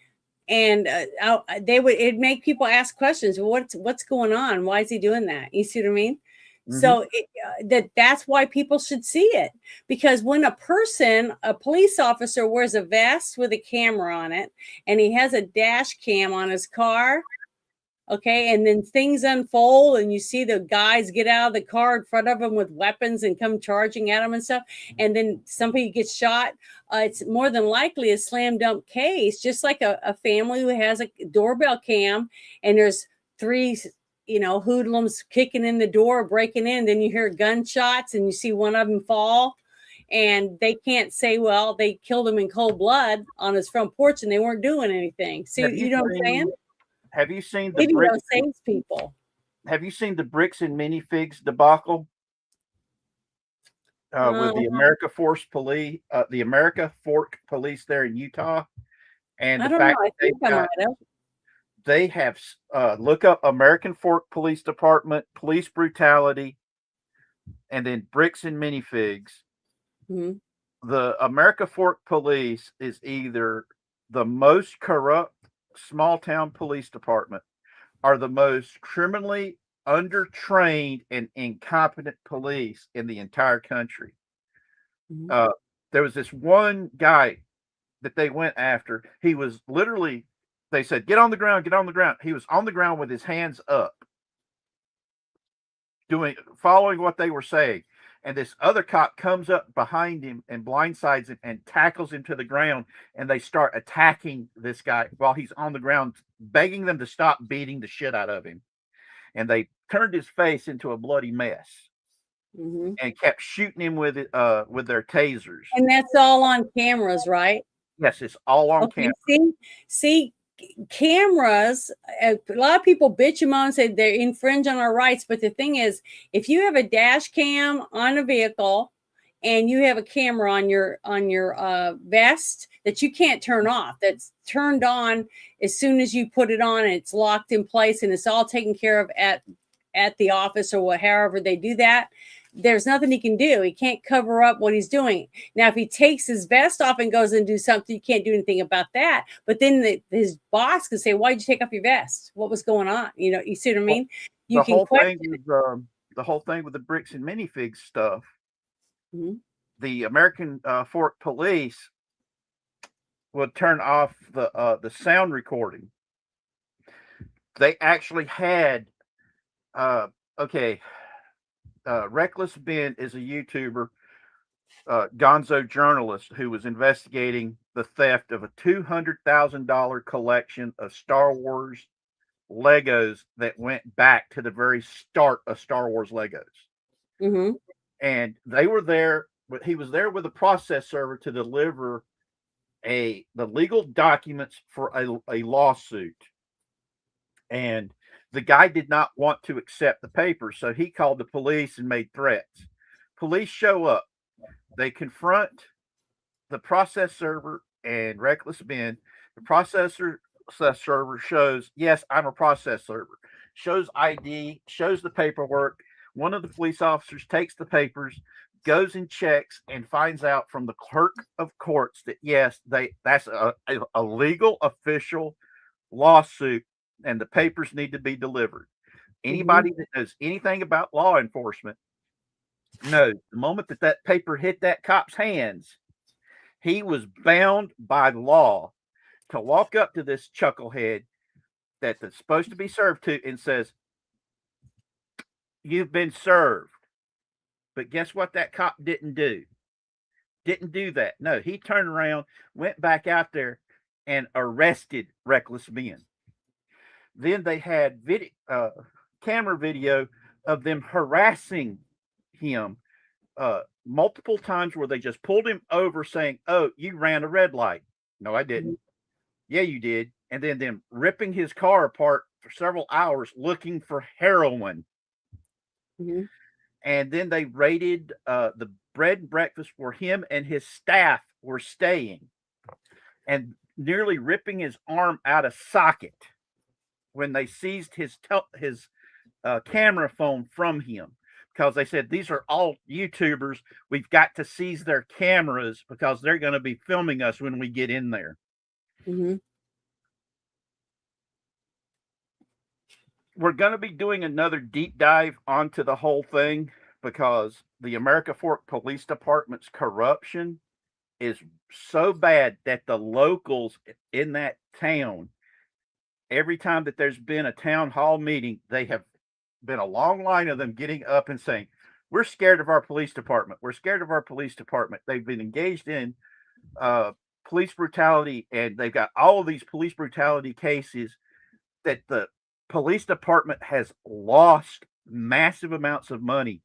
and it'd make people ask questions. Well, what's going on? Why is he doing that? You see what I mean? So that's why people should see it, because when a police officer wears a vest with a camera on it and he has a dash cam on his car, okay, and then things unfold and you see the guys get out of the car in front of them with weapons and come charging at them and stuff, and then somebody gets shot, it's more than likely a slam dunk case, just like a family who has a doorbell cam and there's 3 hoodlums kicking in the door, breaking in. Then you hear gunshots and you see one of them fall, and they can't say, well, they killed him in cold blood on his front porch and they weren't doing anything. See, you know what I'm saying? Have you seen the video saves people? have you seen the Bricks and Minifigs debacle with the America Fork Police there in Utah, and I the don't know. fact I that they've think I got might have. they have look up American Fork Police Department, police brutality, and then Bricks and Minifigs. Mhm. The America Fork Police is either the most corrupt small town police department or the most criminally undertrained and incompetent police in the entire country. Mhm. There was this one guy that they went after. He was literally, they said, get on the ground, get on the ground. He was on the ground with his hands up, following what they were saying. And this other cop comes up behind him and blindsides him and tackles him to the ground. And they start attacking this guy while he's on the ground, begging them to stop beating the shit out of him. And they turned his face into a bloody mess Mhm. and kept shooting him with their tasers. And that's all on cameras, right? Yes, it's all on Okay. camera. See, cameras. A lot of people bitch and moan and say they infringe on our rights, but the thing is, if you have a dash cam on a vehicle and you have a camera on your vest that you can't turn off, that's turned on as soon as you put it on, and it's locked in place, and it's all taken care of at the office or however they do that. There's nothing he can do. He can't cover up what he's doing. Now, if he takes his vest off and goes and do something, you can't do anything about that. But then his boss can say, "Why'd you take off your vest? What was going on?" You see what I mean? You can question it. The whole thing with the Bricks and Minifigs stuff. Mhm. The American Fork Police would turn off the sound recording. They actually had Reckless Ben is a YouTuber, gonzo journalist who was investigating the theft of a $200,000 collection of Star Wars Legos that went back to the very start of Star Wars Legos. Mm-hmm. And they were there, but he was there with a process server to deliver the legal documents for a lawsuit. And the guy did not want to accept the papers, so he called the police and made threats. Police show up. They confront the process server and Reckless Ben. The process server shows, yes, I'm a process server. Shows ID, shows the paperwork. One of the police officers takes the papers, goes and checks, and finds out from the clerk of courts that, yes, that's a legal official lawsuit, and the papers need to be delivered. Anybody that knows anything about law enforcement knows the moment that paper hit that cop's hands, he was bound by law to walk up to this chucklehead that's supposed to be served to and says, "You've been served." But guess what that cop didn't do? Didn't do that. No, he turned around, went back out there, and arrested Reckless Ben. Then they had camera video of them harassing him multiple times, where they just pulled him over saying, "Oh, you ran a red light." "No, I didn't." "Yeah, you did." And then them ripping his car apart for several hours looking for heroin. Mm-hmm. And then they raided the bread and breakfast where him and his staff were staying, and nearly ripping his arm out of socket when they seized his camera phone from him, because they said, "These are all YouTubers. We've got to seize their cameras because they're going to be filming us when we get in there." Mm-hmm. We're going to be doing another deep dive onto the whole thing, because the America Fork Police Department's corruption is so bad that the locals in that town, every time that there's been a town hall meeting, they have been a long line of them getting up and saying, "We're scared of our police department. We're scared of our police department." They've been engaged in police brutality, and they've got all of these police brutality cases that the police department has lost massive amounts of money.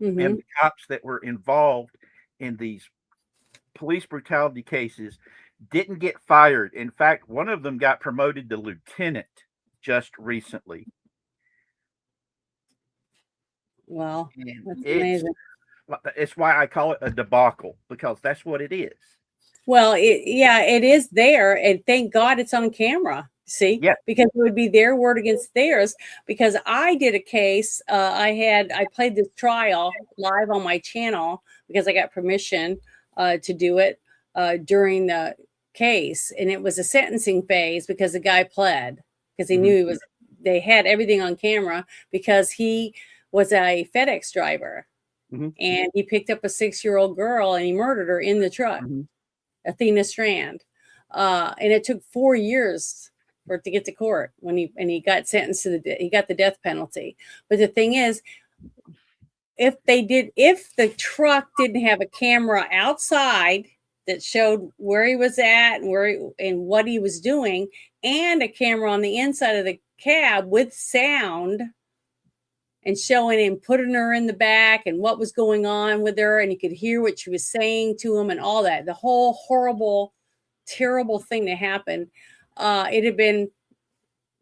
Mm-hmm. And the cops that were involved in these police brutality cases didn't get fired. In fact, one of them got promoted to lieutenant just recently. Well, And that's amazing. it's why I call it a debacle, because that's what it is. Well, it is there, and thank God it's on camera. See, Yeah. because it would be their word against theirs. Because I did a case, I played this trial live on my channel because I got permission to do it during the case, and it was a sentencing phase because the guy pled because he knew he was. They had everything on camera because he was a FedEx driver, and he picked up a 6-year-old girl and he murdered her in the truck. Athena Strand, and it took 4 years for it to get to court when he got sentenced to he got the death penalty. But the thing is, if the truck didn't have a camera outside that showed where he was at and what he was doing, and a camera on the inside of the cab with sound and showing him putting her in the back and what was going on with her, and you could hear what she was saying to him and all that, the whole horrible, terrible thing that happened, it had been,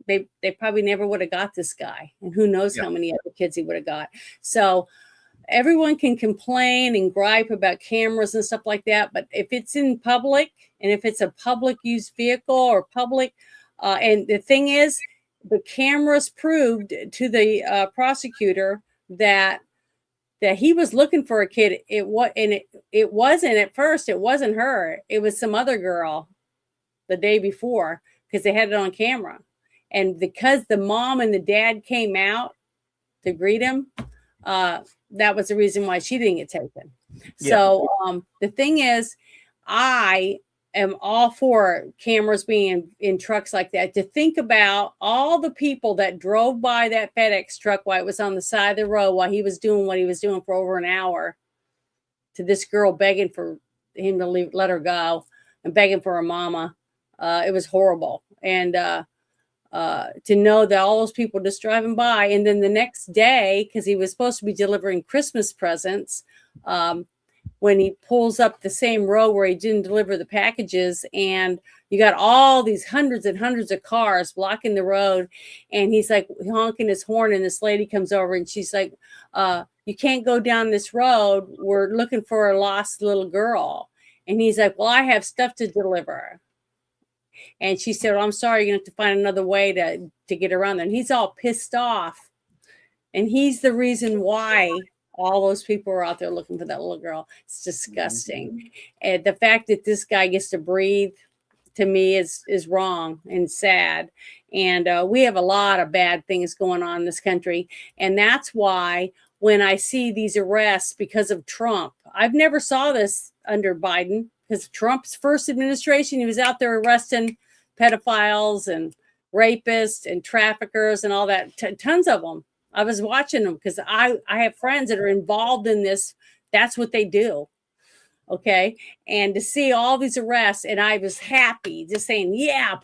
they probably never would have got this guy, and who knows how many other kids he would have got. So everyone can complain and gripe about cameras and stuff like that, but if it's in public and if it's a public use vehicle or public, and the thing is, the cameras proved to the prosecutor that he was looking for a kid. It wasn't at first. It wasn't her. It was some other girl the day before because they had it on camera, and because the mom and the dad came out to greet him, that was the reason why she didn't get taken. Yeah. So the thing is, I am all for cameras being in trucks like that, to think about all the people that drove by that FedEx truck while it was on the side of the road while he was doing what he was doing for over an hour, to this girl begging for him to let her go and begging for her mama. It was horrible. And to know that all those people just driving by, and then the next day, because he was supposed to be delivering Christmas presents, when he pulls up the same road where he didn't deliver the packages, and you got all these hundreds and hundreds of cars blocking the road, and he's like honking his horn, and this lady comes over and she's like, you can't go down this road, we're looking for a lost little girl. And he's like, well, I have stuff to deliver. And she said, well, I'm sorry, you're gonna have to find another way to get around there. And he's all pissed off, and he's the reason why all those people are out there looking for that little girl. It's disgusting. And the fact that this guy gets to breathe, to me, is wrong and sad. And we have a lot of bad things going on in this country. And that's why when I see these arrests because of Trump, I've never saw this under Biden, because Trump's first administration, he was out there arresting pedophiles and rapists and traffickers and all that, tons of them. I was watching them because I have friends that are involved in this. That's what they do. Okay. And to see all these arrests, and I was happy just saying, yeah,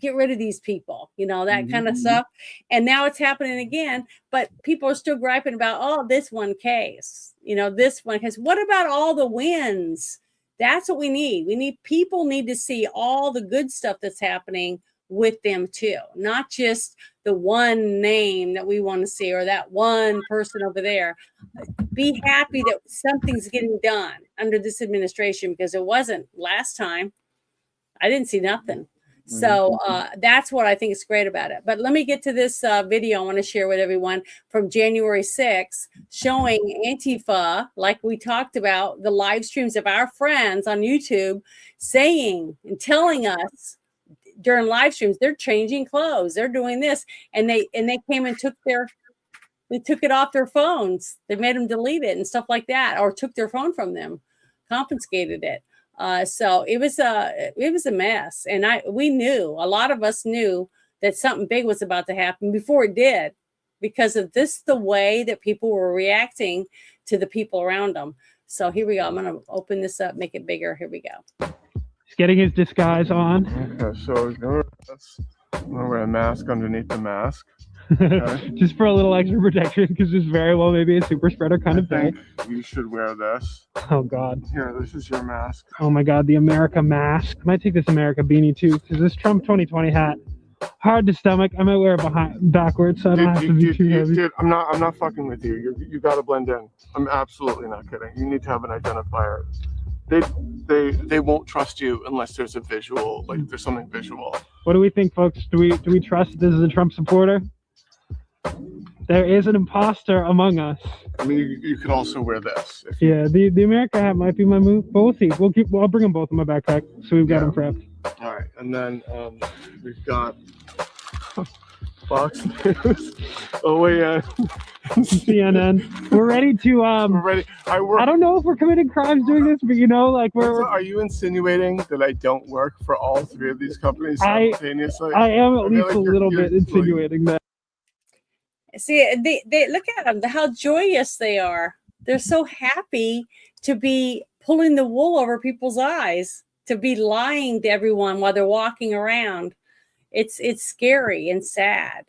get rid of these people, that kind of stuff. And now it's happening again, but people are still griping about, this one case, this one case. What about all the wins? That's what we need. People need to see all the good stuff that's happening with them too, not just the one name that we want to see or that one person over there. Be happy that something's getting done under this administration, because it wasn't last time. I didn't see nothing. So that's what I think is great about it. But let me get to this video I want to share with everyone from January 6th, showing Antifa, like we talked about, the live streams of our friends on YouTube saying and telling us during live streams, they're changing clothes, they're doing this, and they came and took it off their phones. They made them delete it and stuff like that, or took their phone from them, confiscated it. So it was a mess, and a lot of us knew that something big was about to happen before it did, because of the way that people were reacting to the people around them. So here we go. I'm going to open this up, make it bigger. Here we go. He's getting his disguise on. Okay, so I'm going to wear a mask underneath the mask. Okay. Just for a little extra protection, because this very well may be a super spreader kind of thing. You should wear this. Oh God. Here, this is your mask. Oh my God, the America mask. I might take this America beanie too, because this Trump 2020 hat, hard to stomach. I might wear it backwards so I don't have to be too heavy. Dude, I'm not fucking with you. You gotta blend in. I'm absolutely not kidding. You need to have an identifier. They won't trust you unless there's a visual, like there's something visual. What do we think, folks? Do we trust this is a Trump supporter? There is an imposter among us. I mean, you could also wear this. Yeah, the America hat might be my move, but we'll see. I'll bring them both in my backpack, so we've got them prepped. All right, and then we've got Fox News, OAN, CNN. We're ready to. We're ready. I don't know if we're committing crimes doing this, but like we're. Are you insinuating that I don't work for all three of these companies simultaneously? I am at least a little bit insinuating that. See, they look at them, how joyous they are. They're so happy to be pulling the wool over people's eyes, to be lying to everyone while they're walking around. It's scary and sad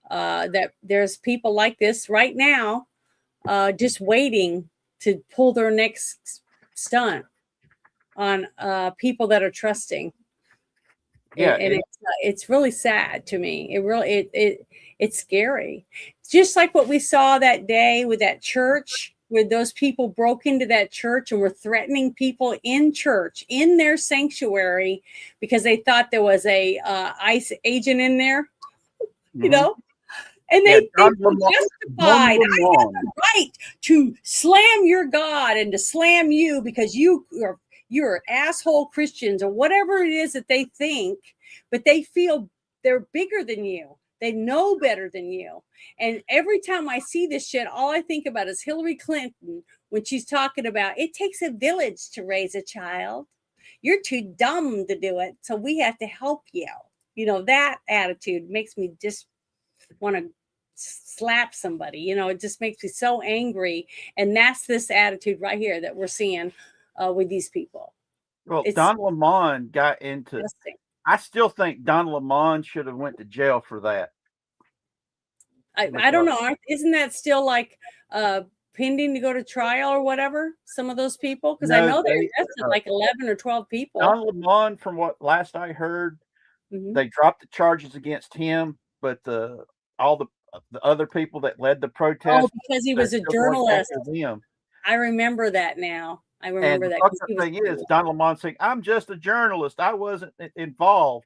that there's people like this right now, just waiting to pull their next stunt on people that are trusting. Yeah, and it's really sad to me. It's scary. Just like what we saw that day with that church, where those people broke into that church and were threatening people in church, in their sanctuary, because they thought there was a ICE agent in there, you know? And they feel justified. I have the right to slam your God and to slam you because you're asshole Christians or whatever it is that they think, but they feel they're bigger than you. They know better than you. And every time I see this shit, all I think about is Hillary Clinton when she's talking about it takes a village to raise a child. You're too dumb to do it. So we have to help you. That attitude makes me just want to slap somebody. It just makes me so angry. And that's this attitude right here that we're seeing with these people. Well, Don Lemon got into. I still think Don Lemon should have went to jail for that. I don't know. Isn't that still like pending to go to trial or whatever? Some of those people, because I know they arrested like 11 or 12 people. Don Lemon, from what last I heard, they dropped the charges against him, but all the other people that led the protest. Oh, because he was a journalist. I remember that now. I remember that. The thing is, Don Lemon saying, "I'm just a journalist. I wasn't involved,"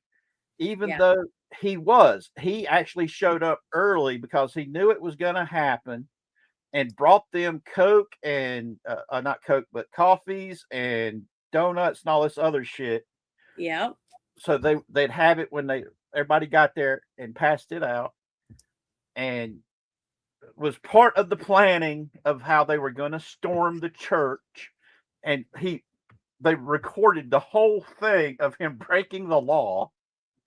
even though he was. He actually showed up early because he knew it was going to happen, and brought them Coke and not Coke, but coffees and donuts and all this other shit. Yeah. So they'd have it when everybody got there and passed it out, and was part of the planning of how they were going to storm the church. And they recorded the whole thing of him breaking the law.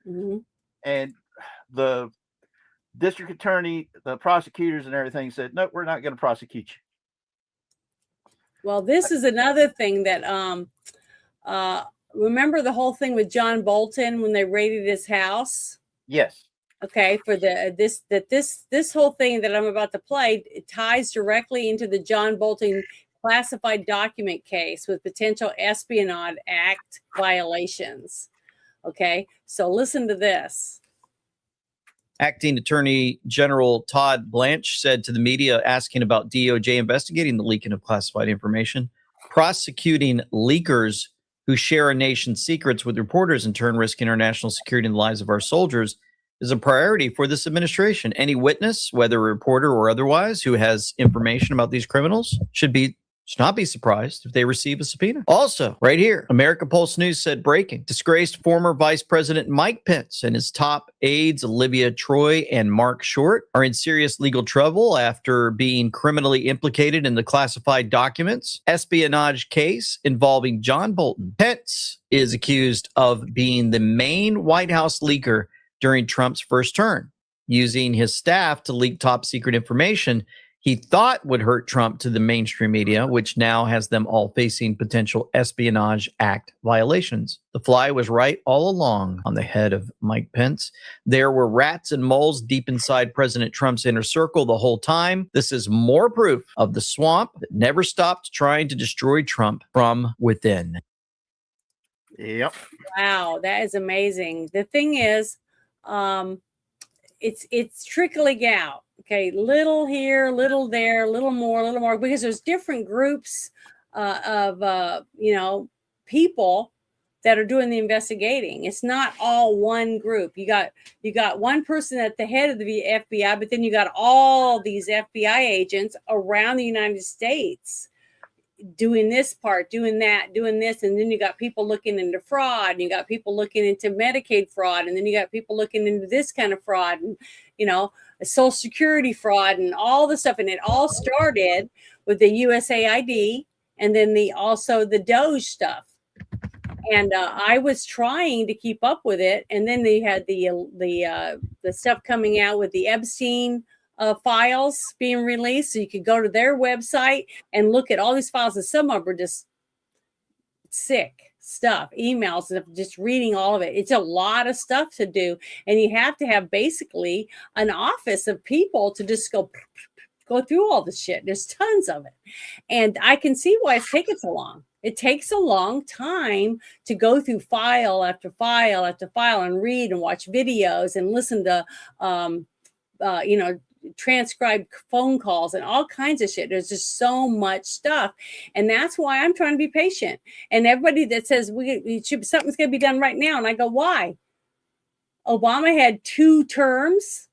And the district attorney, the prosecutors and everything said, "No, we're not going to prosecute you." Well, this is another thing that remember the whole thing with John Bolton when they raided his house? Yes. Okay, for this whole thing that I'm about to play, it ties directly into the John Bolton classified document case with potential Espionage Act violations. Okay, so listen to this. Acting Attorney General Todd Blanche said to the media, asking about DOJ investigating the leaking of classified information, prosecuting leakers who share a nation's secrets with reporters, in turn risking our national security and the lives of our soldiers, is a priority for this administration. Any witness, whether a reporter or otherwise, who has information about these criminals should not be surprised if they receive a subpoena. Also, right here, America Pulse News said, breaking, disgraced former Vice President Mike Pence and his top aides, Olivia Troy and Mark Short, are in serious legal trouble after being criminally implicated in the classified documents espionage case involving John Bolton. Pence is accused of being the main White House leaker during Trump's first term, using his staff to leak top secret information he thought would hurt Trump to the mainstream media, which now has them all facing potential Espionage Act violations. The fly was right all along on the head of Mike Pence. There were rats and moles deep inside President Trump's inner circle the whole time. This is more proof of the swamp that never stopped trying to destroy Trump from within. Yep. Wow, that is amazing. The thing is, it's trickling out. Okay, little here, little there, little more, because there's different groups of people that are doing the investigating. It's not all one group. You got one person at the head of the FBI, but then you got all these FBI agents around the United States doing this part, doing that, doing this, and then you got people looking into fraud, and you got people looking into Medicaid fraud, and then you got people looking into this kind of fraud, and Social Security fraud, and all the stuff. And it all started with the USAID, and then also the DOJ stuff. And I was trying to keep up with it, and then they had the stuff coming out with the Epstein files being released, so you could go to their website and look at all these files, and some of them are just sick stuff, emails, and just reading all of it. It's a lot of stuff to do, and you have to have basically an office of people to just go through all the shit. There's tons of it, and I can see why it's taking so long. It takes a long time to go through file after file after file and read and watch videos and listen to transcribed phone calls and all kinds of shit. There's just so much stuff, and that's why I'm trying to be patient. And everybody that says something's going to be done right now, and I go, why? Obama had 2 terms.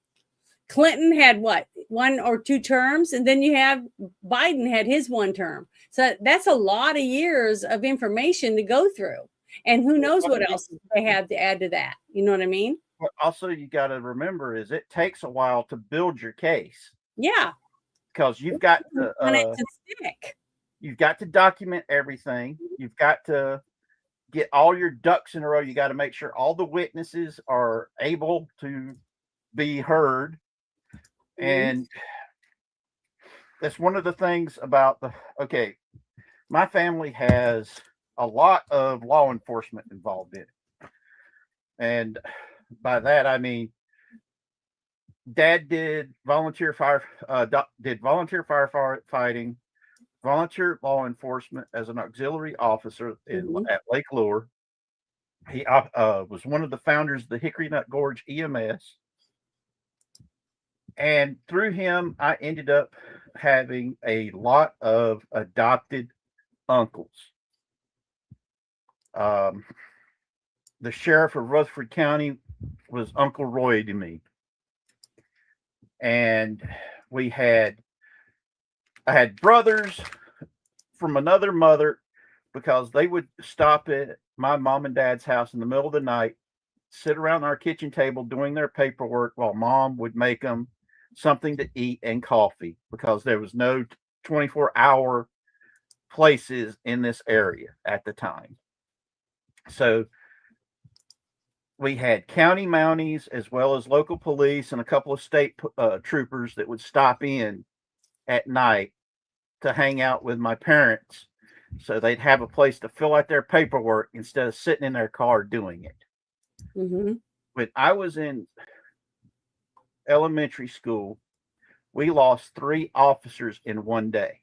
Clinton had what, 1 or 2 terms, and then you have Biden had his 1 term. So that's a lot of years of information to go through, and who knows what else they have to add to that. You know what I mean? Also, you got to remember is it takes a while to build your case. Yeah, because you've got to stick. You've got to document everything. You've got to get all your ducks in a row. You got to make sure all the witnesses are able to be heard. And that's one of the things about my family has a lot of law enforcement involved in it. And by that, I mean, Dad did volunteer firefighting, volunteer law enforcement as an auxiliary officer at Lake Lure. He was one of the founders of the Hickory Nut Gorge EMS. And through him, I ended up having a lot of adopted uncles. The sheriff of Rutherford County was Uncle Roy to me. And I had brothers from another mother, because they would stop at my mom and dad's house in the middle of the night, sit around our kitchen table doing their paperwork while mom would make them something to eat and coffee, because there was no 24-hour places in this area at the time. So we had county mounties as well as local police and a couple of state troopers that would stop in at night to hang out with my parents, so they'd have a place to fill out their paperwork instead of sitting in their car doing it. When I was in elementary school, we lost 3 officers in one day.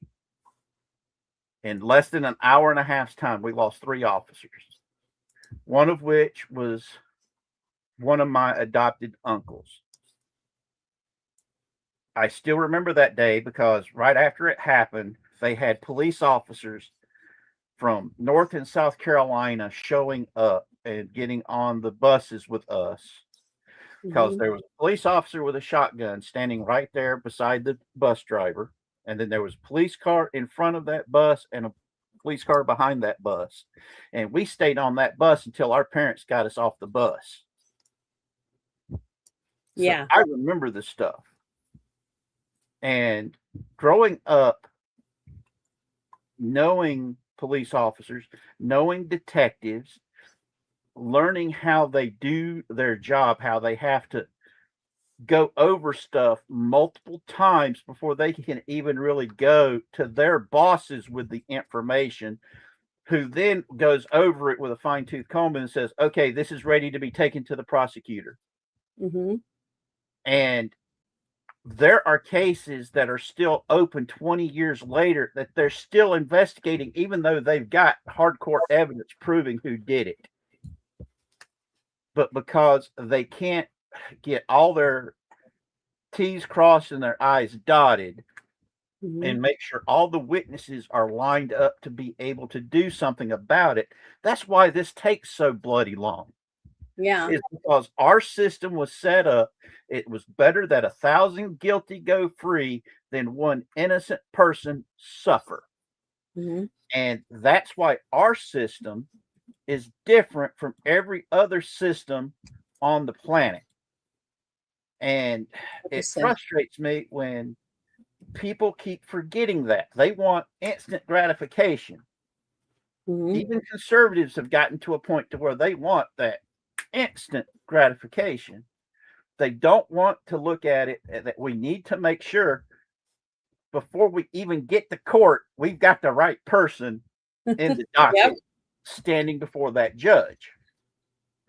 In less than an hour and a half's time, we lost 3 officers, one of which was one of my adopted uncles. I still remember that day because right after it happened, they had police officers from North and South Carolina showing up and getting on the buses with us, because there was a police officer with a shotgun standing right there beside the bus driver. And then there was a police car in front of that bus and a police car behind that bus. And we stayed on that bus until our parents got us off the bus. Yeah. So I remember this stuff. And growing up, knowing police officers, knowing detectives, learning how they do their job, how they have to go over stuff multiple times before they can even really go to their bosses with the information, who then goes over it with a fine-tooth comb and says, okay, this is ready to be taken to the prosecutor. And there are cases that are still open 20 years later that they're still investigating, even though they've got hardcore evidence proving who did it. But because they can't get all their T's crossed and their I's dotted Mhm. and make sure all the witnesses are lined up to be able to do something about it. That's why this takes so bloody long. Yeah. Is because our system was set up. It was better that 1,000 guilty go free than one innocent person suffer. Mhm. And that's why our system is different from every other system on the planet. And it 100%. frustrates me when people keep forgetting that. They want instant gratification. Mhm. Even conservatives have gotten to a point to where they want that instant gratification. They don't want to look at it that we need to make sure before we even get to court, we've got the right person in the docket Yep. standing before that judge.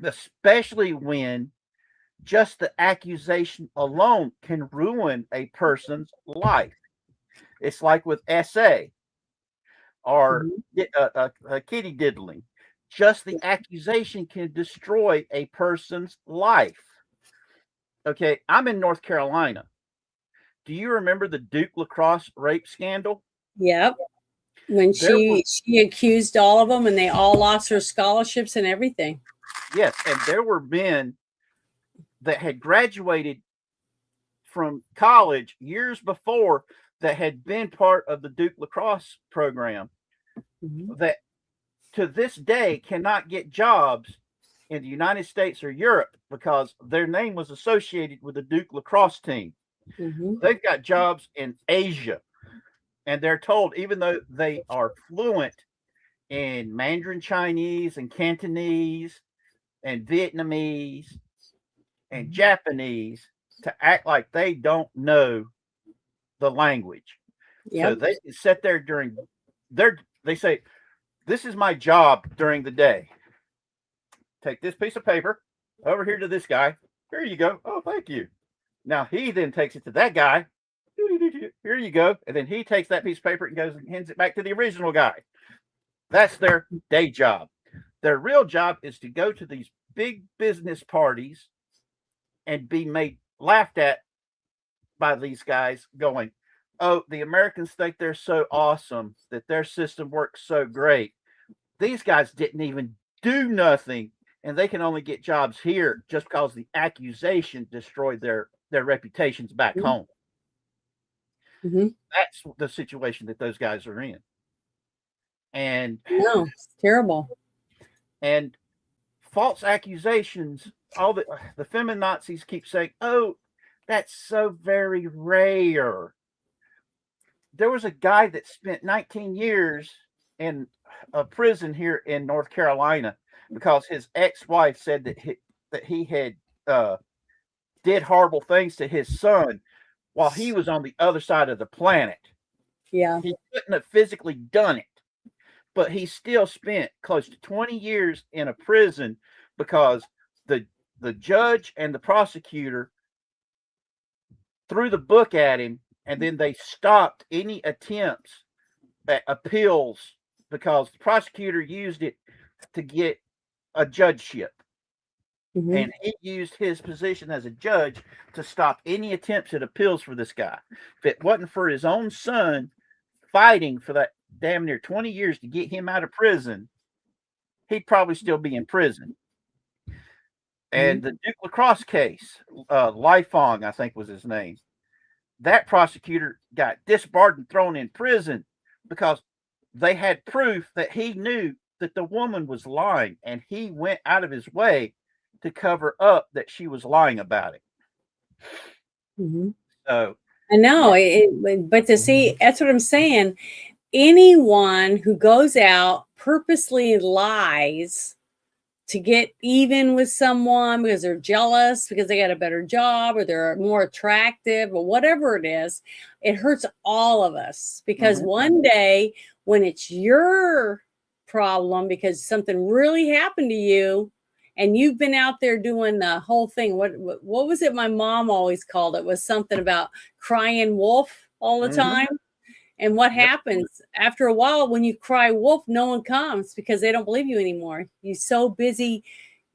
Especially when just the accusation alone can ruin a person's life. It's like with SA or kitty diddling. Just the accusation can destroy a person's life. Okay, I'm in North Carolina. Do you remember the Duke lacrosse rape scandal? Yep. When she accused all of them and they all lost their scholarships and everything. Yes, and there were men that had graduated from college years before that had been part of the Duke lacrosse program that to this day cannot get jobs in the United States or Europe because their name was associated with the Duke lacrosse team. Mhm. They've got jobs in Asia, and they're told, even though they are fluent in Mandarin Chinese and Cantonese and Vietnamese and Japanese, to act like they don't know the language. So Yep. they can sit there during they say, this is my job during the day. Take this piece of paper over here to this guy. Here you go. Oh, thank you. Now he then takes it to that guy. Here you go. And then he takes that piece of paper and goes and hands it back to the original guy. That's their day job. Their real job is to go to these big business parties and be made laughed at by these guys going, oh, the Americans think they're so awesome, that their system works so great. These guys didn't even do nothing, and they can only get jobs here just because the accusation destroyed their reputations back Mhm. home. Mhm. That's the situation that those guys are in. And No, it's terrible. and false accusations, all the feminazis keep saying, oh, that's so very rare. There was a guy that spent 19 years in a prison here in North Carolina because his ex-wife said that he had did horrible things to his son while he was on the other side of the planet. Yeah. He couldn't have physically done it, but he still spent close to 20 years in a prison because the judge and the prosecutor threw the book at him, and then they stopped any attempts at appeals because the prosecutor used it to get a judgeship. Mhm. And he used his position as a judge to stop any attempts at appeals for this guy. If it wasn't for his own son fighting for that damn near 20 years to get him out of prison, he'd probably still be in prison. And the Duke lacrosse case, Lai Fong, I think was his name, that prosecutor got disbarred and thrown in prison because they had proof that he knew that the woman was lying, and he went out of his way to cover up that she was lying about it. Mhm. So I know, but to see, that's what I'm saying. Anyone who goes out purposely lies to get even with someone because they're jealous, because they got a better job or they're more attractive or whatever it is, it hurts all of us because one day when it's your problem because something really happened to you and you've been out there doing the whole thing. What was it my mom always called it? Was something about crying wolf all the time. And what happens after a while when you cry wolf, no one comes because they don't believe you anymore. You're so busy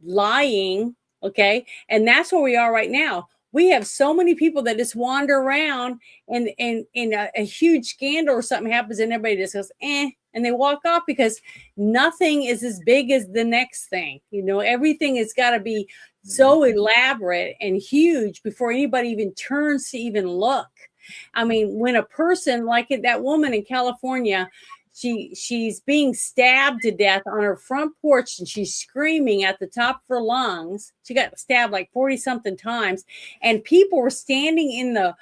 lying Okay. And that's where we are right now. We have so many people that just wander around and a huge scandal or something happens and everybody just goes, and they walk off because nothing is as big as the next thing. You know, everything has got to be so elaborate and huge before anybody even turns to even look. I mean, when a person like that woman in California, she's being stabbed to death on her front porch and she's screaming at the top of her lungs. She got stabbed like 40 something times, and people were standing in the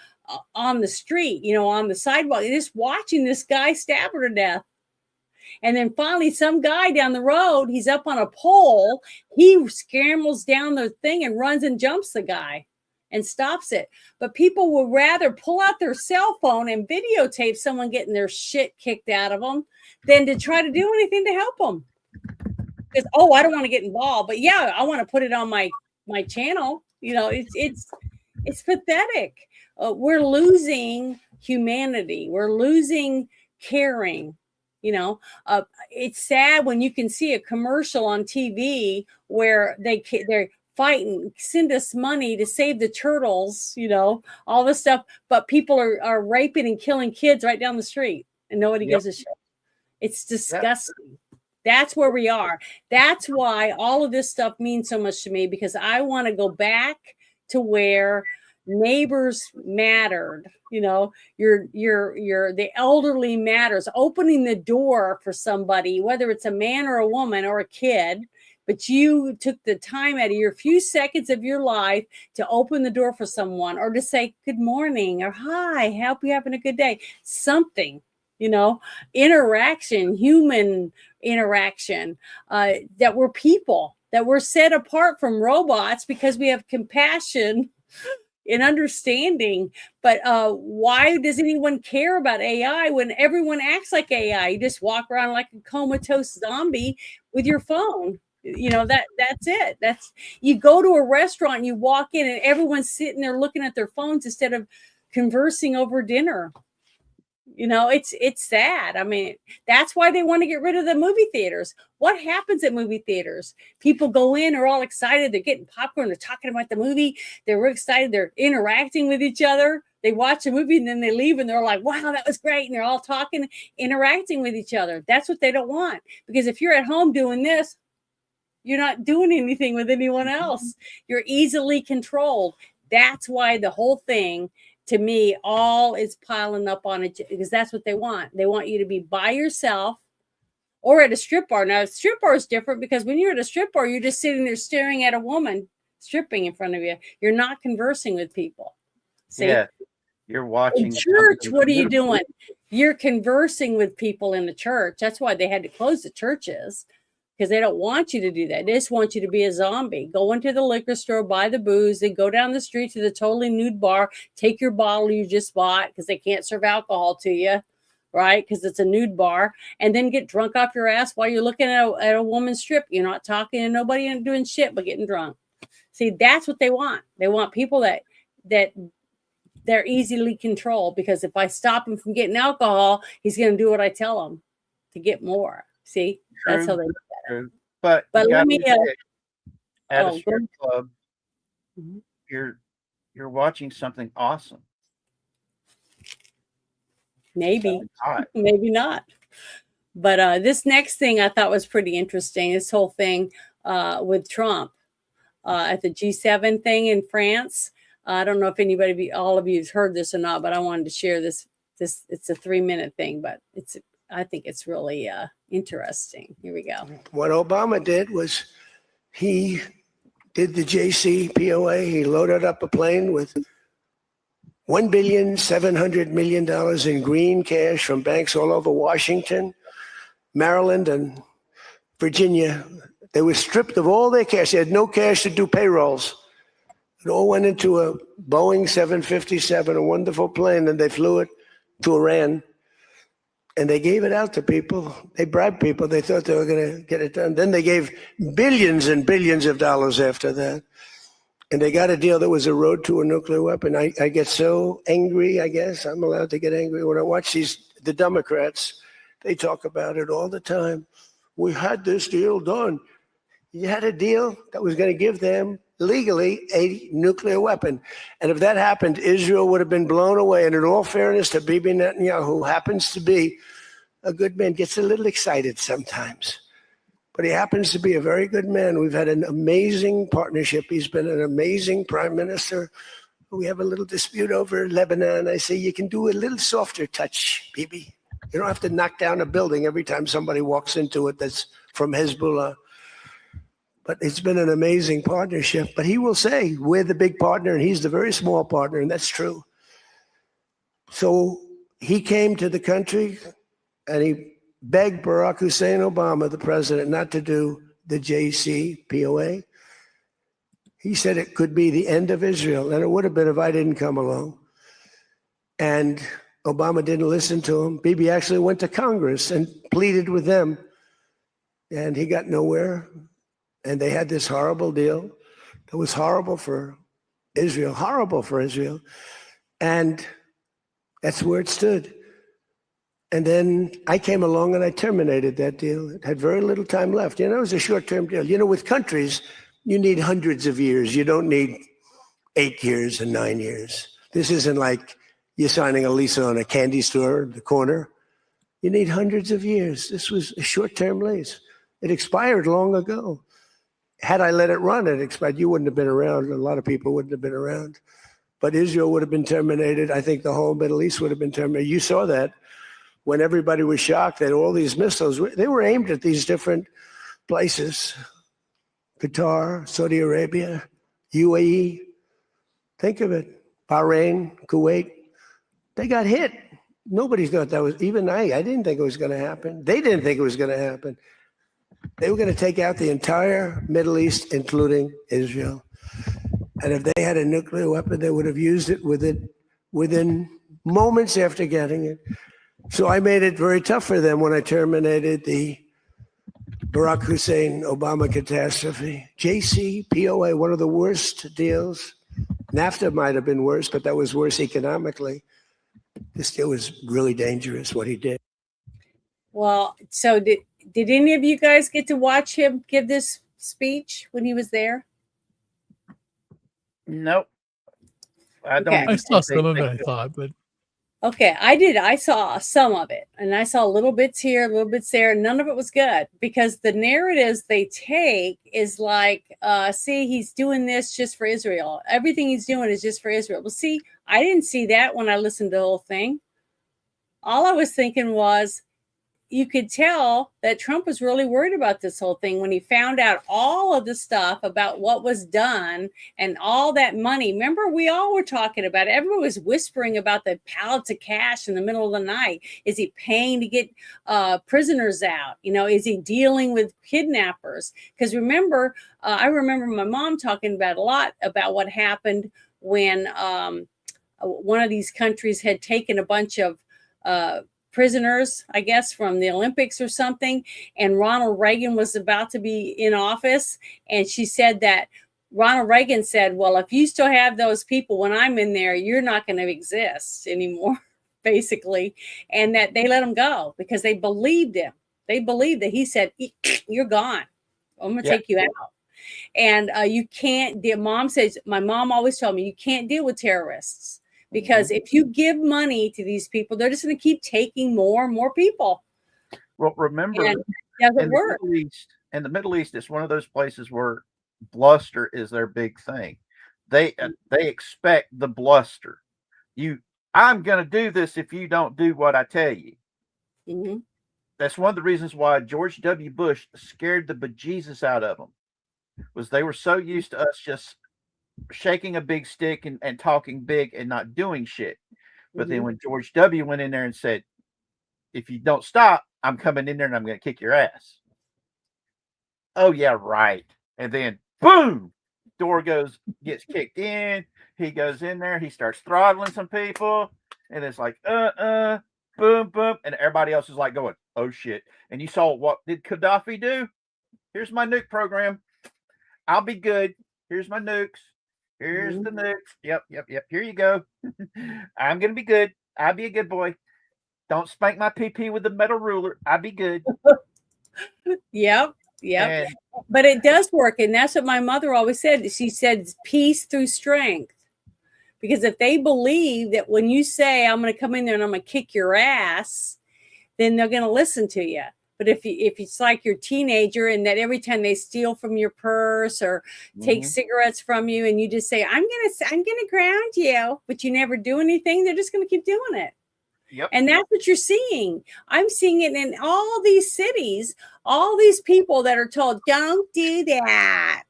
on the street, you know, on the sidewalk, just watching this guy stab her to death. And then finally, some guy down the road, he's up on a pole. He scrambles down the thing and runs and jumps the guy and stops it. But people will rather pull out their cell phone and videotape someone getting their shit kicked out of them than to try to do anything to help them. Because, oh, I don't want to get involved, but yeah, I want to put it on my channel. You know, it's pathetic. We're losing humanity. We're losing caring. You know, it's sad when you can see a commercial on TV where they're fighting, send us money to save the turtles, you know, all this stuff. But people are raping and killing kids right down the street and nobody gives a shit. It's disgusting. That's where we are. That's why all of this stuff means so much to me, because I want to go back to where neighbors mattered. You know, the elderly matters, opening the door for somebody, whether it's a man or a woman or a kid, but you took the time out of your few seconds of your life to open the door for someone, or to say good morning or hi, hope you're having a good day. Something, you know, interaction, human interaction, that we're people, that we're set apart from robots because we have compassion and understanding. But why does anyone care about AI when everyone acts like AI? You just walk around like a comatose zombie with your phone. You know, that's it. That's, you go to a restaurant and you walk in and everyone's sitting there looking at their phones instead of conversing over dinner. You know, it's sad. I mean, that's why they want to get rid of the movie theaters. What happens at movie theaters? People go in, are all excited. They're getting popcorn. They're talking about the movie. They're real excited. They're interacting with each other. They watch a movie and then they leave and they're like, wow, that was great. And they're all talking, interacting with each other. That's what they don't want. Because if you're at home doing this, you're not doing anything with anyone else. You're easily controlled. That's why the whole thing, to me, all is piling up on it, because that's what they want. They want you to be by yourself or at a strip bar. Now, a strip bar is different, because when you're at a strip bar, you're just sitting there staring at a woman stripping in front of you. You're not conversing with people. See? Yeah, you're watching. In church, what are you doing? You're conversing with people in the church. That's why they had to close the churches, because they don't want you to do that. They just want you to be a zombie. Go into the liquor store, buy the booze, then go down the street to the totally nude bar, take your bottle you just bought, because they can't serve alcohol to you, right? Because it's a nude bar, and then get drunk off your ass while you're looking at a woman strip. You're not talking to nobody and doing shit but getting drunk. See, that's what they want. They want people that they're easily controlled, because if I stop him from getting alcohol, he's going to do what I tell him to get more. See, that's how they look at it. But let me at a strip club, you're watching something awesome. Maybe, maybe not. But this next thing I thought was pretty interesting. This whole thing with Trump at the G7 thing in France. I don't know if all of you has heard this or not, but I wanted to share this. It's a 3-minute thing, but I think it's really interesting. Here we go. What Obama did was he did the JCPOA. He loaded up a plane with $1.7 billion in green cash from banks all over Washington, Maryland, and Virginia. They were stripped of all their cash. They had no cash to do payrolls. It all went into a Boeing 757, a wonderful plane, and they flew it to Iran. And they gave it out to people. They bribed people. They thought they were going to get it done. Then they gave billions and billions of dollars after that. And they got a deal that was a road to a nuclear weapon. I get so angry, I guess. I'm allowed to get angry when I watch the Democrats. They talk about it all the time. We had this deal done. You had a deal that was going to give them legally a nuclear weapon. And if that happened, Israel would have been blown away. And in all fairness to Bibi Netanyahu, who happens to be a good man, gets a little excited sometimes. But he happens to be a very good man. We've had an amazing partnership. He's been an amazing prime minister. We have a little dispute over Lebanon. I say, you can do a little softer touch, Bibi. You don't have to knock down a building every time somebody walks into it that's from Hezbollah. But it's been an amazing partnership. But he will say, we're the big partner and he's the very small partner, and that's true. So he came to the country and he begged Barack Hussein Obama, the president, not to do the JCPOA. He said it could be the end of Israel, and it would have been if I didn't come along. And Obama didn't listen to him. Bibi actually went to Congress and pleaded with them, and he got nowhere. And they had this horrible deal that was horrible for Israel, and that's where it stood. And then I came along and I terminated that deal. It had very little time left. You know, it was a short-term deal. You know, with countries, you need hundreds of years. You don't need 8 years and 9 years. This isn't like you're signing a lease on a candy store in the corner. You need hundreds of years. This was a short-term lease. It expired long ago. Had I let it run, it expired. You wouldn't have been around. A lot of people wouldn't have been around. But Israel would have been terminated. I think the whole Middle East would have been terminated. You saw that when everybody was shocked that all these missiles, they were aimed at these different places. Qatar, Saudi Arabia, UAE. Think of it. Bahrain, Kuwait. They got hit. Nobody thought that was, even I didn't think it was going to happen. They didn't think it was going to happen. They were going to take out the entire Middle East, including Israel. And if they had a nuclear weapon, they would have used it within moments after getting it. So I made it very tough for them when I terminated the Barack Hussein Obama catastrophe. JCPOA, one of the worst deals. NAFTA might have been worse, but that was worse economically. This deal was really dangerous, what he did. Well, so did any of you guys get to watch him give this speech when he was there? Nope. I don't. Okay. I saw some of it, I thought, but Okay, I did. I saw some of it, and I saw little bits here, little bits there. None of it was good because the narratives they take is like, see, he's doing this just for Israel. Everything he's doing is just for Israel. Well, see, I didn't see that when I listened to the whole thing. All I was thinking was, you could tell that Trump was really worried about this whole thing when he found out all of the stuff about what was done and all that money. Remember, we all were talking about it. Everyone was whispering about the pallets of cash in the middle of the night. Is he paying to get prisoners out? You know, is he dealing with kidnappers? Because remember, I remember my mom talking about a lot about what happened when one of these countries had taken a bunch of prisoners, I guess, from the Olympics or something. And Ronald Reagan was about to be in office. And she said that Ronald Reagan said, well, if you still have those people when I'm in there, you're not going to exist anymore, basically. And that they let him go because they believed him. They believed that he said, you're gone. I'm going to take you out. And you can't, my mom always told me, you can't deal with terrorists. Because if you give money to these people, they're just going to keep taking more and more people. Well, remember, and it doesn't work. In the Middle East, it's one of those places where bluster is their big thing. They expect the bluster. I'm going to do this if you don't do what I tell you. Mm-hmm. That's one of the reasons why George W. Bush scared the bejesus out of them. Was they were so used to us just shaking a big stick and talking big and not doing shit. But then when George W. went in there and said, if you don't stop, I'm coming in there and I'm going to kick your ass. Oh, yeah, right. And then, boom, door gets kicked in. He goes in there. He starts throttling some people. And it's like, boom, boom. And everybody else is like going, oh, shit. And you saw what did Gaddafi do? Here's my nuke program. I'll be good. Here's my nukes. Here's the nukes. Yep. Here you go. I'm going to be good. I'll be a good boy. Don't spank my PP with the metal ruler. I'll be good. Yep. Yep. And But it does work. And that's what my mother always said. She said, peace through strength. Because if they believe that when you say, I'm going to come in there and I'm going to kick your ass, then they're going to listen to you. But if it's like your teenager and that every time they steal from your purse or take cigarettes from you and you just say, I'm gonna ground you, but you never do anything, they're just going to keep doing it. Yep. And that's what you're seeing. I'm seeing it in all these cities, all these people that are told, don't do that.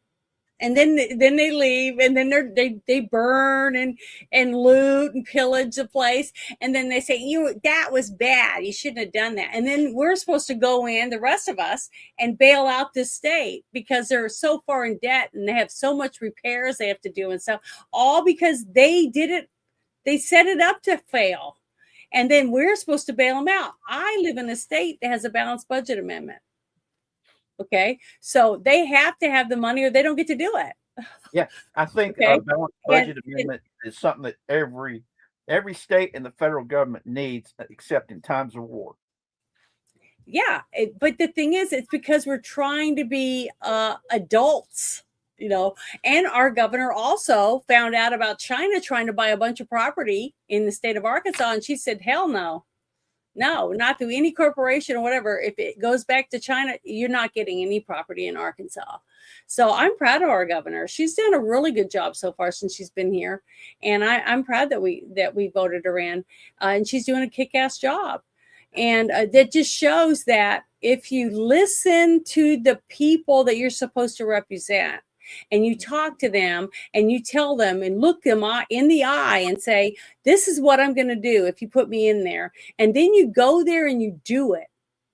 And then they leave, and then they burn and loot and pillage the place, and then they say, that was bad, you shouldn't have done that. And then we're supposed to go in, the rest of us, and bail out the state because they're so far in debt and they have so much repairs they have to do and stuff, all because they did it, they set it up to fail, and then we're supposed to bail them out. I live in a state that has a balanced budget amendment. Okay, so they have to have the money or they don't get to do it. Yeah, I think Okay. balanced budget amendment is something that every state and the federal government needs, except in times of war. Yeah, but the thing is, it's because we're trying to be adults, and our governor also found out about China trying to buy a bunch of property in the state of Arkansas, and she said, hell no. No, not through any corporation or whatever. If it goes back to China, you're not getting any property in Arkansas. So I'm proud of our governor. She's done a really good job so far since she's been here, and I'm proud that we voted her in, and she's doing a kick-ass job. And that just shows that if you listen to the people that you're supposed to represent, and you talk to them and you tell them and look them in the eye and say, this is what I'm going to do if you put me in there. And then you go there and you do it.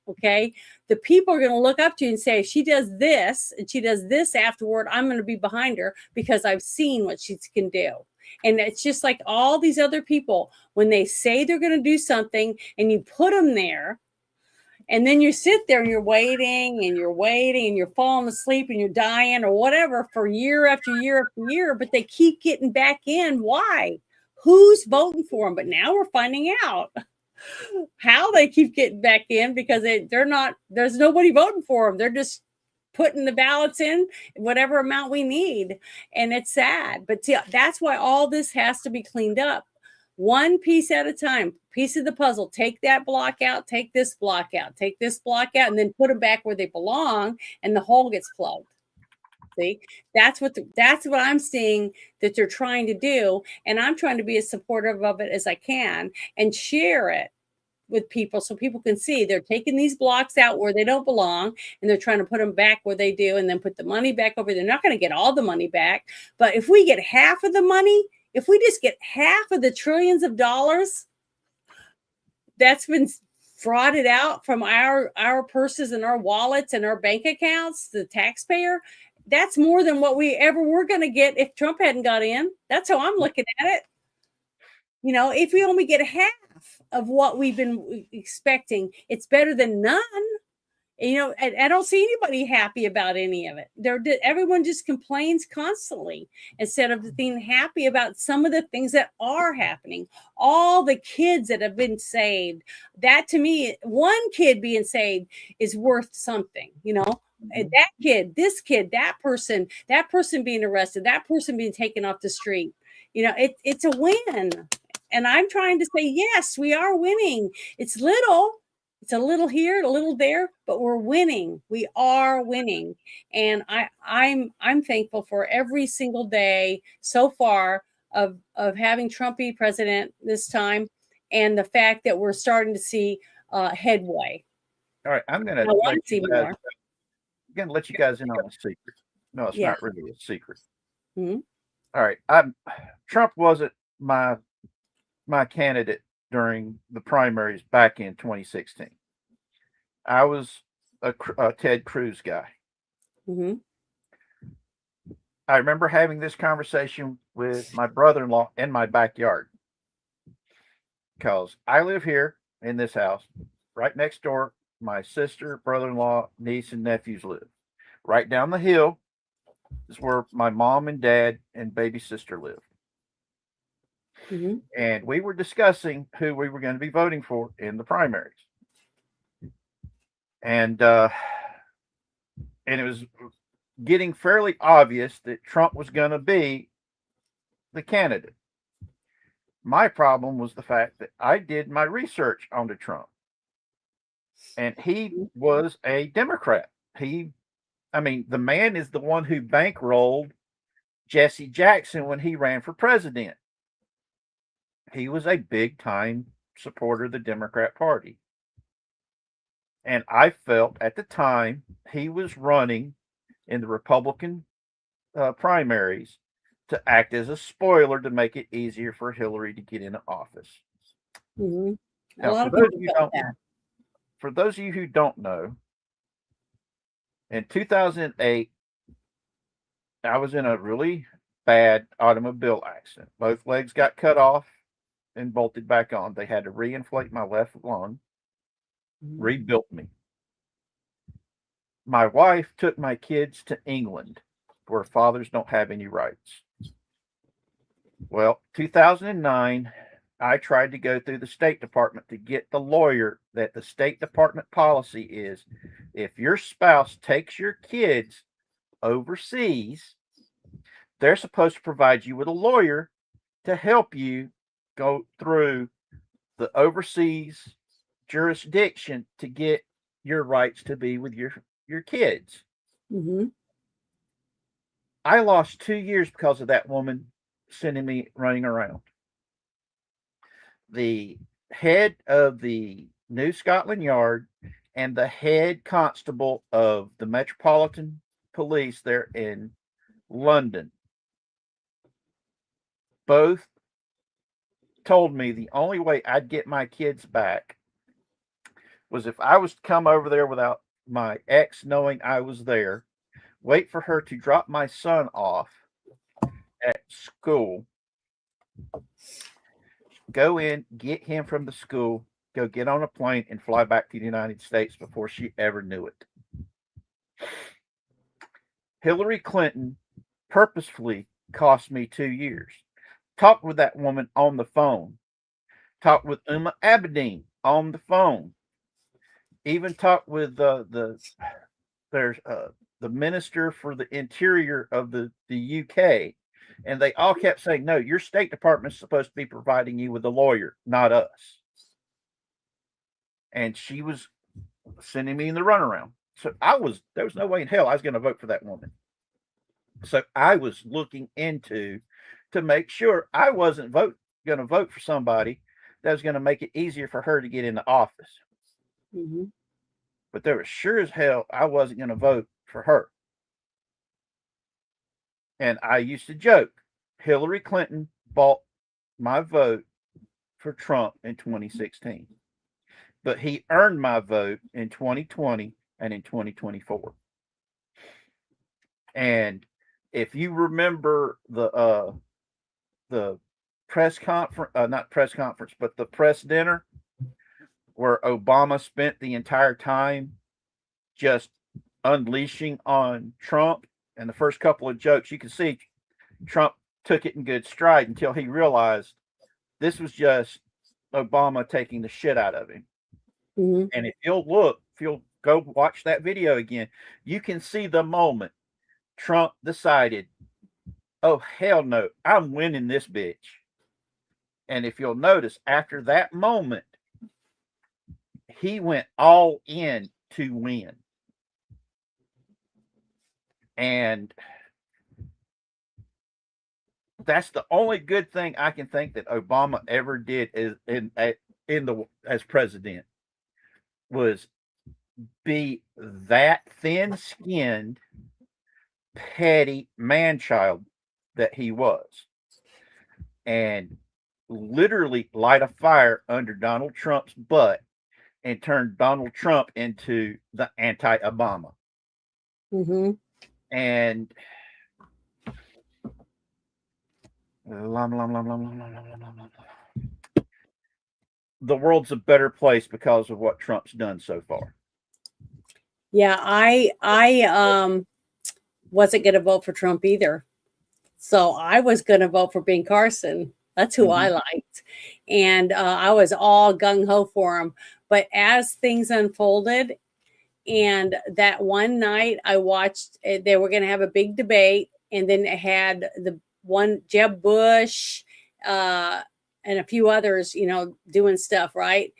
Okay. The people are going to look up to you and say, if she does this and she does this afterward, I'm going to be behind her because I've seen what she can do. And it's just like all these other people, when they say they're going to do something and you put them there, and then you sit there and you're waiting and you're falling asleep and you're dying or whatever for year after year after year, but they keep getting back in. Why? Who's voting for them? But now we're finding out how they keep getting back in because there's nobody voting for them. They're just putting the ballots in whatever amount we need. And it's sad, but see, that's why all this has to be cleaned up. One piece at a time, piece of the puzzle. Take that block out, take this block out, take this block out, and then put them back where they belong, and the hole gets plugged. See, that's what I'm seeing that they're trying to do, and I'm trying to be as supportive of it as I can and share it with people so people can see they're taking these blocks out where they don't belong, and they're trying to put them back where they do, and then put the money back over. They're not going to get all the money back, but if we get half of the money. If we just get half of the trillions of dollars that's been frauded out from our purses and our wallets and our bank accounts, the taxpayer, that's more than what we ever were going to get if Trump hadn't got in. That's how I'm looking at it. If we only get half of what we've been expecting, it's better than none. I don't see anybody happy about any of it. Everyone just complains constantly instead of being happy about some of the things that are happening. All the kids that have been saved, that to me, one kid being saved is worth something, And that kid, this kid, that person being arrested, that person being taken off the street, it's a win. And I'm trying to say, yes, we are winning. It's a little here, a little there, but we're winning. We are winning. And I'm thankful for every single day so far of having Trump be president this time, and the fact that we're starting to see headway. All right, I'm gonna let you guys in on a secret. No, it's not really a secret. Mm-hmm. All right, Trump wasn't my candidate during the primaries back in 2016. I was a Ted Cruz guy. Mm-hmm. I remember having this conversation with my brother-in-law in my backyard because I live here in this house. Right next door, my sister, brother-in-law, niece, and nephews live. Right down the hill is where my mom and dad and baby sister live. Mm-hmm. And we were discussing who we were going to be voting for in the primaries. And and it was getting fairly obvious that Trump was going to be the candidate. My problem was the fact that I did my research on Trump, and he was a Democrat. The man is the one who bankrolled Jesse Jackson when he ran for president. He was a big time supporter of the Democrat Party. And I felt at the time he was running in the Republican primaries to act as a spoiler to make it easier for Hillary to get into office. Mm-hmm. Now, for those of you who don't know, in 2008, I was in a really bad automobile accident. Both legs got cut off and bolted back on. They had to reinflate my left lung, rebuilt me. My wife took my kids to England, where fathers don't have any rights. Well, 2009, I tried to go through the State Department to get the lawyer that the State Department policy is, if your spouse takes your kids overseas, they're supposed to provide you with a lawyer to help you go through the overseas jurisdiction to get your rights to be with your kids. Mm-hmm. I lost 2 years because of that woman sending me running around. The head of the New Scotland Yard and the head constable of the Metropolitan Police there in London both told me the only way I'd get my kids back was if I was to come over there without my ex knowing I was there, wait for her to drop my son off at school, go in, get him from the school, go get on a plane and fly back to the United States before she ever knew it. Hillary Clinton purposefully cost me 2 years. Talked with that woman on the phone. Talked with Uma Abedin on the phone. Even talked with the minister for the interior of the UK. And they all kept saying, no, your State Department is supposed to be providing you with a lawyer, not us. And she was sending me in the runaround. So there was no way in hell I was going to vote for that woman. So I was looking into to make sure I wasn't going to vote for somebody that was going to make it easier for her to get into office. Mm-hmm. But there was sure as hell I wasn't going to vote for her. And I used to joke, Hillary Clinton bought my vote for Trump in 2016. But he earned my vote in 2020 and in 2024. And if you remember the press conference, not press conference, but the press dinner where Obama spent the entire time just unleashing on Trump, and the first couple of jokes, you can see Trump took it in good stride until he realized this was just Obama taking the shit out of him. Mm-hmm. And if you'll go watch that video again, you can see the moment Trump decided, oh, hell no, I'm winning this bitch. And if you'll notice, after that moment, he went all in to win. And that's the only good thing I can think that Obama ever did as president, was be that thin-skinned, petty man-child that he was, and literally light a fire under Donald Trump's butt and turn Donald Trump into the anti-Obama. Mm-hmm. And the world's a better place because of what Trump's done so far. Yeah, I wasn't going to vote for Trump either. So I was going to vote for Ben Carson. That's who I liked. And I was all gung-ho for him. But as things unfolded And that one night I watched, they were going to have a big debate. And then it had the one Jeb Bush and a few others, you know, doing stuff, right?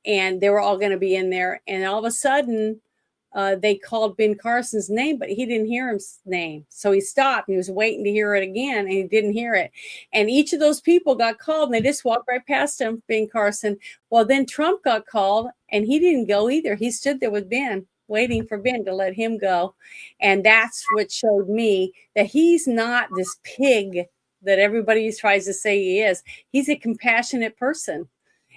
And they were all going to be in there. And all of a sudden, they called Ben Carson's name, but he didn't hear his name. So he stopped and he was waiting to hear it again, and he didn't hear it. And each of those people got called and they just walked right past him, Ben Carson. Well, then Trump got called and he didn't go either. He stood there with Ben, waiting for Ben to let him go. And that's what showed me that he's not this pig that everybody tries to say he is. He's a compassionate person.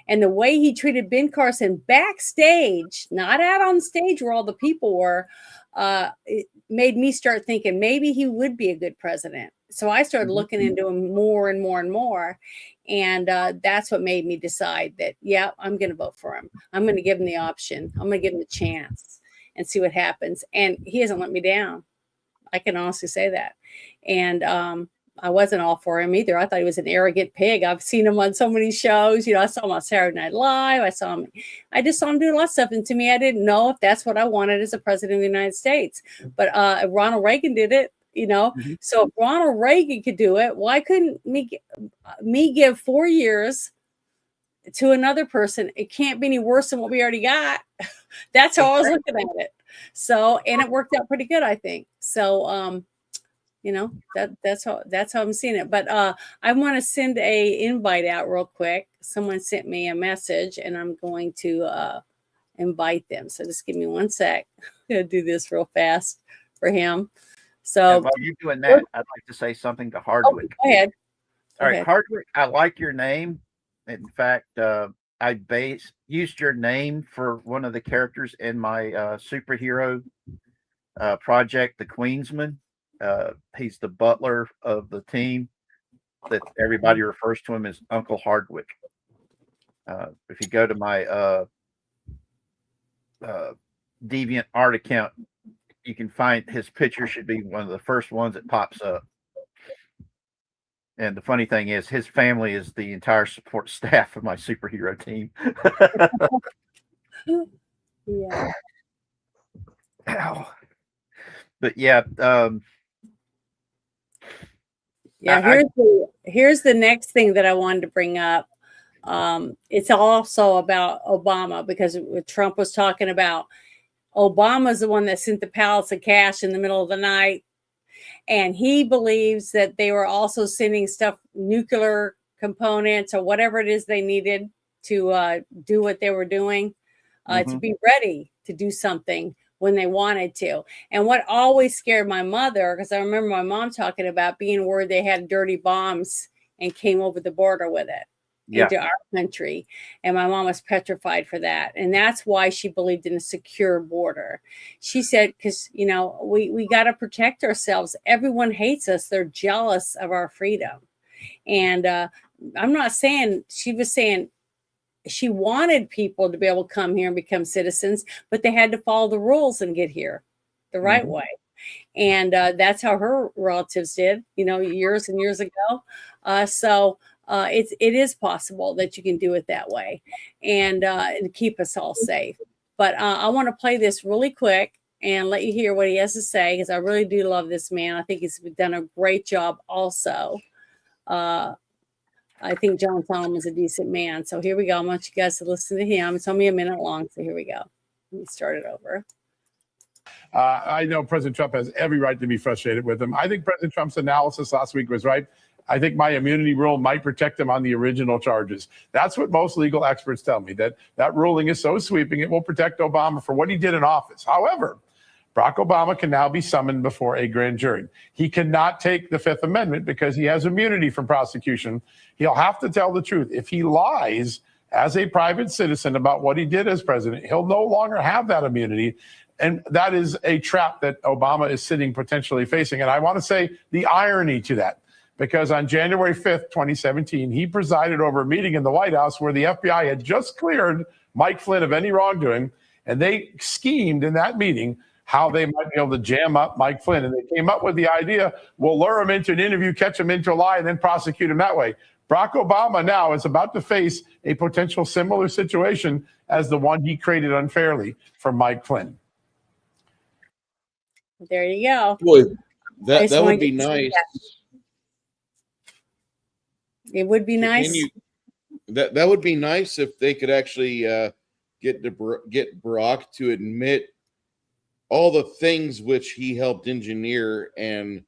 And the way he treated Ben Carson backstage, not out on stage where all the people were, it made me start thinking maybe he would be a good president. So I started looking into him more and more and more. And that's what made me decide that, yeah, I'm going to vote for him. I'm going to give him the option. I'm going to give him the chance and see what happens. And he hasn't let me down. I can honestly say that. And I wasn't all for him either. I thought he was an arrogant pig. I've seen him on so many shows. You know, I saw him on Saturday Night Live. I just saw him doing a lot of stuff. And to me, I didn't know if that's what I wanted as a president of the United States. But Ronald Reagan did it, you know. So if Ronald Reagan could do it, why couldn't me give 4 years to another person? It can't be any worse than what we already got. That's how I was looking at it. So, and it worked out pretty good, I think. So, you know, that's how I'm seeing it. But I want to send a invite out real quick. Someone sent me a message and I'm going to invite them. So just give me 1 sec. I'm going to do this real fast for him. So while you're doing that, I'd like to say something to Hardwick. Go ahead. All right, Hardwick, I like your name. In fact, I used your name for one of the characters in my superhero project, The Queensman. He's the butler of the team that everybody refers to him as Uncle Hardwick. If you go to my Deviant Art account, you can find his picture should be one of the first ones that pops up. And the funny thing is his family is the entire support staff of my superhero team. Yeah. Ow. But yeah, here's the next thing that I wanted to bring up. It's also about Obama, because Trump was talking about Obama's the one that sent the pallets of cash in the middle of the night. And he believes that they were also sending stuff, nuclear components or whatever it is they needed to do what they were doing, to be ready to do something when they wanted to. And what always scared my mother, because I remember my mom talking about being worried they had dirty bombs and came over the border with it into our country. And my mom was petrified for that. And that's why she believed in a secure border. She said, because, you know, we got to protect ourselves. Everyone hates us. They're jealous of our freedom. And I'm not saying, she was saying, she wanted people to be able to come here and become citizens, but they had to follow the rules and get here the right way. And that's how her relatives did, you know, years and years ago. So it is possible that you can do it that way and keep us all safe. But I want to play this really quick and let you hear what he has to say, because I really do love this man. I think he's done a great job also. I think John Solomon's a decent man. So here we go. I want you guys to listen to him. It's only a minute long. So here we go. Let me start it over. I know President Trump has every right to be frustrated with him. I think President Trump's analysis last week was right. I think my immunity rule might protect him on the original charges. That's what most legal experts tell me, that ruling is so sweeping, it will protect Obama for what he did in office. However, Barack Obama can now be summoned before a grand jury. He cannot take the Fifth Amendment because he has immunity from prosecution. He'll have to tell the truth. If he lies as a private citizen about what he did as president, he'll no longer have that immunity. And that is a trap that Obama is sitting potentially facing. And I want to say the irony to that, because on January 5th, 2017, he presided over a meeting in the White House where the FBI had just cleared Mike Flynn of any wrongdoing. And they schemed in that meeting how they might be able to jam up Mike Flynn. And they came up with the idea, we'll lure him into an interview, catch him into a lie, and then prosecute him that way. Barack Obama now is about to face a potential similar situation as the one he created unfairly for Mike Flynn. There you go. Boy, I that just that wanted would be you to see nice. that. It would be Can nice. you that would be nice if they could actually get Barack to admit all the things which he helped engineer and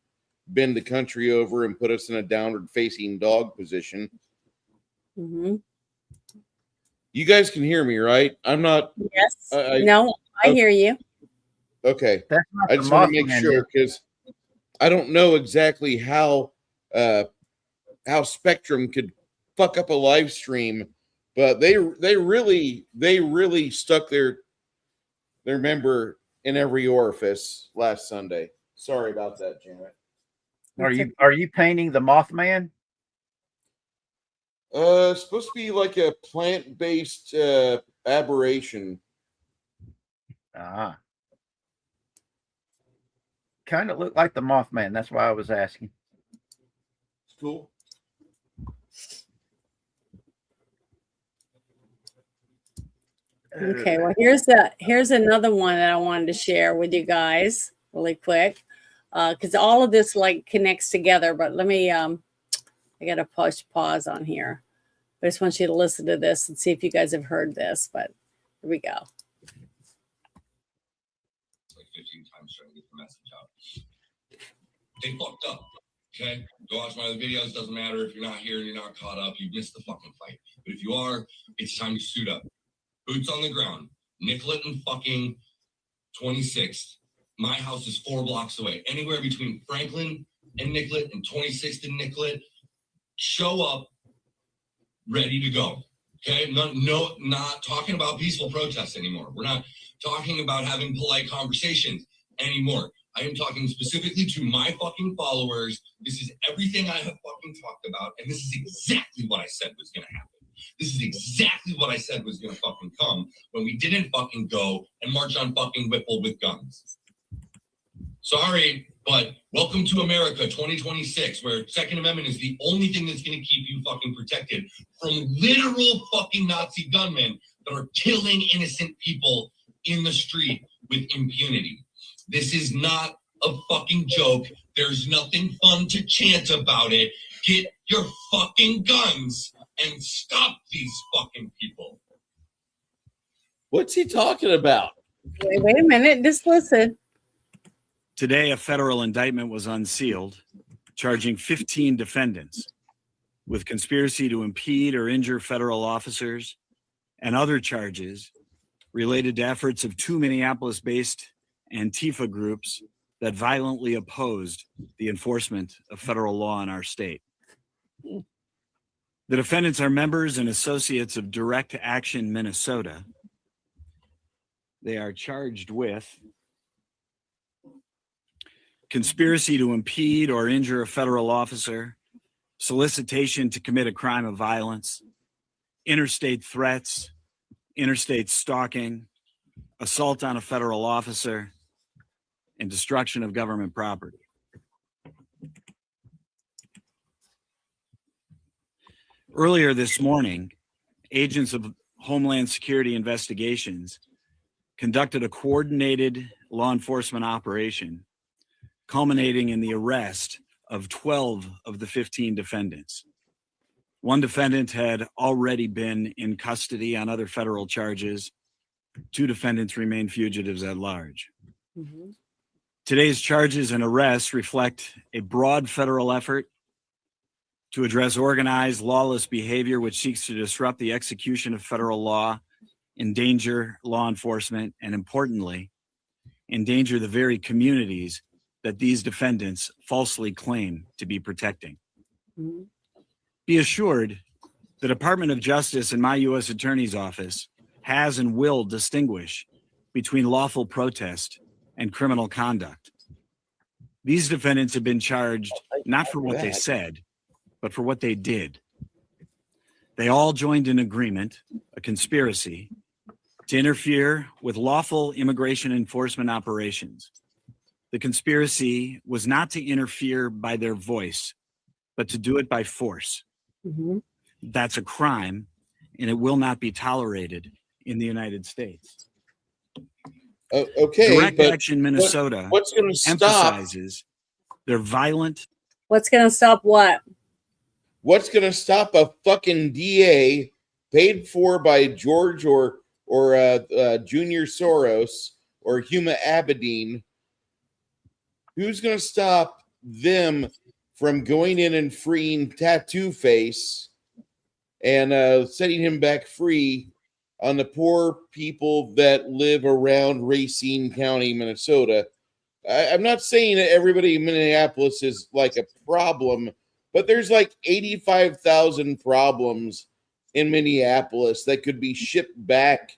bend the country over and put us in a downward facing dog position. Mm-hmm. You guys can hear me, right? I'm not. Yes. No, I hear you. Okay. That's not I the just want to Mothman, make sure because I don't know exactly how Spectrum could fuck up a live stream, but they really stuck their member in every orifice last Sunday. Sorry about that, Janet. Are you painting the Mothman? It's supposed to be like a plant-based aberration. Ah. Kind of looked like the Mothman. That's why I was asking. It's cool. Okay, well here's another one that I wanted to share with you guys really quick, because all of this like connects together. But let me I gotta push pause on here. I just want you to listen to this and see if you guys have heard this. But here we go. Like 15 times trying to get the message out. They fucked up. Okay, go watch my other videos. Doesn't matter if you're not here and you're not caught up. You missed the fucking fight. But if you are, it's time to suit up. Boots on the ground. Nicollet and fucking 26th. My house is 4 blocks away. Anywhere between Franklin and Nicollet and 26th and Nicollet. Show up, ready to go. Okay, not talking about peaceful protests anymore. We're not talking about having polite conversations anymore. I am talking specifically to my fucking followers. This is everything I have fucking talked about, and this is exactly what I said was going to happen. This is exactly what I said was going to fucking come when we didn't fucking go and march on fucking Whipple with guns. Sorry, but welcome to America 2026, where Second Amendment is the only thing that's going to keep you fucking protected from literal fucking Nazi gunmen that are killing innocent people in the street with impunity. This is not a fucking joke. There's nothing fun to chant about it. Get your fucking guns and stop these fucking people. What's he talking about? Wait a minute. Just listen. Today, a federal indictment was unsealed, charging 15 defendants with conspiracy to impede or injure federal officers and other charges related to efforts of 2 Minneapolis-based Antifa groups that violently opposed the enforcement of federal law in our state. The defendants are members and associates of Direct Action Minnesota. They are charged with conspiracy to impede or injure a federal officer, solicitation to commit a crime of violence, interstate threats, interstate stalking, assault on a federal officer, and destruction of government property. Earlier this morning, agents of Homeland Security Investigations conducted a coordinated law enforcement operation culminating in the arrest of 12 of the 15 defendants. One defendant had already been in custody on other federal charges. 2 defendants remain fugitives at large. Mm-hmm. Today's charges and arrests reflect a broad federal effort to address organized lawless behavior which seeks to disrupt the execution of federal law, endanger law enforcement, and importantly, endanger the very communities that these defendants falsely claim to be protecting. Mm-hmm. Be assured, the Department of Justice and my U.S. Attorney's Office has and will distinguish between lawful protest and criminal conduct. These defendants have been charged not for what they said, but for what they did. They all joined an agreement, a conspiracy, to interfere with lawful immigration enforcement operations. The conspiracy was not to interfere by their voice, but to do it by force. Mm-hmm. That's a crime, and it will not be tolerated in the United States. Okay, Direct but Action Minnesota what's going to stop? emphasizes they're violent. What's going to stop what? What's going to stop a fucking DA paid for by George or Junior Soros or Huma Abedin? Who's going to stop them from going in and freeing Tattoo Face and setting him back free on the poor people that live around Racine County, Minnesota? I'm not saying that everybody in Minneapolis is like a problem, but there's like 85,000 problems in Minneapolis that could be shipped back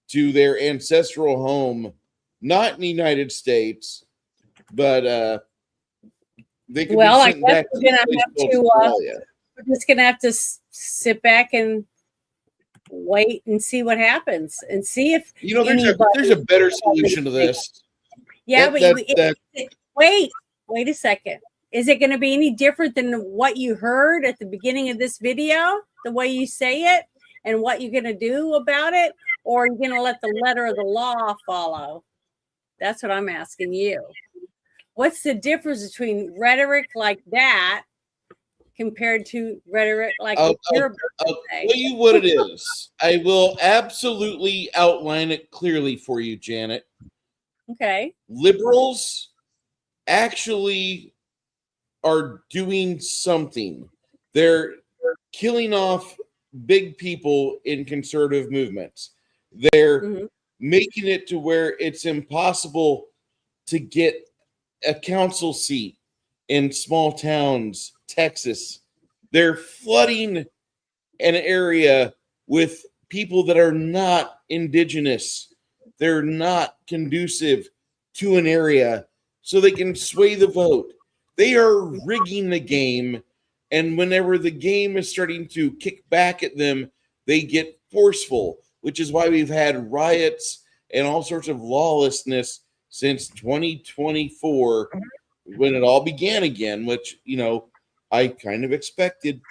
to their ancestral home, not in the United States, but they could Well, be I sent guess back we're gonna to have to. Australia. We're just gonna have to sit back and wait and see what happens, and see if There's a better solution to this. Yeah, That- wait a second. Is it going to be any different than what you heard at the beginning of this video, the way you say it, and what you're going to do about it, or are you going to let the letter of the law follow? That's what I'm asking you. What's the difference between rhetoric like that compared to rhetoric like I'll you're about to tell say? you what it is. I will absolutely outline it clearly for you, Janet. Okay. Liberals actually are doing something. They're killing off big people in conservative movements. They're making it to where it's impossible to get a council seat in small towns, Texas. They're flooding an area with people that are not indigenous. They're not conducive to an area so they can sway the vote. They are rigging the game, and whenever the game is starting to kick back at them, they get forceful, which is why we've had riots and all sorts of lawlessness since 2024 when it all began again, which, I kind of expected.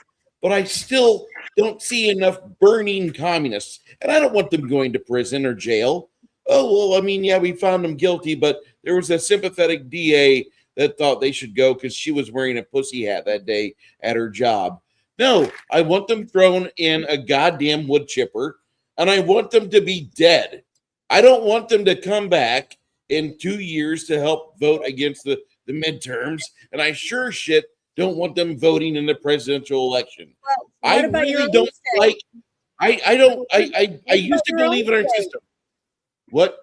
But I still don't see enough burning communists, and I don't want them going to prison or jail. Oh, well, I mean, yeah, we found them guilty, but there was a sympathetic DA that thought they should go because she was wearing a pussy hat that day at her job. No, I want them thrown in a goddamn wood chipper, and I want them to be dead. I don't want them to come back in 2 years to help vote against the midterms, and I sure shit don't want them voting in the presidential election. I really don't like. I used to believe in our system. What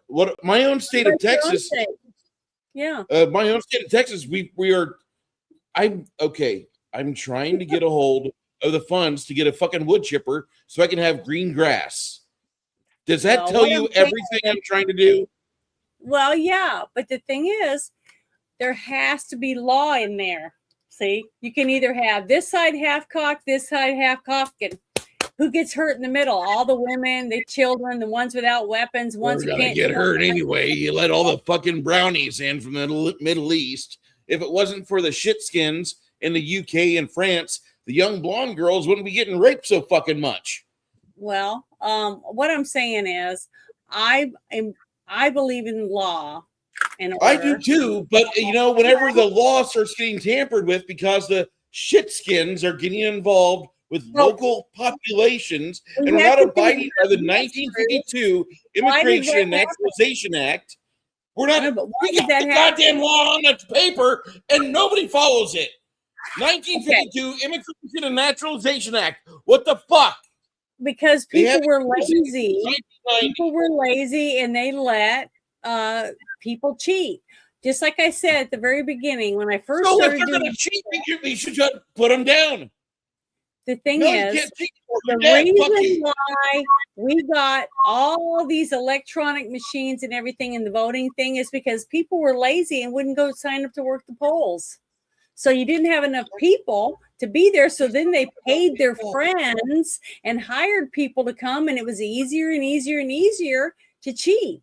my own state of Texas? Yeah. My own state of Texas, we are. I'm okay. I'm trying to get a hold of the funds to get a fucking wood chipper so I can have green grass. Does that tell you everything I'm trying to do? Well, yeah, but the thing is, there has to be law in there. See, you can either have this side half cocked, this side half cocked, and who gets hurt in the middle? All the women, the children, the ones without weapons, ones We're who gonna can't get hurt anyway. You let all the fucking brownies in from the Middle East. If it wasn't for the shitskins in the UK and France, the young blonde girls wouldn't be getting raped so fucking much. Well, what I'm saying is, I believe in law. I do too, but whenever the law starts getting tampered with because the shitskins are getting involved with local populations and we're not abiding by the 1952 Immigration and Naturalization Act, we're not. We got the goddamn law on the paper and nobody follows it. 1952 Immigration and Naturalization Act. What the fuck? Because people were lazy. People were lazy and they let people cheat. Just like I said at the very beginning when I first started if they're doing going to cheat, we should just put them down. The thing No, you is, can't cheat for the it. You're dead. Fuck reason you. why we got all these electronic machines and everything in the voting thing is because people were lazy and wouldn't go sign up to work the polls. So you didn't have enough people to be there. So then they paid their friends and hired people to come, and it was easier and easier and easier to cheat.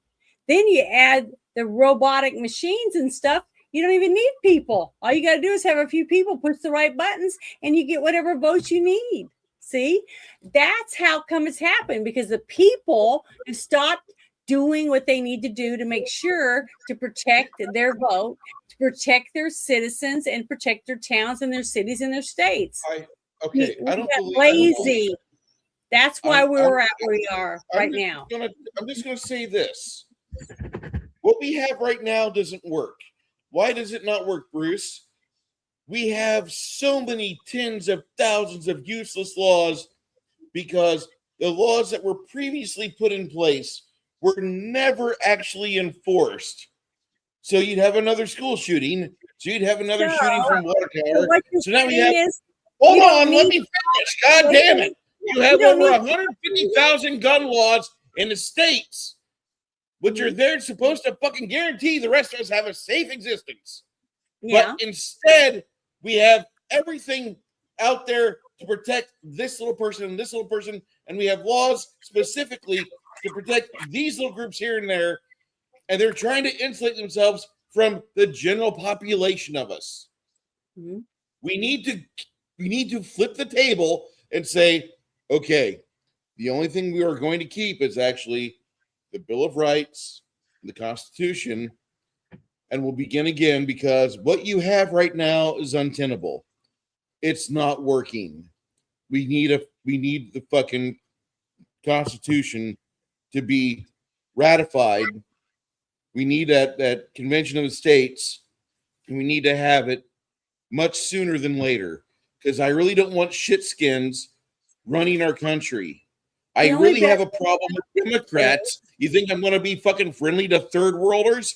Then you add the robotic machines and stuff. You don't even need people. All you got to do is have a few people push the right buttons and you get whatever votes you need. See, that's how come it's happened, because the people have stopped doing what they need to do to make sure to protect their vote, to protect their citizens, and protect their towns and their cities and their states. Okay, We I don't got believe lazy. That's why I'm- we're I'm- at where we are right now. I'm just gonna say this. What we have right now doesn't work. Why does it not work, Bruce? We have so many tens of thousands of useless laws because the laws that were previously put in place were never actually enforced. So you'd have another school shooting. So you'd have another shooting from water tower. So now we have. Hold on, let me finish. God damn it! You have over 150,000 gun laws in the states, which are there supposed to fucking guarantee the rest of us have a safe existence. Yeah. But instead, we have everything out there to protect this little person and this little person, and we have laws specifically to protect these little groups here and there, and they're trying to insulate themselves from the general population of us. Mhm. We need to flip the table and say, okay, the only thing we are going to keep is actually the Bill of Rights, the Constitution, and we'll begin again because what you have right now is untenable. It's not working. We need the fucking Constitution to be ratified. We need that Convention of the States, and we need to have it much sooner than later because I really don't want shitskins running our country. I really have a problem with Democrats. You think I'm going to be fucking friendly to third worlders?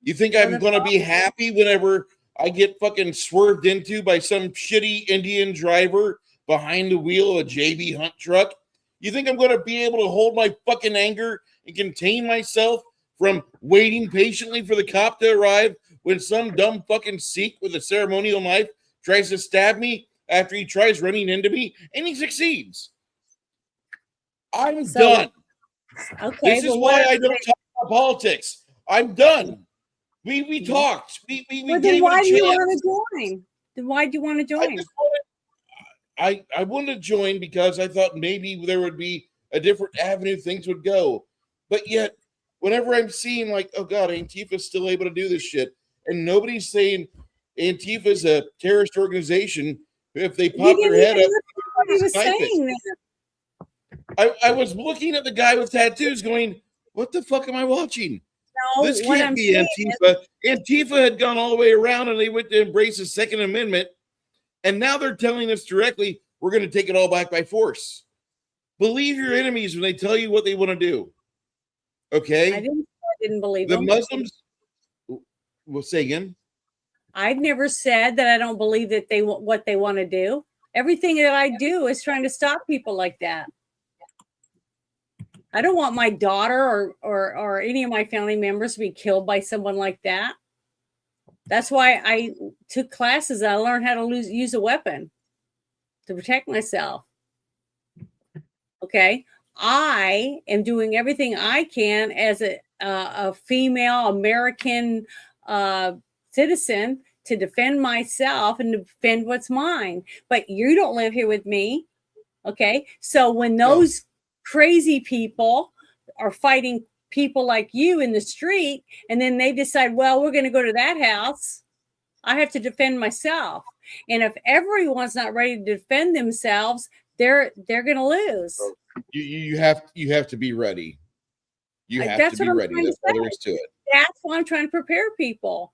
You think I'm going to be happy whenever I get fucking swerved into by some shitty Indian driver behind the wheel of a JB Hunt truck? You think I'm going to be able to hold my fucking anger and contain myself from waiting patiently for the cop to arrive when some dumb fucking Sikh with a ceremonial knife tries to stab me after he tries running into me and he succeeds? I'm done. Okay. This is why I don't talk about politics. I'm done. We talked. We Well, gave then why it do a you chance. want to join? Then why do you want to join? I wanted to join because I thought maybe there would be a different avenue things would go. But yet, whenever I'm seeing like, oh God, Antifa's still able to do this shit, and nobody's saying Antifa's a terrorist organization, if they pop their head up, What he was snipe it. saying then. I was looking at the guy with tattoos going, what the fuck am I watching? No, This what can't I'm be saying Antifa. Antifa had gone all the way around and they went to embrace the Second Amendment. And now they're telling us directly, we're going to take it all back by force. Believe your enemies when they tell you what they want to do. Okay? I didn't believe The them. Muslims, we'll say again. I've never said that I don't believe that what they want to do. Everything that I do is trying to stop people like that. I don't want my daughter or any of my family members to be killed by someone like that. That's why I took classes. I learned how to use a weapon to protect myself. Okay. I am doing everything I can as a female American citizen to defend myself and defend what's mine. But you don't live here with me. Okay. So when those crazy people are fighting people like you in the street, and then they decide, well, we're going to go to that house, I have to defend myself. And if everyone's not ready to defend themselves, they're going to lose. You have to be ready. You have That's to be what I'm ready. trying to That's all there say. is to it. That's why I'm trying to prepare people.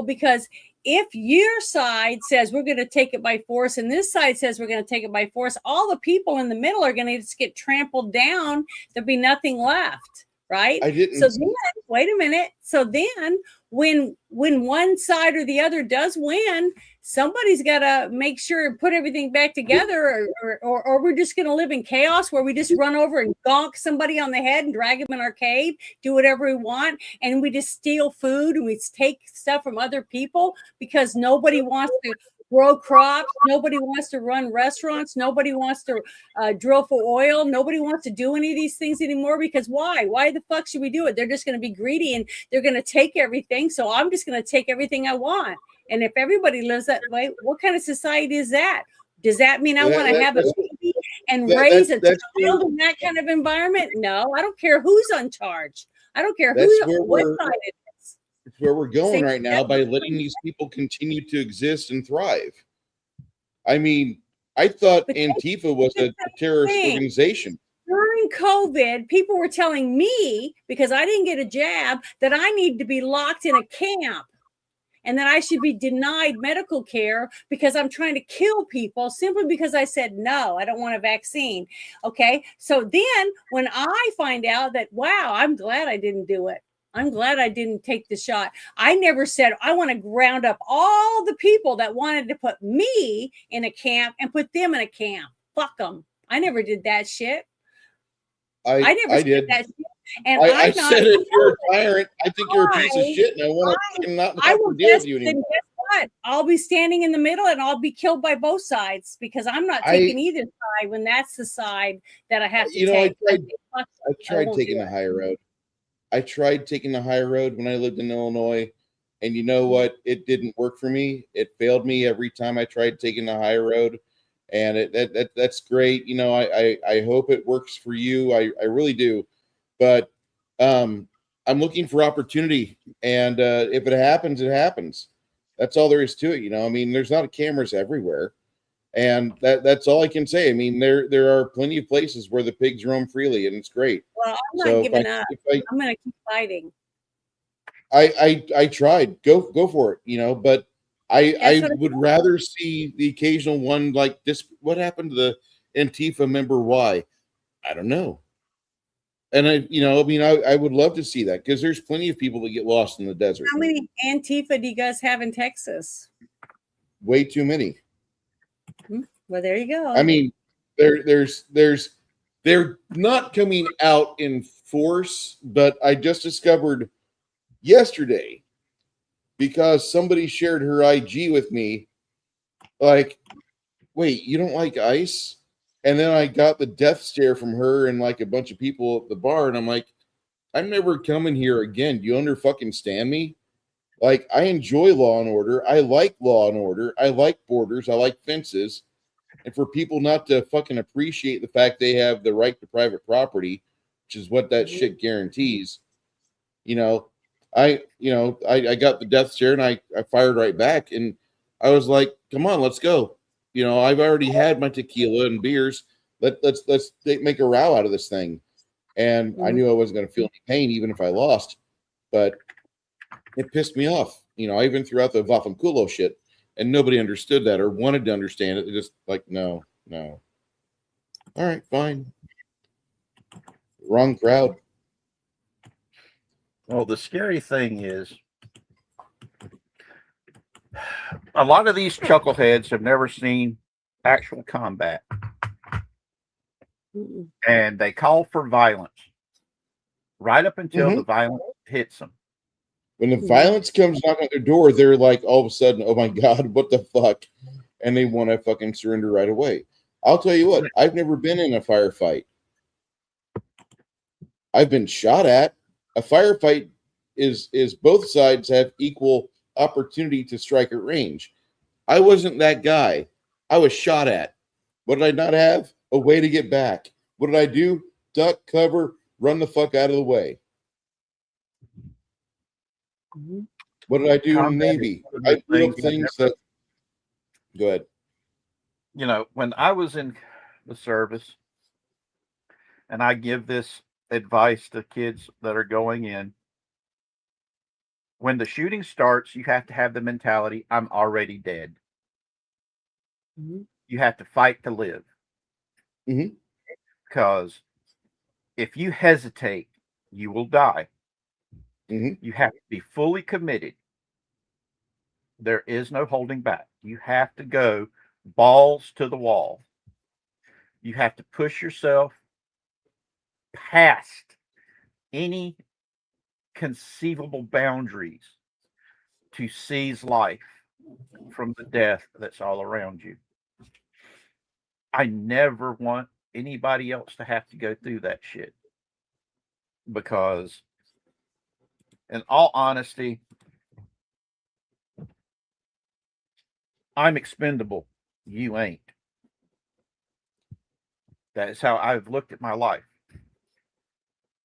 Because if your side says we're going to take it by force and this side says we're going to take it by force, all the people in the middle are going to just get trampled down. There'll be nothing left, right? I didn't. So then, wait a minute. So then when one side or the other does win, somebody's got to make sure and put everything back together, or we're just going to live in chaos where we just run over and gonk somebody on the head and drag them in our cave, do whatever we want, and we just steal food and we take stuff from other people because nobody wants to grow crops, nobody wants to run restaurants, nobody wants to drill for oil, nobody wants to do any of these things anymore. Because why the fuck should we do it? They're just going to be greedy and they're going to take everything. So I'm just going to take everything I want. And if everybody lives that way, what kind of society is that? Does that mean I want to have a baby and That- raise a that's child where- in that kind of environment? No, I don't care who's on charge. I don't care That's who, where what we're- side it is. It's where we're going Same right now by thing. letting these people continue to exist and thrive. I mean, I thought Antifa was a terrorist thing. organization. During COVID, people were telling me, because I didn't get a jab, that I need to be locked in a camp and that I should be denied medical care because I'm trying to kill people simply because I said, no, I don't want a vaccine. Okay. So then when I find out that, wow, I'm glad I didn't do it. I'm glad I didn't take the shot. I never said I want to ground up all the people that wanted to put me in a camp and put them in a camp. Fuck them. I never did that shit. I never said did. that shit. And I I'm not said if you're a tyrant, I think you're a piece of I- shit, and I want to not I have will to deal with just, you then anymore. guess what? I'll be standing in the middle and I'll be killed by both sides because I'm not I- taking either side when that's the side that I have to You know, I take. tried won't taking do the it. higher road. I tried taking the higher road when I lived in Illinois, and you know what? It didn't work for me. It failed me every time I tried taking the higher road, and that's great. You know, I hope it works for you. I really do, but I'm looking for opportunity, and if it happens, it happens. That's all there is to it. You know, I mean, there's not cameras everywhere. And that's all I can say. I mean, there are plenty of places where the pigs roam freely, and it's great. Well, I'm not So giving up. if I'm going to keep fighting. I tried. Go for it, you know, but I That's what I would rather see the occasional one like this. What happened to the Antifa member? Why? I don't know. And I would love to see that because there's plenty of people that get lost in the desert. How many Antifa do you guys have in Texas? Way too many. Well, there you go. I mean, they're not coming out in force, but I just discovered yesterday because somebody shared her IG with me. Like, wait, you don't like ICE? And then I got the death stare from her and like a bunch of people at the bar, and I'm like, I'm never coming here again. Do you understand me? Like, I enjoy law and order. I like law and order. I like borders. I like fences. And for people not to fucking appreciate the fact they have the right to private property, which is what that shit guarantees, I got the death stare and I fired right back. And I was like, come on, let's go. I've already had my tequila and beers. Let's make a row out of this thing. And I knew I wasn't going to feel any pain even if I lost, but it pissed me off. I even threw out the Vafamkulo shit. And nobody understood that or wanted to understand it. They're just like, no. All right, fine. Wrong crowd. Well, the scary thing is a lot of these chuckleheads have never seen actual combat. And they call for violence right up until the violence hits them. When the violence comes knocking at their door, they're like, all of a sudden, oh my God, what the fuck? And they want to fucking surrender right away. I'll tell you what, I've never been in a firefight. I've been shot at. A firefight is both sides have equal opportunity to strike at range. I wasn't that guy. I was shot at. What did I not have? A way to get back. What did I do? Duck, cover, run the fuck out of the way. What did I do in the Navy? I blew up things that. Go ahead. When I was in the service, and I give this advice to kids that are going in, when the shooting starts, you have to have the mentality, I'm already dead. You have to fight to live. Because if you hesitate, you will die. You have to be fully committed. There is no holding back. You have to go balls to the wall. You have to push yourself past any conceivable boundaries to seize life from the death that's all around you. I never want anybody else to have to go through that shit, because in all honesty, I'm expendable. You ain't. That is how I've looked at my life.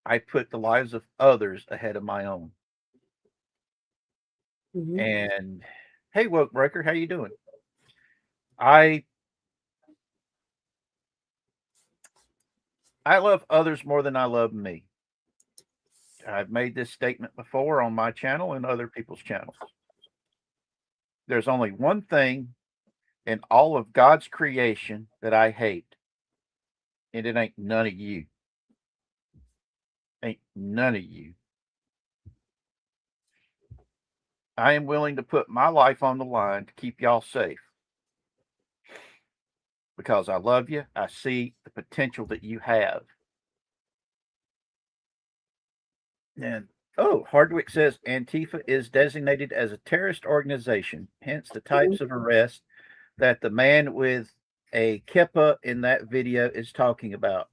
I put the lives of others ahead of my own. Mhm. And hey, Woke Breaker, how you doing? I love others more than I love me. I've made this statement before on my channel and other people's channels. There's only one thing in all of God's creation that I hate, and it ain't none of you. Ain't none of you. I am willing to put my life on the line to keep y'all safe because I love you. I see the potential that you have. And Hardwick says Antifa is designated as a terrorist organization, hence the types of arrests that the man with a kippa in that video is talking about.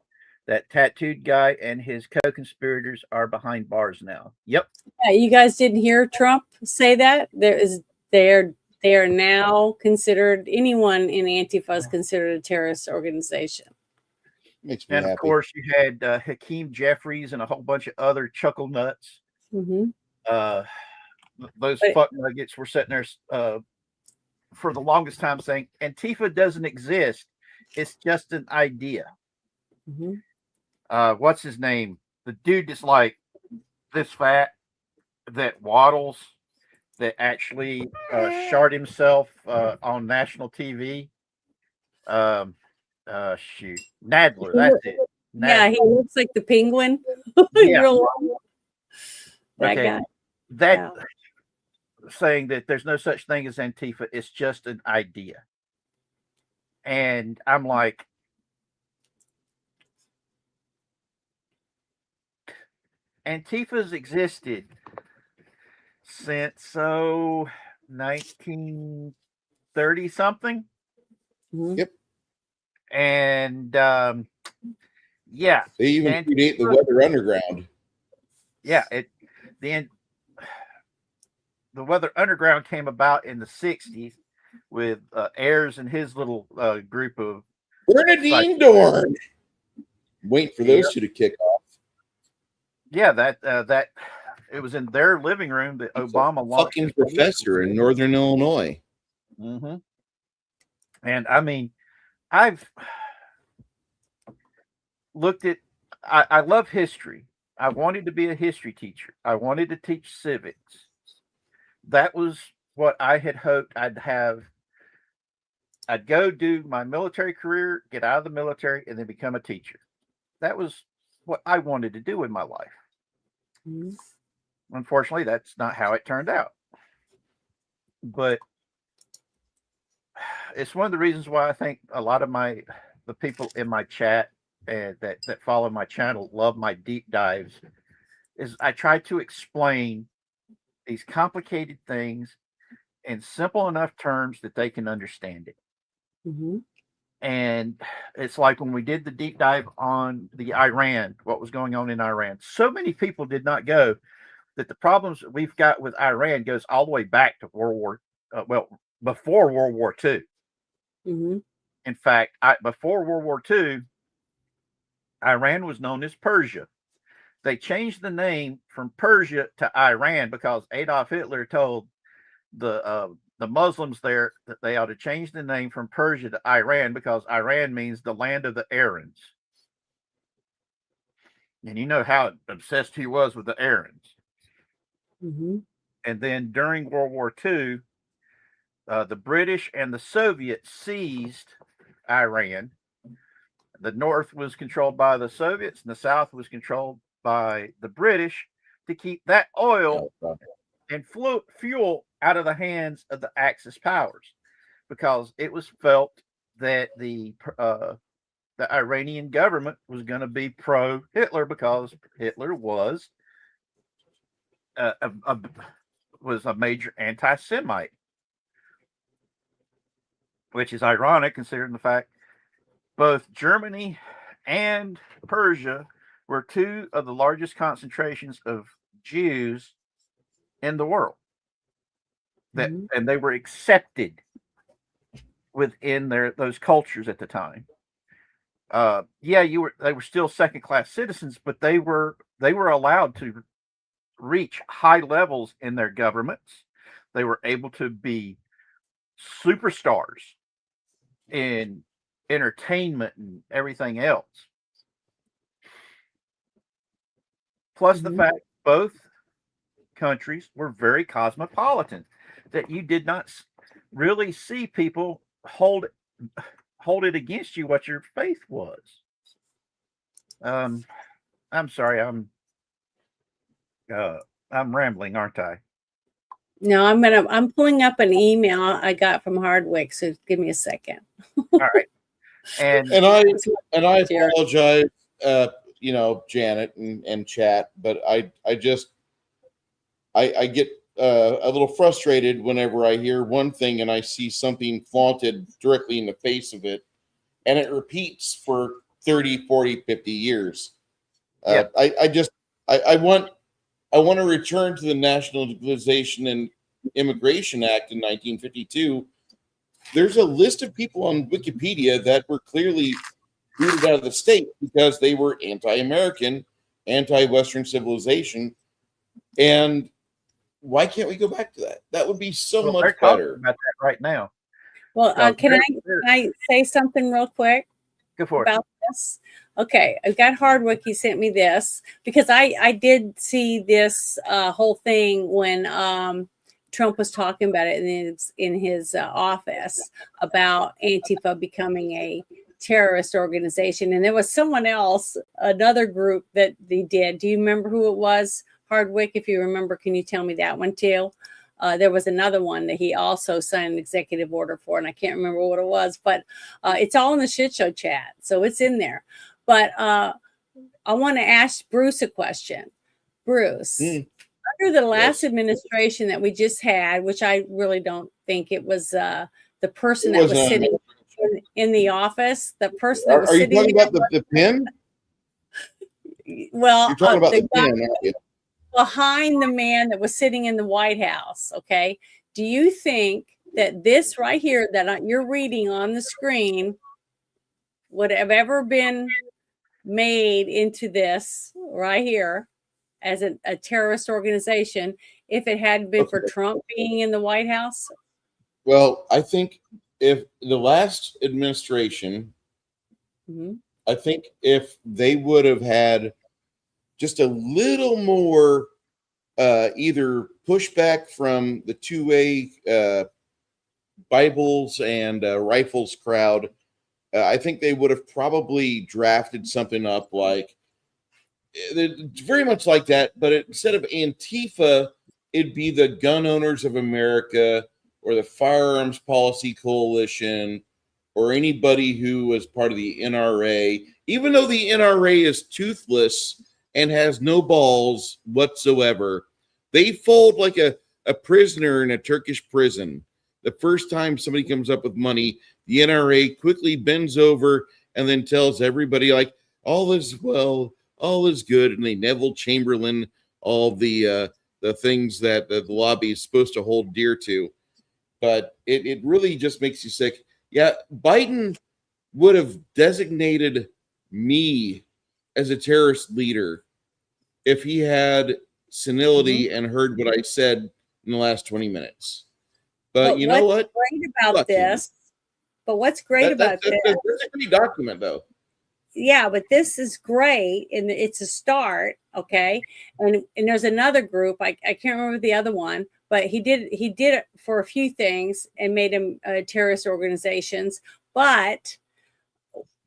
That tattooed guy and his co-conspirators are behind bars now. Yep. Yeah, you guys didn't hear Trump say that? They are now considered, anyone in Antifa is considered a terrorist organization. Makes me And of happy. course, you had Hakeem Jeffries and a whole bunch of other chuckle nuts. Mhm. Those fuck nuggets were sitting there for the longest time saying Antifa doesn't exist. It's just an idea. Mhm. What's his name? The dude that's like this fat that waddles, that actually shot himself on national TV. Shoot, Nadler. That's it. Yeah, he looks like the penguin. Yeah. Real long. That Okay. guy. That Yeah. saying that there's no such thing as Antifa, it's just an idea. And I'm like, Antifa's existed since 1930 something. Yep. And yeah, They even Antifa- predate the Weather Underground. Yeah, the Weather Underground came about in the 60s with Ayers and his little group of Bernadine Dorn. Waiting for those two to kick off. Yeah, that it was in their living room that Obama launched. Fucking professor in Northern Illinois. Mm-hmm. And I mean, I've looked at. I love history. I wanted to be a history teacher. I wanted to teach civics. That was what I had hoped I'd have. I'd go do my military career, get out of the military, and then become a teacher. That was what I wanted to do in my life. Mhm. Unfortunately, that's not how it turned out. But it's one of the reasons why I think a lot of the people in my chat and that follow my channel love my deep dives. Is I try to explain these complicated things in simple enough terms that they can understand it. Mhm. And it's like when we did the deep dive on the Iran, what was going on in Iran. So many people did not go that the problems that we've got with Iran goes all the way back to before World War II. Mhm. In fact, before World War II, Iran was known as Persia. They changed the name from Persia to Iran because Adolf Hitler told the Muslims there that they ought to change the name from Persia to Iran because Iran means the land of the Aryans. And you know how obsessed he was with the Aryans. Mhm. And then during World War II, the British and the Soviets seized Iran. The North was controlled by the Soviets, and the South was controlled by the British to keep that oil and fuel out of the hands of the Axis powers, because it was felt that the Iranian government was going to be pro-Hitler because Hitler was a major anti-Semite, which is ironic considering the fact both Germany and Persia were two of the largest concentrations of Jews in the world. And they were accepted within those cultures at the time. yeah, they were still second class citizens, but they were allowed to reach high levels in their governments. They were able to be superstars in entertainment and everything else. Plus the fact both countries were very cosmopolitan, that you did not really see people hold it against you what your faith was. I'm sorry, I'm rambling, aren't I? No, I'm pulling up an email I got from Hardwick, so give me a second. All right. And I apologize, Janet and chat, but I get a little frustrated whenever I hear one thing and I see something flaunted directly in the face of it, and it repeats for 30, 40, 50 years. I want to return to the Nationalization and Immigration Act in 1952. There's a list of people on Wikipedia that were clearly booted out of the state because they were anti-American, anti-Western civilization. And why can't we go back to that? That would be so much better. About that right now. Well, can I say something real quick? Go for about this? Okay, I've got Hardwick. He sent me this because I did see this whole thing when Trump was talking about it in his office about Antifa becoming a terrorist organization. And there was someone else, another group that they did. Do you remember who it was, Hardwick? If you remember, can you tell me that one too? There was another one that he also signed an executive order for, and I can't remember what it was, but it's all in the shit show chat. So it's in there. But I want to ask Bruce a question. Bruce, under the last administration that we just had, which I really don't think it was the person that was sitting in the office, the person that was sitting. Are you talking about the pin? Well, you're talking about the pin, aren't you? Behind the man that was sitting in the White House, okay? Do you think that this right here that you're reading on the screen would have ever been made into this right here as a terrorist organization if it hadn't been for Trump being in the White House? Well, I think if the last administration, I think if they would have had just a little more either pushback from the 2A Bibles and rifles crowd, I think they would have probably drafted something up like very much like that, but instead of Antifa, it'd be the Gun Owners of America or the Firearms Policy Coalition or anybody who was part of the NRA, even though the NRA is toothless and has no balls whatsoever. They fold like a prisoner in a Turkish prison. The first time somebody comes up with money, the NRA quickly bends over and then tells everybody like, all is well, all is good. And they Neville Chamberlain all the things that the lobby is supposed to hold dear to. But it really just makes you sick. Yeah, Biden would have designated me as a terrorist leader if he had senility and heard what I said in the last 20 minutes. But you know what? Great about this. But what's great about this? That's a great document, though. Yeah, but this is great, and it's a start, okay. And there's another group. I can't remember the other one, but he did it for a few things and made them terrorist organizations. But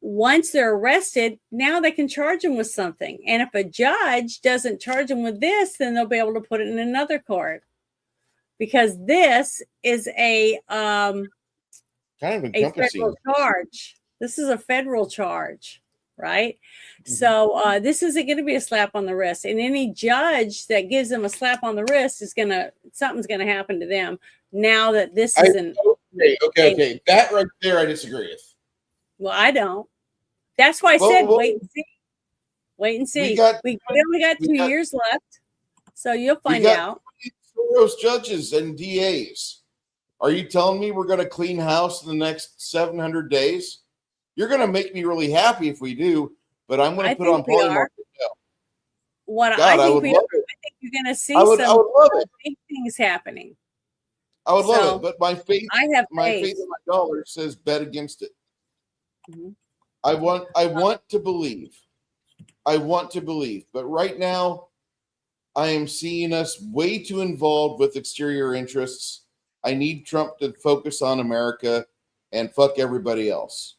once they're arrested, now they can charge them with something. And if a judge doesn't charge them with this, then they'll be able to put it in another court. Because this is a kind of federal charge. This is a federal charge, right? So this isn't going to be a slap on the wrist. And any judge that gives them a slap on the wrist something's going to happen to them now that this isn't. Okay. That right there, I disagree with. Well, I don't. That's why I said wait and see. Wait and see. We only got 2 years left, so you'll find out. Those judges and DAs. Are you telling me we're going to clean house in the next 700 days? You're going to make me really happy if we do, but I'm going I to put think on we polymorph. are. What God, I I think would we love are, it. I think you're going to see I would some love it. big things happening. I would love So, it, but my faith, I have my faith. faith in my dollar says bet against it. Mhm. I want to believe. I want to believe, but right now, I am seeing us way too involved with exterior interests. I need Trump to focus on America and fuck everybody else.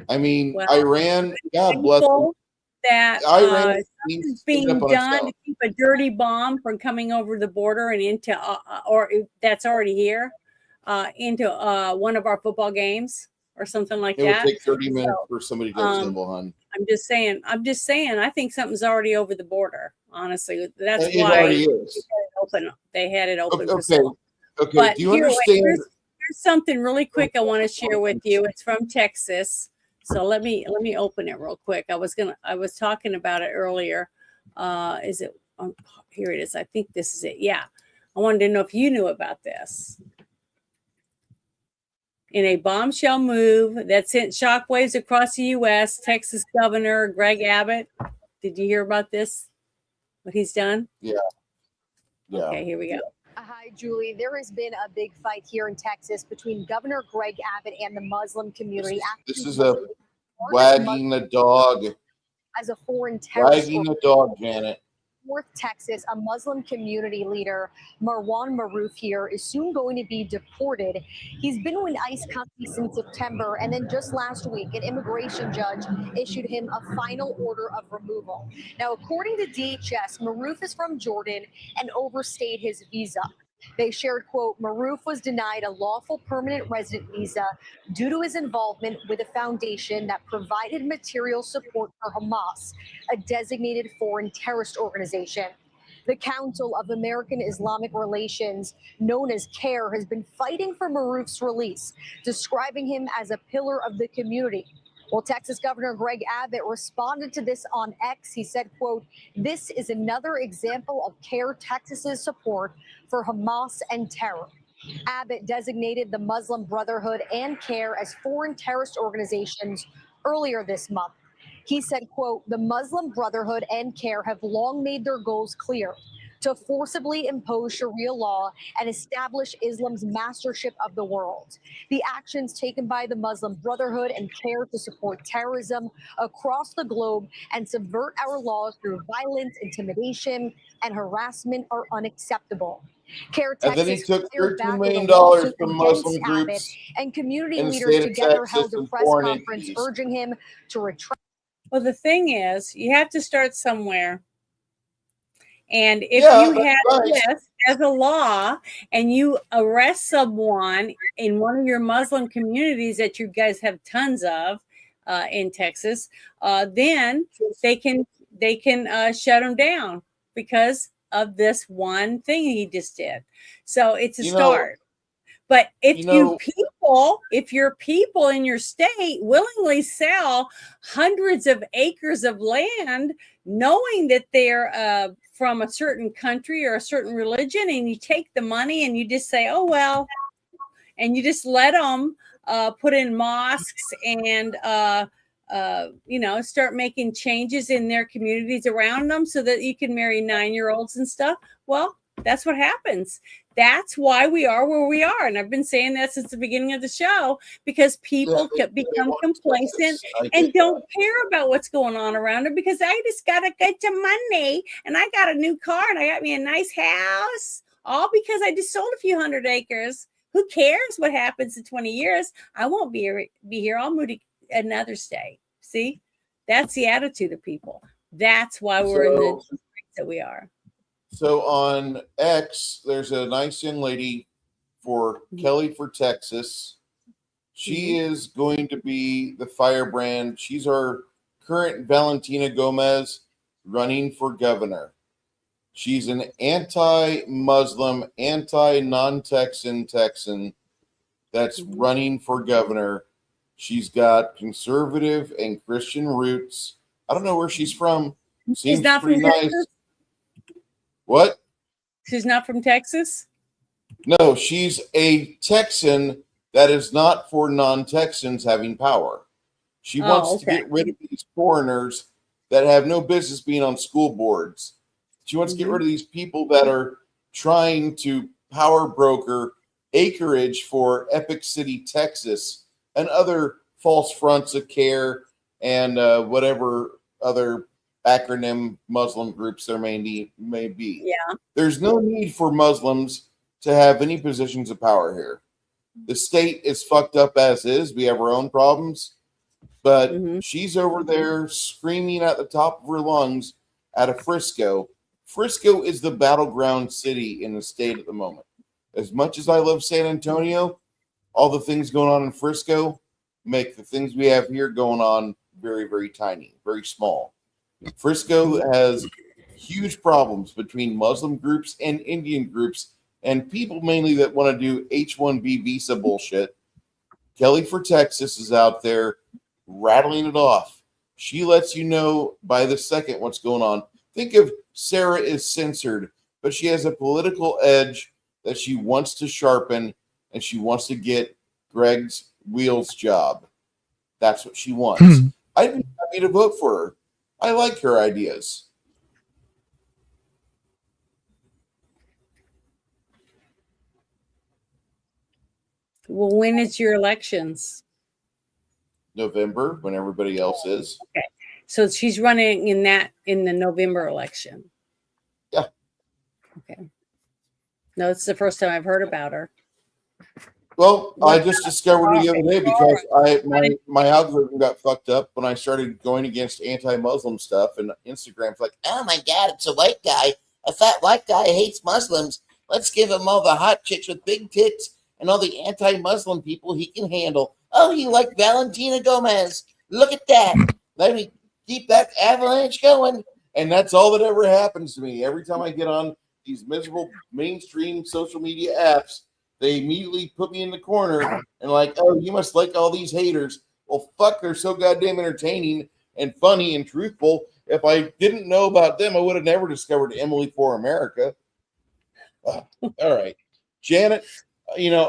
I mean, Well, Iran, God bless them. Thankful that Iran needs something's to stand being up on its done own. to keep a dirty bomb from coming over the border and into, that's already here, into one of our football games or something like It would that. take 30 minutes So, for somebody to um, assemble, hon. I'm just saying. I think something's already over the border. Honestly, that's It why already is. they had it open for Okay. so long. Okay. But Do you here's understand? something really quick I want to share with you. It's from Texas. So let me open it real quick. I was talking about it earlier. Is it here it is. I think this is it. Yeah. I wanted to know if you knew about this. In a bombshell move that sent shockwaves across the U.S., Texas Governor Greg Abbott. Did you hear about this? What he's done? Yeah. Yeah. Okay, here we go. Hi, Julie. There has been a big fight here in Texas between Governor Greg Abbott and the Muslim community. This is a wagging the dog. As a foreign terrorist. Wagging the dog, Janet. North Texas, a Muslim community leader, Marwan Maroof here, is soon going to be deported. He's been in ICE custody since September, and then just last week, an immigration judge issued him a final order of removal. Now, according to DHS, Maroof is from Jordan and overstayed his visa. They shared, quote, Maroof was denied a lawful permanent resident visa due to his involvement with a foundation that provided material support for Hamas, a designated foreign terrorist organization. The Council of American Islamic Relations, known as CARE, has been fighting for Maroof's release, describing him as a pillar of the community. Well, Texas Governor Greg Abbott responded to this on X. He said, quote, this is another example of CARE Texas's support for Hamas and terror. Abbott designated the Muslim Brotherhood and CARE as foreign terrorist organizations earlier this month. He said, quote, the Muslim Brotherhood and CARE have long made their goals clear: to forcibly impose Sharia law and establish Islam's mastership of the world. The actions taken by the Muslim Brotherhood and CARE to support terrorism across the globe and subvert our laws through violence, intimidation, and harassment are unacceptable. CARE And then he Texas took fired $13 back with a million lawsuit from against Muslim Abbott, groups and community in the leaders state of together Texas held a and press foreign conference entities. urging him to retract. Well, the thing is, you have to start somewhere. And if Yeah, you that's have right. this as a law and you arrest someone in one of your Muslim communities that you guys have tons of in Texas, then they can shut him down because of this one thing he just did. So it's a start. But if if your people in your state willingly sell hundreds of acres of land, knowing that they're from a certain country or a certain religion, and you take the money and you just say, oh, well, and you just let them put in mosques and, start making changes in their communities around them so that you can marry 9-year-olds and stuff. Well, that's what happens. That's why we are where we are. And I've been saying that since the beginning of the show, because people become complacent and don't care about what's going on around them, because I just got to get to money and I got a new car and I got me a nice house, all because I just sold a few hundred acres. Who cares what happens in 20 years? I won't be here. I'll move to another state. See, that's the attitude of people. That's why we're in the place that we are. So on X, there's a nice young lady for Kelly for Texas. She is going to be the firebrand. She's our current Valentina Gomez running for governor. She's an anti-Muslim, anti-non-Texan Texan that's running for governor. She's got conservative and Christian roots. I don't know where she's from. Seems She's not pretty from nice. Texas? What? She's not from Texas? No, she's a Texan that is not for non-Texans having power. She Oh, wants to okay. get rid of these foreigners that have no business being on school boards. She wants to get Mhm. rid of these people that are trying to power broker acreage for Epic City, Texas, and other false fronts of care and whatever other acronym Muslim groups there may be. Yeah. There's no need for Muslims to have any positions of power here. The state is fucked up as is. We have our own problems. But she's over there screaming at the top of her lungs out of Frisco. Frisco is the battleground city in the state at the moment. As much as I love San Antonio, all the things going on in Frisco make the things we have here going on very, very tiny, very small. Frisco has huge problems between Muslim groups and Indian groups and people mainly that want to do H-1B visa bullshit. Kelly for Texas is out there rattling it off. She lets you know by the second what's going on. Think of Sarah is censored, but she has a political edge that she wants to sharpen, and she wants to get Greg's Wheels job. That's what she wants. I'd be happy to vote for her. I like her ideas. Well, when is your elections? November, when everybody else is. Okay. So she's running in the November election. Yeah. Okay. No, it's the first time I've heard about her. Well, I just discovered it the other day because my algorithm got fucked up when I started going against anti-Muslim stuff, and Instagram's like, Oh my God, it's a white guy. A fat white guy hates Muslims. Let's give him all the hot chicks with big tits and all the anti-Muslim people he can handle. Oh, you like Valentina Gomez. Look at that. Let me keep that avalanche going. and that's all that ever happens to me. Every time I get on these miserable mainstream social media apps, they immediately put me in the corner and like, oh, you must like all these haters. Well, fuck, they're so goddamn entertaining and funny and truthful. If I didn't know about them, I would have never discovered Emily for America. All right, Janet, you know,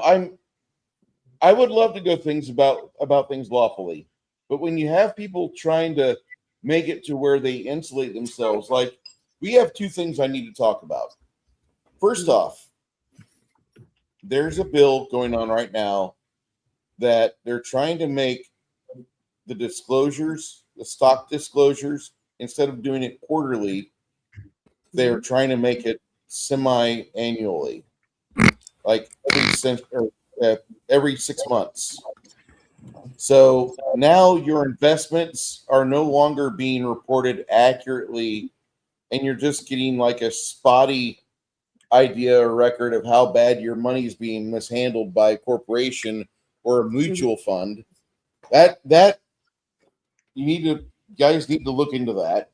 I would love to go things about things lawfully, but when you have people trying to make it to where they insulate themselves, like we have two things I need to talk about. First off, there's a bill going on right now that they're trying to make the disclosures, the stock disclosures, instead of doing it quarterly, they're trying to make it semi-annually, like every 6 months. So now your investments are no longer being reported accurately, and you're just getting like a spotty idea or record of how bad your money is being mishandled by a corporation or a mutual fund. That you guys need to look into that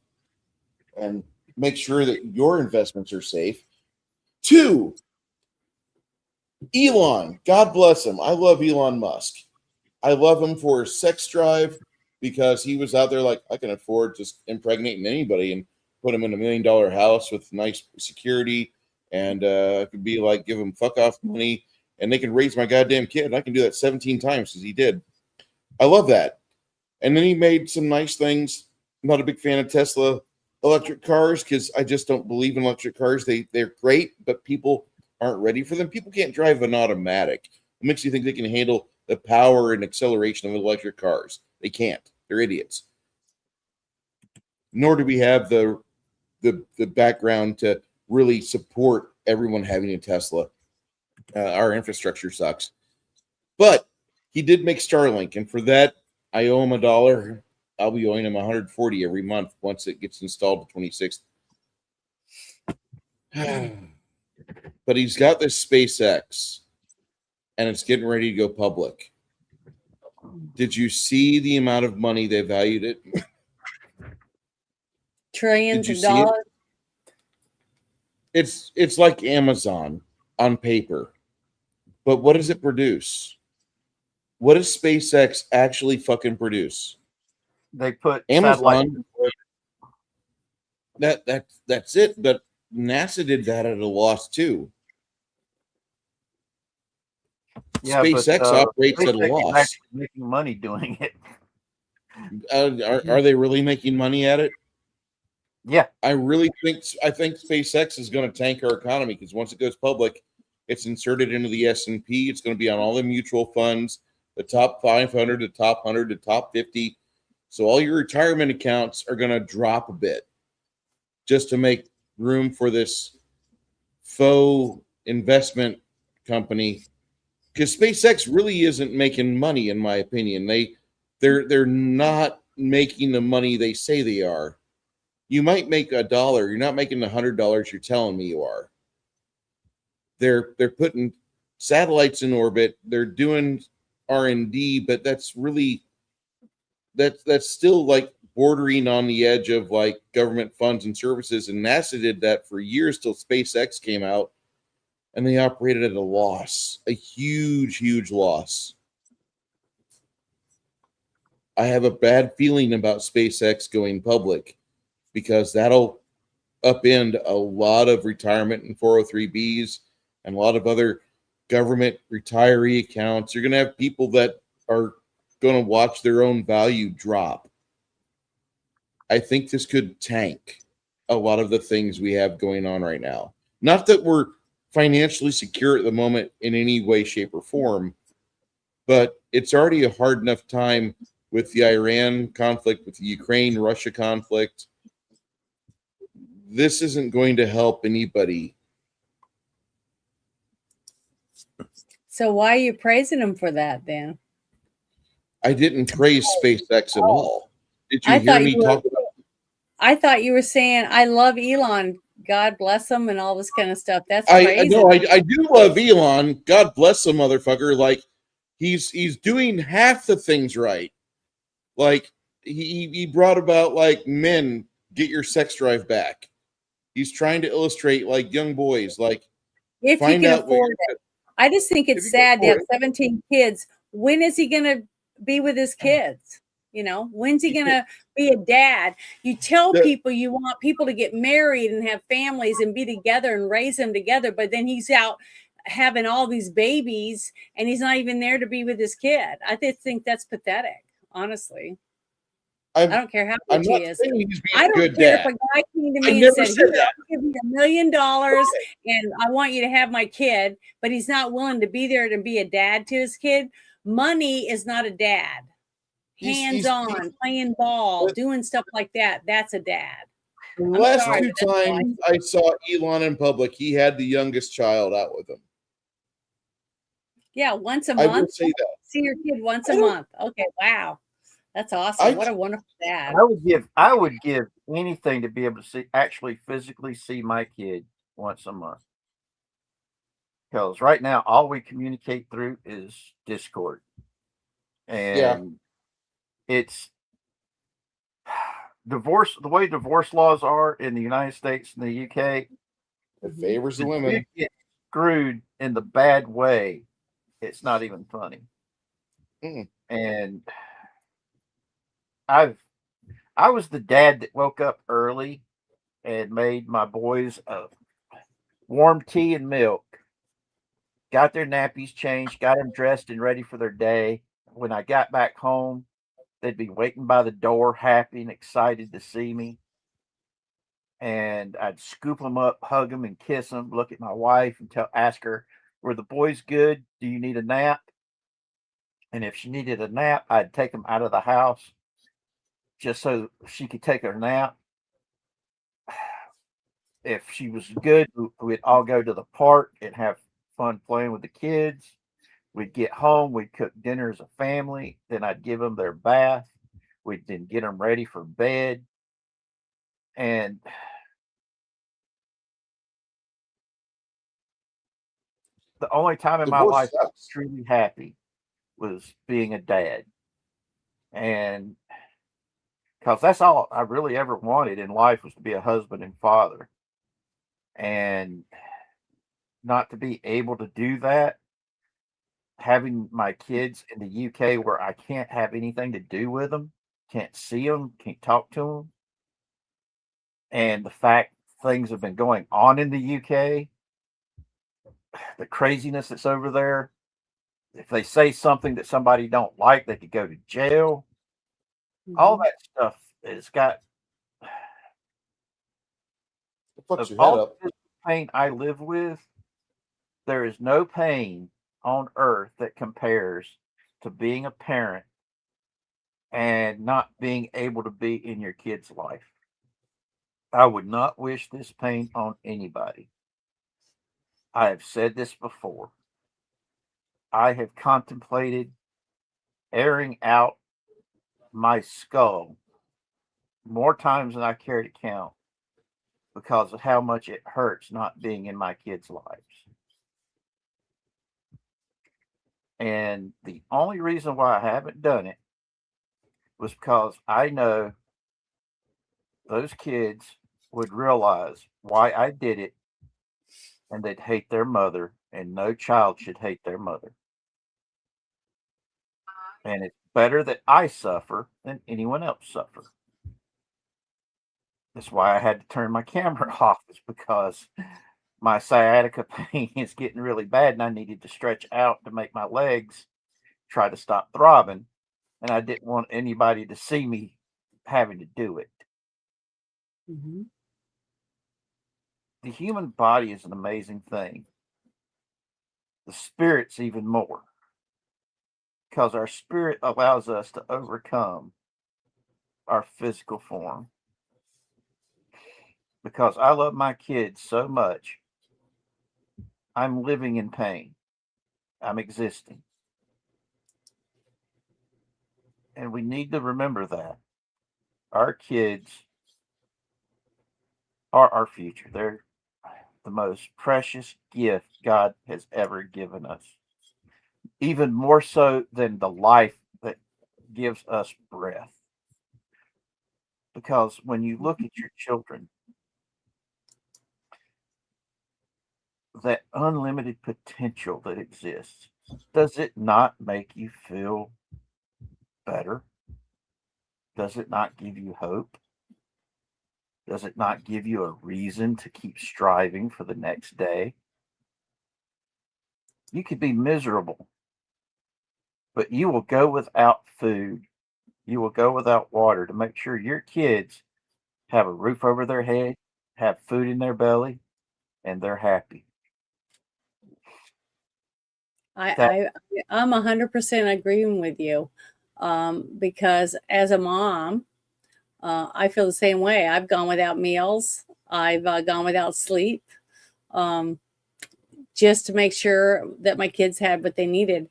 and make sure that your investments are safe. 2, Elon, God bless him. I love Elon Musk. I love him for his sex drive because he was out there like, I can afford just impregnating anybody and put him in $1 million house with nice security, and I could be like, give him fuck off money, and they can raise my goddamn kid. And I can do that 17 times as he did. I love that. And then he made some nice things. I'm not a big fan of Tesla electric cars because I just don't believe in electric cars. They're great, but people aren't ready for them. People can't drive an automatic. It makes you think they can handle the power and acceleration of electric cars. They can't. They're idiots. Nor do we have the background to really support everyone having a Tesla. Our infrastructure sucks. But he did make Starlink, and for that, I owe him $1. I'll be owing him $140 every month once it gets installed the 26th. But he's got this SpaceX, and it's getting ready to go public. Did you see the amount of money they valued it? Trillions of dollars. It's like Amazon on paper. But what does it produce? What does SpaceX actually fucking produce? They put Amazon. That's it. But NASA did that at a loss too. Yeah, SpaceX but, operates at a SpaceX is loss. actually making money doing it. Are they really making money at it? Yeah, I think SpaceX is going to tank our economy because once it goes public, it's inserted into the S&P. It's going to be on all the mutual funds, the top 500, the top 100, the top 50. So all your retirement accounts are going to drop a bit just to make room for this faux investment company. Because SpaceX really isn't making money, in my opinion. They're not making the money they say they are. You might make $1. You're not making the $100 you're telling me you are. They're putting satellites in orbit. They're doing R&D, but that's still like bordering on the edge of like government funds and services. And NASA did that for years till SpaceX came out, and they operated at a loss, a huge loss. I have a bad feeling about SpaceX going public because that'll upend a lot of retirement and 403Bs and a lot of other government retiree accounts. You're going to have people that are going to watch their own value drop. I think this could tank a lot of the things we have going on right now. Not that we're financially secure at the moment in any way, shape, or form, but it's already a hard enough time with the Iran conflict, with the Ukraine-Russia conflict. This isn't going to help anybody. So why are you praising him for that then? I didn't praise SpaceX at all. Did you hear me talk about? I thought you were saying, I love Elon. God bless him and all this kind of stuff. That's crazy. I do love Elon. God bless the motherfucker. Like he's doing half the things right. Like he brought about like men get your sex drive back. He's trying to illustrate like young boys, like if you can afford it. I just think it's sad to have 17 kids. When is he going to be with his kids? You know, when's he going to be a dad? You tell people you want people to get married and have families and be together and raise them together, but then he's out having all these babies and he's not even there to be with his kid. I just think that's pathetic, honestly. I don't care how much he is. I don't care if a guy came to me and said, "Here, I'll give you $1 million and I want you to have my kid," but he's not willing to be there to be a dad to his kid. Money is not a dad. Hands-on, playing ball, doing stuff like that. That's a dad. The last two times I saw Elon in public, he had the youngest child out with him. Yeah, once a I month. would say that. See your kid once a month. Okay, wow. That's awesome. What a wonderful dad. I would give anything to be able to actually physically see my kid once a month. Because right now all we communicate through is Discord. And it's divorce, the way divorce laws are in the United States and the UK. It favors the women. You get screwed in the bad way. It's not even funny. And I was the dad that woke up early and made my boys warm tea and milk, got their nappies changed, got them dressed and ready for their day. When I got back home, they'd be waiting by the door, happy and excited to see me. And I'd scoop them up, hug them and kiss them, look at my wife and ask her, "Were the boys good? Do you need a nap?" And if she needed a nap, I'd take them out of the house just so she could take her nap. If she was good, we'd all go to the park and have fun playing with the kids. We'd get home, we'd cook dinner as a family. Then I'd give them their bath. We'd then get them ready for bed. And the only time in my life I was truly happy was being a dad. And because that's all I really ever wanted in life was to be a husband and father. And not to be able to do that, having my kids in the UK where I can't have anything to do with them, can't see them, can't talk to them. And the fact things have been going on in the UK, the craziness that's over there, if they say something that somebody don't like, they could go to jail. All that stuff has got fucks of your head all up. the pain I live with, there is no pain on earth that compares to being a parent and not being able to be in your kid's life. I would not wish this pain on anybody. I have said this before. I have contemplated airing out my skull more times than I care to count because of how much it hurts not being in my kids' lives. And the only reason why I haven't done it was because I know those kids would realize why I did it and they'd hate their mother, and no child should hate their mother. And it's better that I suffer than anyone else suffer. That's why I had to turn my camera off, is because my sciatica pain is getting really bad and I needed to stretch out to make my legs try to stop throbbing. And I didn't want anybody to see me having to do it. Mm-hmm. The human body is an amazing thing. The spirit's even more, because our spirit allows us to overcome our physical form. Because I love my kids so much, I'm living in pain. I'm existing. And we need to remember that. Our kids are our future. They're the most precious gift God has ever given us. Even more so than the life that gives us breath. Because when you look at your children, that unlimited potential that exists, does it not make you feel better? Does it not give you hope? Does it not give you a reason to keep striving for the next day? You could be miserable, but you will go without food. You will go without water to make sure your kids have a roof over their head, have food in their belly, and they're happy. I'm 100% agreeing with you, because as a mom, I feel the same way. I've gone without meals. I've gone without sleep, just to make sure that my kids had what they needed.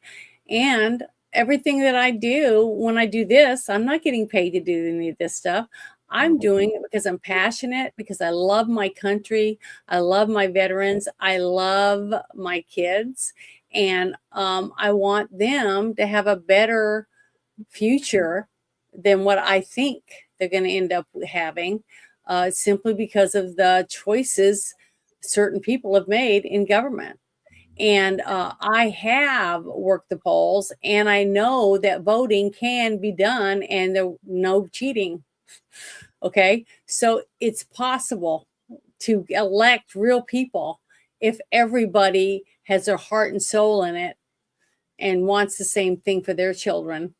And everything that I do, when I do this, I'm not getting paid to do any of this stuff. I'm doing it because I'm passionate, because I love my country. I love my veterans. I love my kids. And I want them to have a better future than what I think they're going to end up having, simply because of the choices certain people have made in government. And I have worked the polls, and I know that voting can be done and there's no cheating. Okay, so it's possible to elect real people if everybody has their heart and soul in it and wants the same thing for their children,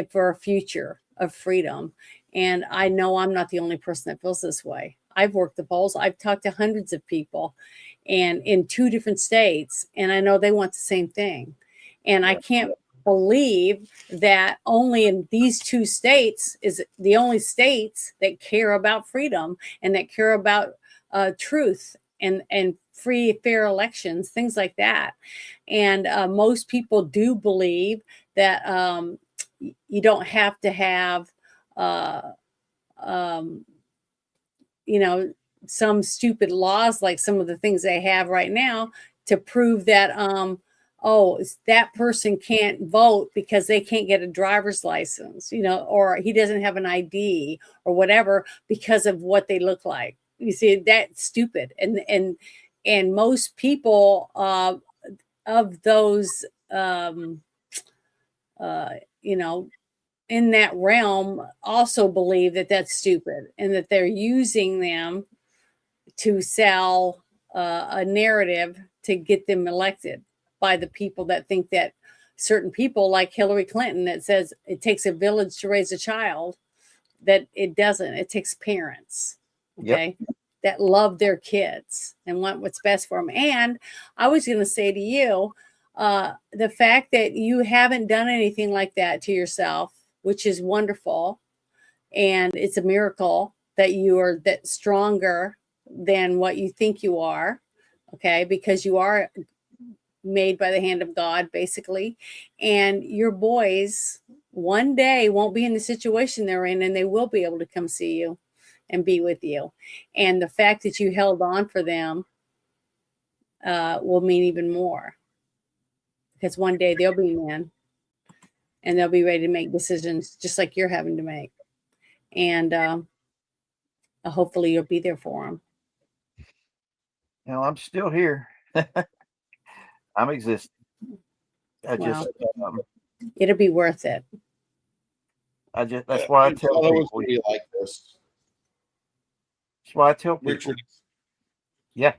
for a future of freedom. And I know I'm not the only person that feels this way. I've worked the polls. I've talked to hundreds of people, and in 2 different states, and I know they want the same thing. And I can't believe that only in these 2 states is the only states that care about freedom and that care about truth and free, fair elections, things like that. And most people do believe that you don't have to have, some stupid laws like some of the things they have right now to prove that, that person can't vote because they can't get a driver's license, or he doesn't have an ID or whatever because of what they look like. You see, that's stupid. And most people of those, in that realm also believe that that's stupid and that they're using them to sell a narrative to get them elected by the people that think that certain people like Hillary Clinton that says it takes a village to raise a child, that it doesn't. It takes parents, okay, that love their kids and want what's best for them. And I was going to say to you, the fact that you haven't done anything like that to yourself, which is wonderful, and it's a miracle that you are that stronger than what you think you are, okay, because you are made by the hand of God, basically. And your boys one day won't be in the situation they're in, and they will be able to come see you and be with you. And the fact that you held on for them will mean even more, because one day they'll be men and they'll be ready to make decisions just like you're having to make. And hopefully you'll be there for them. You know, I'm still here. I'm existing. It'll be worth it. That's why I tell people. Be like this. That's why I tell people. Richard. Yeah.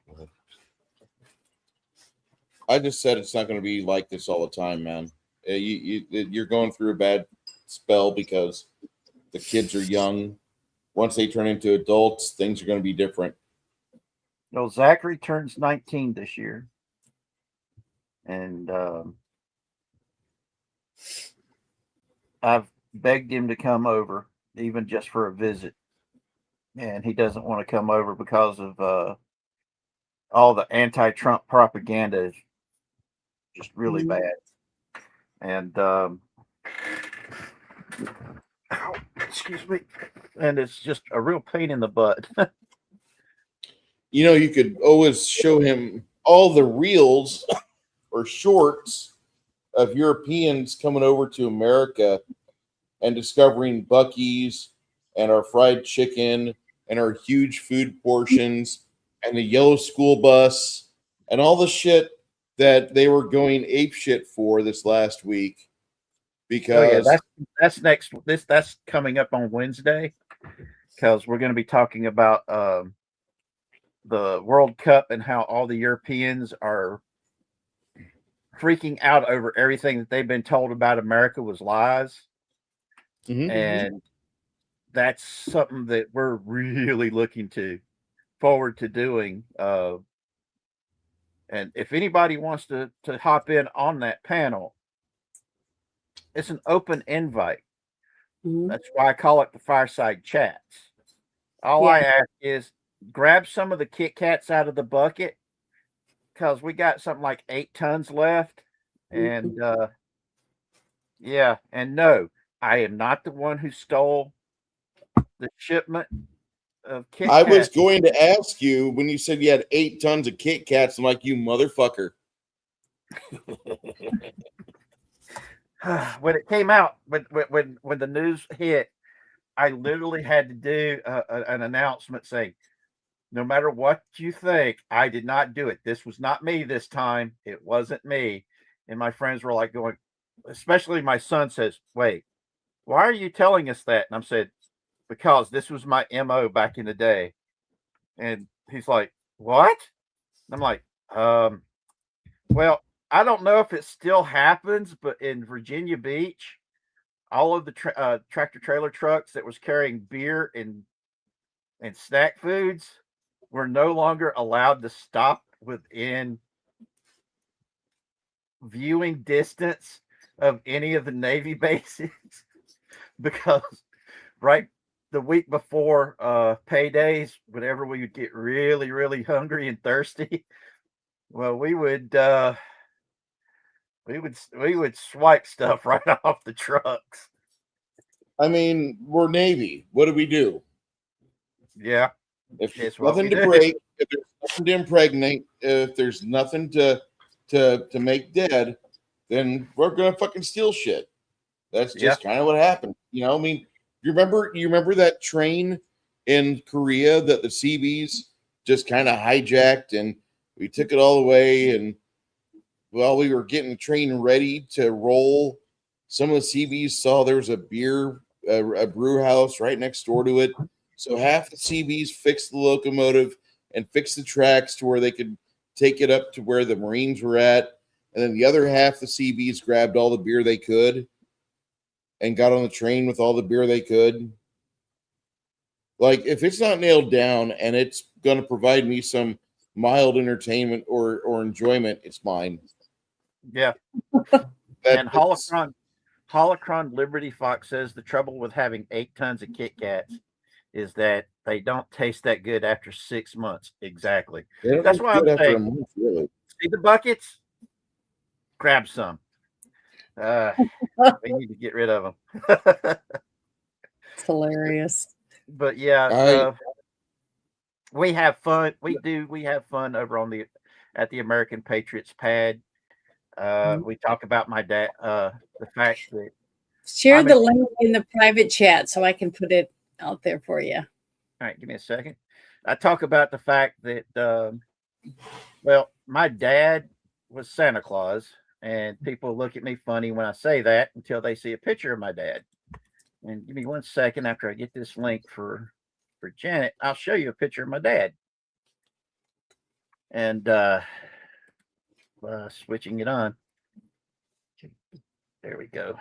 I just said it's not going to be like this all the time, man. You're going through a bad spell because the kids are young. Once they turn into adults, things are going to be different. No, Zachary turns 19 this year. And I've begged him to come over, even just for a visit. And he doesn't want to come over because of all the anti-Trump propaganda is just really bad. And excuse me. And it's just a real pain in the butt. You know, you could always show him all the reels or shorts of Europeans coming over to America and discovering Buc-ee's and our fried chicken and our huge food portions and the yellow school bus and all the shit that they were going ape shit for this last week. Because that's next. That's coming up on Wednesday, because we're going to be talking about the World Cup and how all the Europeans are freaking out over everything that they've been told about America was lies. And that's something that we're really looking forward to doing. And if anybody wants to hop in on that panel, it's an open invite. That's why I call it the fireside chats. All I ask is grab some of the Kit Kats out of the bucket, because we got something like 8 tons left. And and no, I am not the one who stole the shipment of Kit I Kats. was going to ask you when you said you had 8 tons of Kit Kats. I'm like, you motherfucker. When it came out, when the news hit, I literally had to do an announcement saying, no matter what you think, I did not do it. This was not me this time. It wasn't me. And my friends were like going, especially my son says, wait, why are you telling us that? And I'm said, because this was my MO back in the day. And he's like, what? And I'm like, well, I don't know if it still happens, but in Virginia Beach, all of the tractor trailer trucks that was carrying beer and snack foods were no longer allowed to stop within viewing distance of any of the Navy bases because the week before paydays, whenever we would get really, really hungry and thirsty, well, we would swipe stuff right off the trucks. I mean, we're Navy. What do we do? Yeah. If there's nothing to break, if there's nothing to impregnate, if there's nothing to make dead, then we're gonna fucking steal shit. That's just kind of what happened. You know, I mean, you remember that train in Korea that the Seabees just kind of hijacked, and we took it all the way, and while we were getting the train ready to roll, some of the Seabees saw there was a brew house right next door to it. So half the Seabees fixed the locomotive and fixed the tracks to where they could take it up to where the Marines were at. and then the other half, the CBs grabbed all the beer they could and got on the train with all the beer they could. Like, if it's not nailed down and it's going to provide me some mild entertainment or enjoyment, it's mine. Yeah. And Holocron Liberty Fox says the trouble with having 8 tons of Kit Kats is that they don't taste that good after 6 months. Exactly. That's why I'm saying, really. See the buckets? Grab some. We need to get rid of them. It's hilarious. But yeah, we have fun. We have fun over at the American Patriots pad. We talk about my dad, the fact that Share the link in the private chat so I can put it out there for you. All right, give me a second. I talk about the fact that, well, my dad was Santa Claus, and people look at me funny when I say that until they see a picture of my dad. And give me 1 second after I get this link for Janet, I'll show you a picture of my dad. And switching it on. There we go.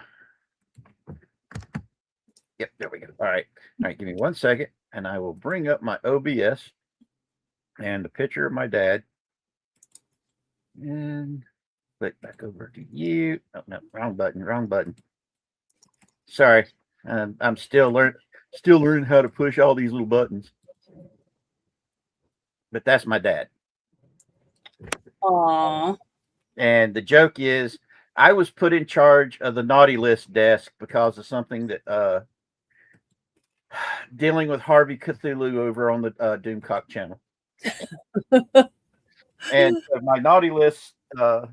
Yep, there we go. All right, give me 1 second, and I will bring up my OBS and a picture of my dad. And click back over to you. Oh, no, wrong button. Sorry, I'm still learning how to push all these little buttons. But that's my dad. Aww. And the joke is, I was put in charge of the naughty list desk because of something that dealing with Harvey Cthulhu over on the Doomcock channel. And my naughty list, the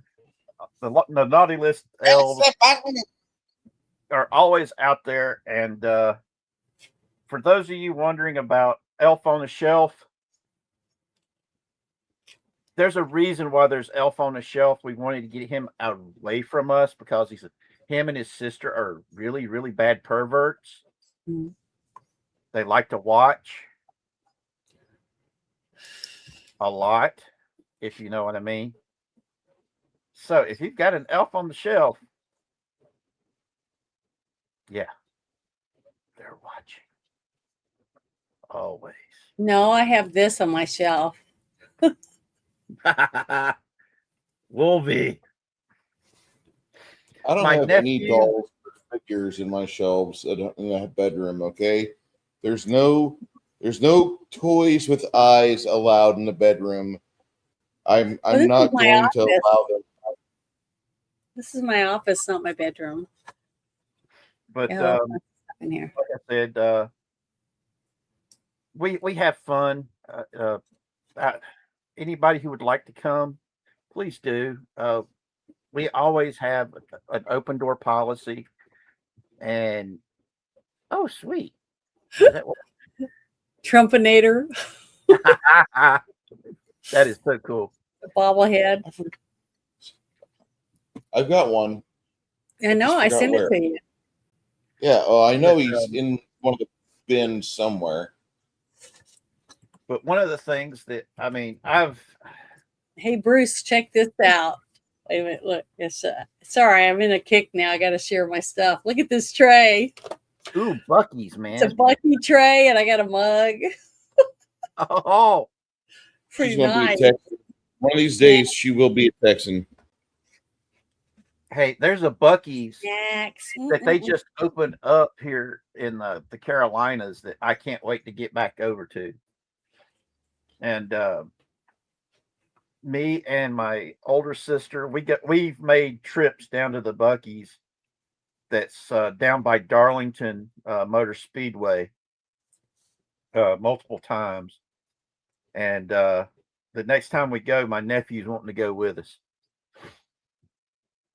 naughty list elves are always out there. And for those of you wondering about Elf on the Shelf, there's a reason why there's Elf on the Shelf. We wanted to get him away from us because him and his sister are really, really bad perverts. Mm-hmm. They like to watch a lot, if you know what I mean. So if you've got an Elf on the Shelf, yeah, they're watching. Always. No, I have this on my shelf. Wolvie. I don't My have any nephew- dolls or figures in my shelves in the bedroom. Okay, there's no toys with eyes allowed in the bedroom. I'm Well, this not is my going to office. allow them. This is my office, not my bedroom. But Yeah, in here. like I said, we have fun. Anybody who would like to come, please do. We always have an open door policy. And oh, sweet. Is that what- Trumpinator, that is so cool. the bobblehead. I've got one. I know, I forgot sent where. it to you. Yeah, I know he's in one of the bins somewhere. But one of the things that Hey, Bruce, check this out. Wait a minute, look. It's sorry, I'm in a kick now. I got to share my stuff. Look at this tray. Ooh, Buc-ee's, man. It's a Bucky tray, and I got a mug. Oh, Pretty She's gonna nice. be a Texan. One of these days, she will be a Texan. hey, there's a Buc-ee's Snacks. that they just opened up here in the Carolinas that I can't wait to get back over to. And me and my older sister, we've made trips down to the Buc-ee's that's down by Darlington Motor Speedway multiple times. And the next time we go, my nephew's wanting to go with us.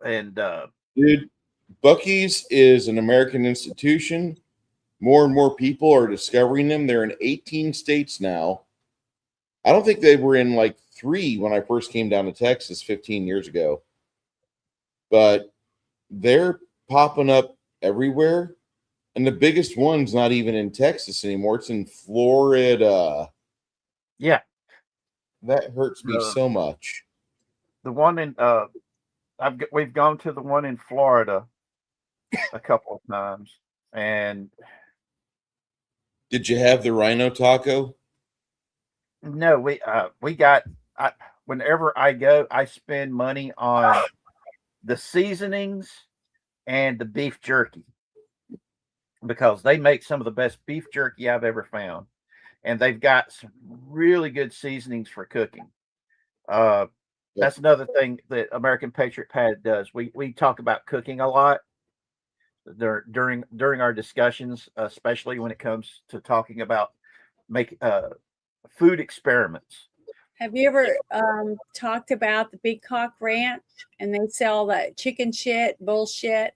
And Dude, Buc-ee's is an American institution. More and more people are discovering them. They're in 18 states now. I don't think they were in like 3 when I first came down to Texas 15 years ago. But they're popping up everywhere. And the biggest one's not even in Texas anymore. It's in Florida. yeah, That hurts me so much. the one in we've gone to the one in Florida a couple of times, and Did you have the rhino taco? no, we got. Whenever I go, I spend money on the seasonings and the beef jerky because they make some of the best beef jerky I've ever found, and they've got some really good seasonings for cooking. That's another thing that American Patriot Pad does. We talk about cooking a lot during our discussions, especially when it comes to talking about food experiments. Have you ever talked about the Big Cock Ranch and they sell that chicken shit, bullshit,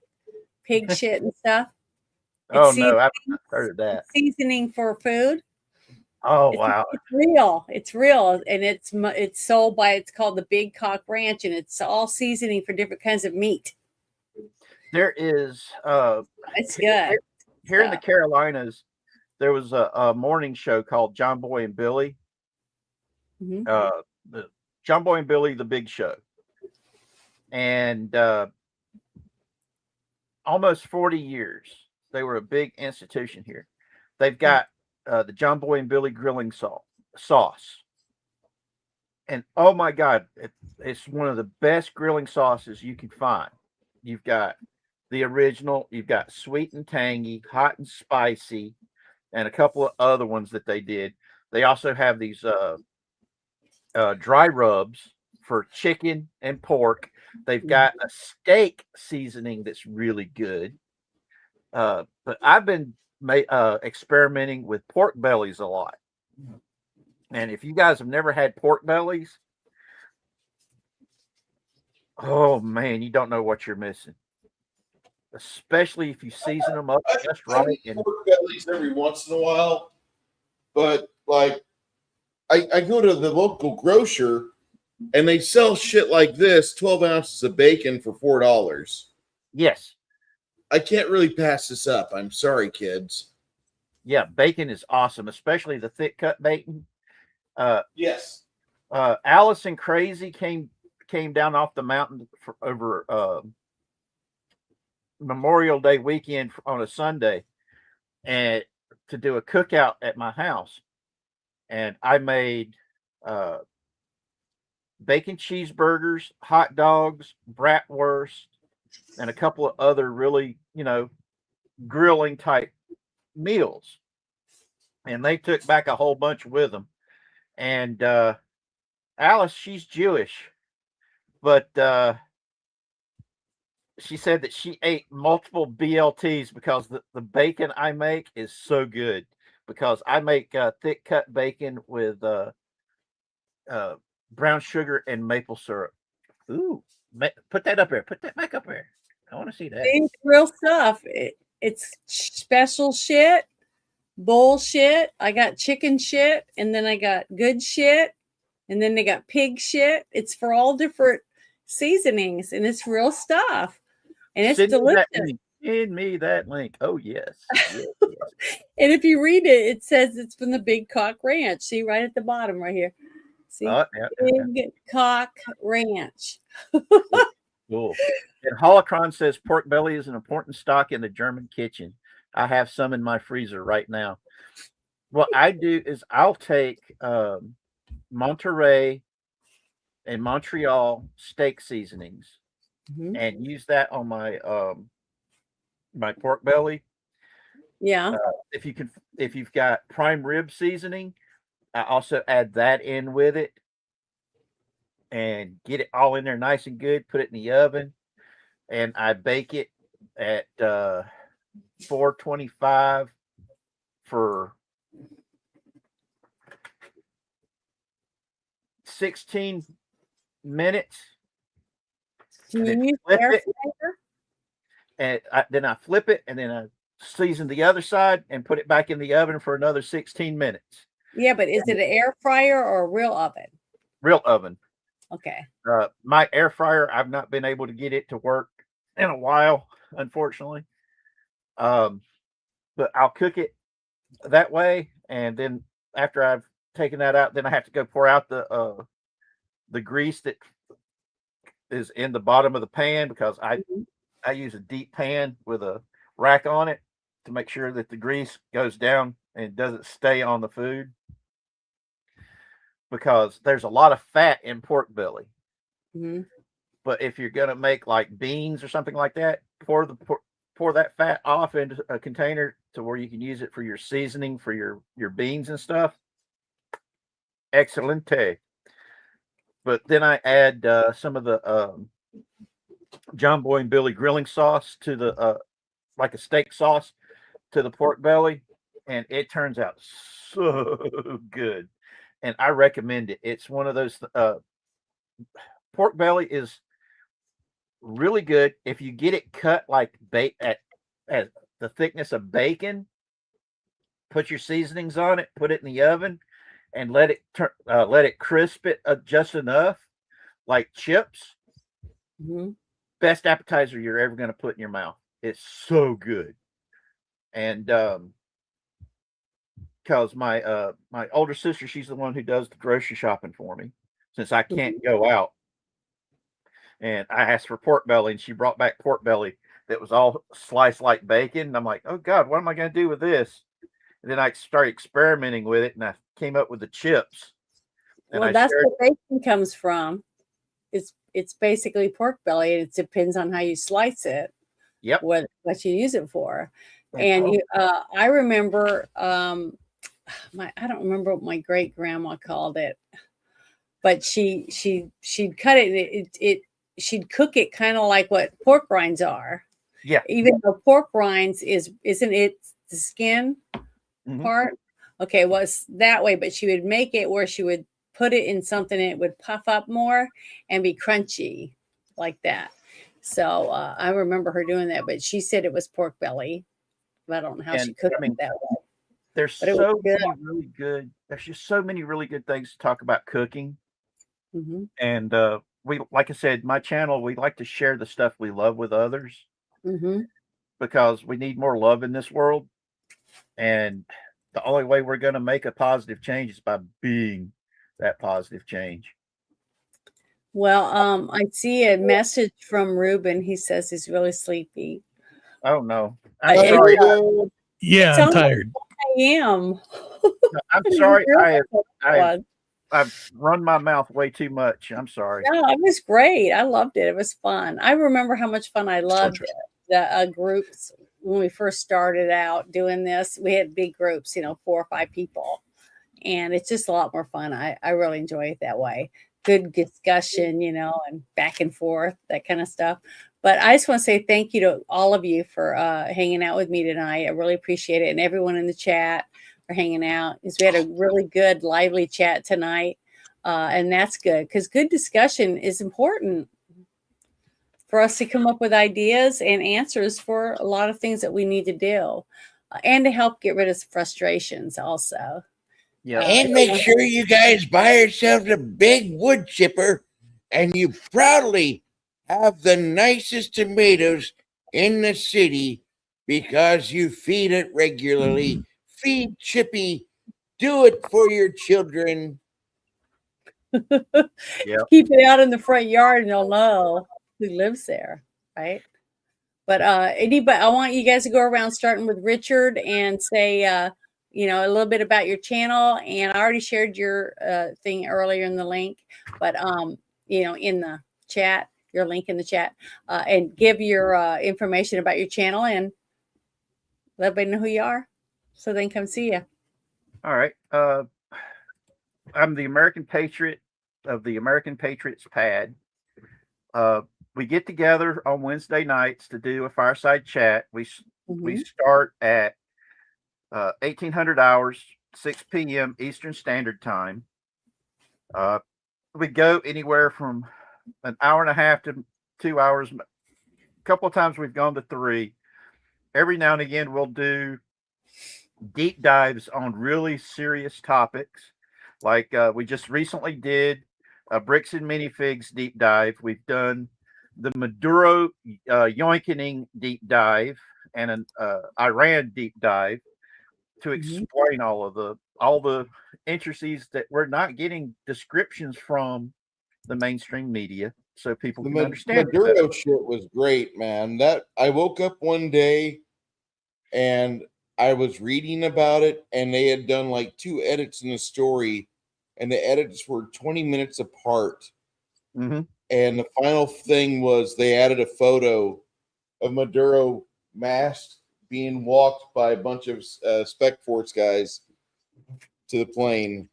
pig shit and stuff? Oh no, I've not heard of that. Seasoning for food. Oh wow, it's real. It's real, and it's sold by. It's called the Big Cock Ranch, and it's all seasoning for different kinds of meat. There is. It's good. Here in the Carolinas, there was a morning show called John Boy and Billy. The John Boy and Billy, the Big Show, and almost 40 years. They were a big institution here. They've got the John Boy and Billy grilling sauce, and oh my God, it's one of the best grilling sauces you can find. You've got the original, you've got sweet and tangy, hot and spicy, and a couple of other ones that they did. They also have these dry rubs for chicken and pork. They've got a steak seasoning that's really good. But I've been experimenting with pork bellies a lot. And if you guys have never had pork bellies, oh man, you don't know what you're missing. Especially if you season them up just right. And pork bellies every once in a while, but like I go to the local grocer and they sell shit like this, 12 ounces of bacon for $4. Yes. I can't really pass this up. I'm sorry, kids. Yeah, bacon is awesome, especially the thick cut bacon. Yes. Allison Crazy came down off the mountain over Memorial Day weekend on a Sunday and to do a cookout at my house. And I made bacon cheeseburgers, hot dogs, bratwurst, and a couple of other really, grilling type meals. And they took back a whole bunch with them. And Alice, she's Jewish, but she said that she ate multiple BLTs because the bacon I make is so good. Because I make thick cut bacon with brown sugar and maple syrup. Ooh, put that up there. Put that back up there. I want to see that. It's real stuff. It's special shit, bullshit. I got chicken shit, and then I got good shit, and then they got pig shit. It's for all different seasonings, and it's real stuff, and it's delicious. Send me that link. Oh yes. Yes. And if you read it, it says it's from the Big Cock Ranch. See right at the bottom, right here. See, Big Cock Ranch. Cool. And Holocron says pork belly is an important stock in the German kitchen. I have some in my freezer right now. What I do is I'll take Monterey and Montreal steak seasonings and use that on my my pork belly. Yeah. If you've got prime rib seasoning, I also add that in with it and get it all in there nice and good. Put it in the oven, and I bake it at 425 for 16 minutes. Can you use air fryer? And then I flip it, and then I season the other side and put it back in the oven for another 16 minutes. Yeah, but is it an air fryer or a real oven? Real oven. Okay. My air fryer, I've not been able to get it to work in a while, unfortunately. But I'll cook it that way, and then after I've taken that out, then I have to go pour out the grease that is in the bottom of the pan because I use a deep pan with a rack on it to make sure that the grease goes down and doesn't stay on the food, because there's a lot of fat in pork belly. But if you're gonna make like beans or something like that, pour that fat off into a container to where you can use it for your seasoning for your beans and stuff. Excelente. But then I add some of the John Boy and Billy grilling sauce to the like a steak sauce to the pork belly, and it turns out so good. And I recommend it. It's one of those pork belly is really good if you get it cut like at the thickness of bacon. Put your seasonings on it, put it in the oven, and let it crisp it just enough, like chips. Best appetizer you're ever going to put in your mouth. It's so good. And because my older sister, she's the one who does the grocery shopping for me since I can't go out. And I asked for pork belly, and she brought back pork belly that was all sliced like bacon. And I'm like, oh God, what am I going to do with this? And then I started experimenting with it, and I came up with the chips. And Well, that's where bacon comes from. It's basically pork belly. It depends on how you slice it. Yep. What you use it for. And I remember I don't remember what my great grandma called it, but she'd cut it. She'd cook it kind of like what pork rinds are. Yeah. Even though pork rinds isn't it the skin part? Okay, well, it's that way, but she would make it where she would put it in something and it would puff up more and be crunchy like that. So I remember her doing that, but she said it was pork belly. But I don't know how she cooked it that way. There's so many really good. There's just so many really good things to talk about cooking. And we, like I said, my channel, we like to share the stuff we love with others because we need more love in this world. And the only way we're going to make a positive change is by being that positive change. Well, I see a message from Ruben. He says he's really sleepy. Oh no. I'm sorry. Yeah, I'm tired. I am. I'm sorry. I've run my mouth way too much. I'm sorry. No, it was great. I loved it. It was fun. I remember how much fun I loved the groups when we first started out doing this. We had big groups, 4 or 5 people, and it's just a lot more fun. I really enjoy it that way. Good discussion, and back and forth, that kind of stuff. But I just want to say thank you to all of you for hanging out with me tonight. I really appreciate it. And everyone in the chat for hanging out. We had a really good, lively chat tonight. And that's good because good discussion is important for us to come up with ideas and answers for a lot of things that we need to do and to help get rid of frustrations also. Yeah. And make sure you guys buy yourselves a big wood chipper and you proudly have the nicest tomatoes in the city because you feed it regularly. Feed Chippy. Do it for your children. Keep it out in the front yard and they'll know who lives there, right? But anybody, I want you guys to go around starting with Richard and say a little bit about your channel. And I already shared your thing earlier in the link, but in the chat, your link in the chat, and give your information about your channel and let everybody know who you are so they can come see you. All right. I'm the American Patriot of the American Patriots Pad. We get together on Wednesday nights to do a fireside chat. We start at 1800 hours, 6 p.m. Eastern Standard Time. We go anywhere from an hour and a half to 2 hours. A couple of times we've gone to 3. Every now and again, we'll do deep dives on really serious topics. Like we just recently did a bricks and minifigs deep dive. We've done the Maduro yoinkening deep dive and an Iran deep dive to explain all the intricacies that we're not getting descriptions from the mainstream media. so people The can understand. it better. Maduro shit was great, man. That I woke up one day and I was reading about it, and they had done like 2 edits in the story, and the edits were 20 minutes apart. Mhm. And the final thing was they added a photo of Maduro masked being walked by a bunch of Spec Force guys to the plane.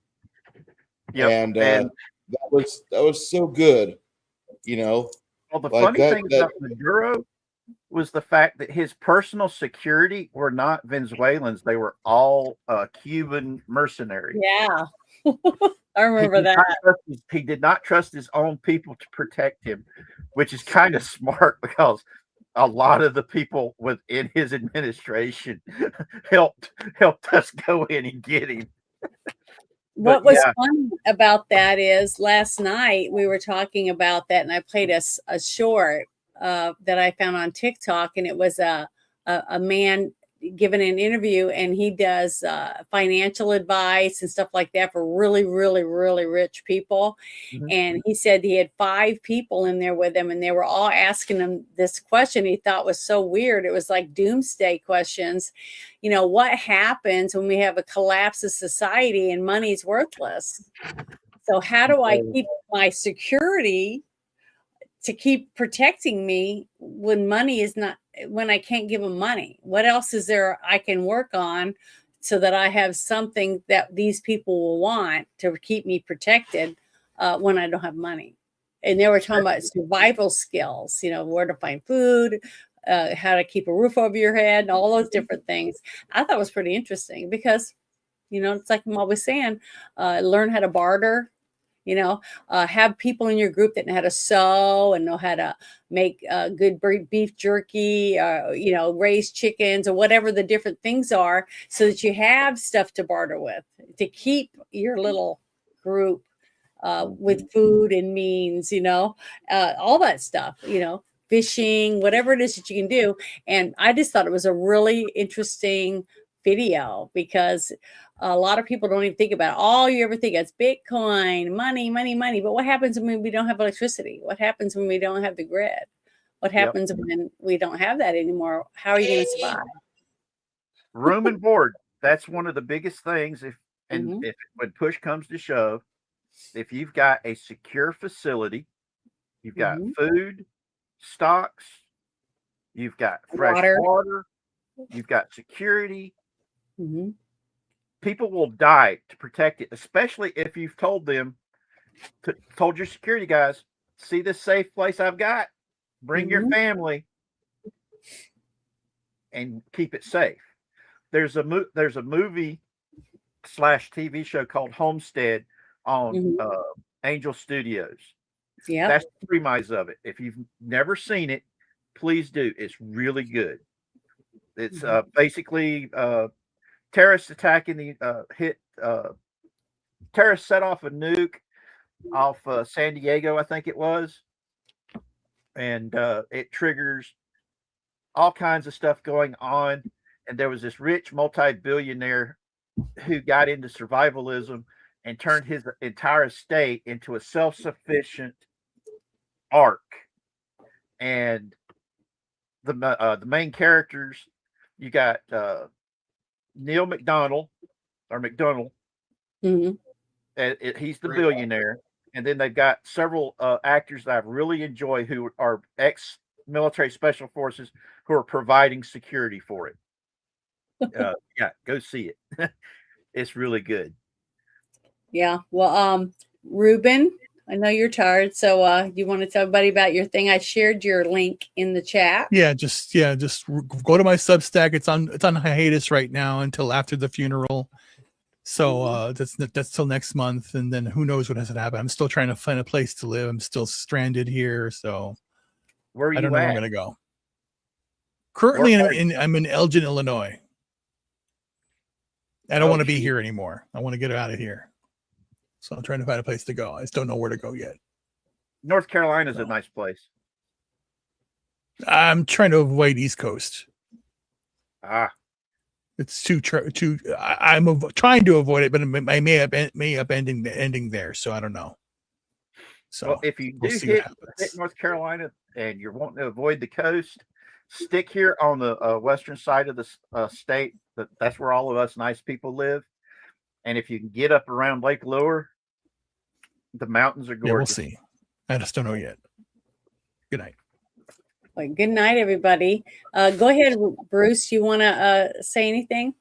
Yep, And, and- that was so good, you know. Well, the Like funny that- thing that- about Maduro was the fact that his personal security were not Venezuelans; they were all Cuban mercenaries. Yeah. I remember He did not that. trust he did not trust his own people to protect him, which is kind of smart because a lot of the people within his administration helped us go in and get him. What But was yeah. fun about that is last night we were talking about that, and I played a short that I found on TikTok, and it was a man giving an interview, and he does financial advice and stuff like that for really, really, really rich people. And he said he had 5 people in there with him, and they were all asking him this question he thought was so weird. It was like doomsday questions. You know, what happens when we have a collapse of society and money's worthless? So how do I keep my security to keep protecting me when money is not, when I can't give them money? What else is there I can work on so that I have something that these people will want to keep me protected when I don't have money? And they were talking about survival skills, you know, where to find food, how to keep a roof over your head, and all those different things. I thought it was pretty interesting because, you know, it's like I'm always saying, learn how to barter. You know, have people in your group that know how to sew and know how to make good beef jerky, you know, raise chickens or whatever the different things are, so that you have stuff to barter with to keep your little group with food and means, you know, all that stuff, you know, fishing, whatever it is that you can do. And I just thought it was a really interesting video because a lot of people don't even think about it. All you ever think is Bitcoin, money, money, money. But what happens when we don't have electricity? What happens when we don't have the grid? What happens when we don't have that anymore? How are you going to survive? Room and board. That's one of the biggest things. If when push comes to shove, if you've got a secure facility, you've got food, stocks, you've got fresh water, you've got security. People will die to protect it, especially if you've told them, told your security guys, see this safe place I've got, bring your family and keep it safe. There's a movie / TV show called Homestead on Angel Studios. Yeah, that's the premise of it. If you've never seen it, please do. It's really good. It's basically terrorists attacking the terrorists set off a nuke off San Diego, I think it was, and it triggers all kinds of stuff going on. And there was this rich multi-billionaire who got into survivalism and turned his entire estate into a self-sufficient ark. And the main characters, you got Neil McDonald. He's the billionaire, and then they've got several actors that I really enjoy who are ex-military special forces who are providing security for it. Yeah, go see it. It's really good. Yeah. Well, Ruben, I know you're tired, so you want to tell everybody about your thing? I shared your link in the chat. Just go to my Substack. It's on hiatus right now until after the funeral. So that's till next month, and then who knows what has to happen. I'm still trying to find a place to live. I'm still stranded here, so where are you I don't know where I'm at? gonna go. Currently, I'm in Elgin, Illinois. I don't want to be here anymore. I want to get out of here. So I'm trying to find a place to go. I just don't know where to go yet. North Carolina's a nice place. I'm trying to avoid East Coast. It's too. I'm trying to avoid it, but I may up ending there. So I don't know. So Well, if you do we'll see what hit happens. North Carolina and you're wanting to avoid the coast, stick here on the western side of the state. That's where all of us nice people live. And if you can get up around Lake Lure, the mountains are gorgeous. Yeah, we'll see. I just don't know yet. Good night. Well, good night, everybody. Go ahead, Bruce. You want to say anything?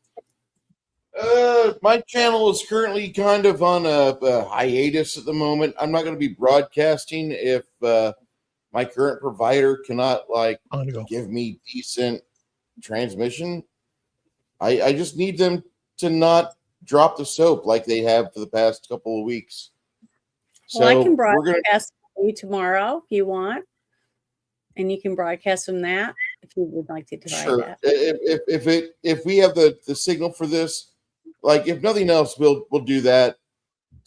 My channel is currently kind of on a hiatus at the moment. I'm not going to be broadcasting if my current provider cannot give me decent transmission. I just need them to not drop the soap like they have for the past couple of weeks. Well, I can we're gonna broadcast you tomorrow if you want, and you can broadcast from that if you would like to try sure. that. If we have the signal for this, like if nothing else, we'll do that.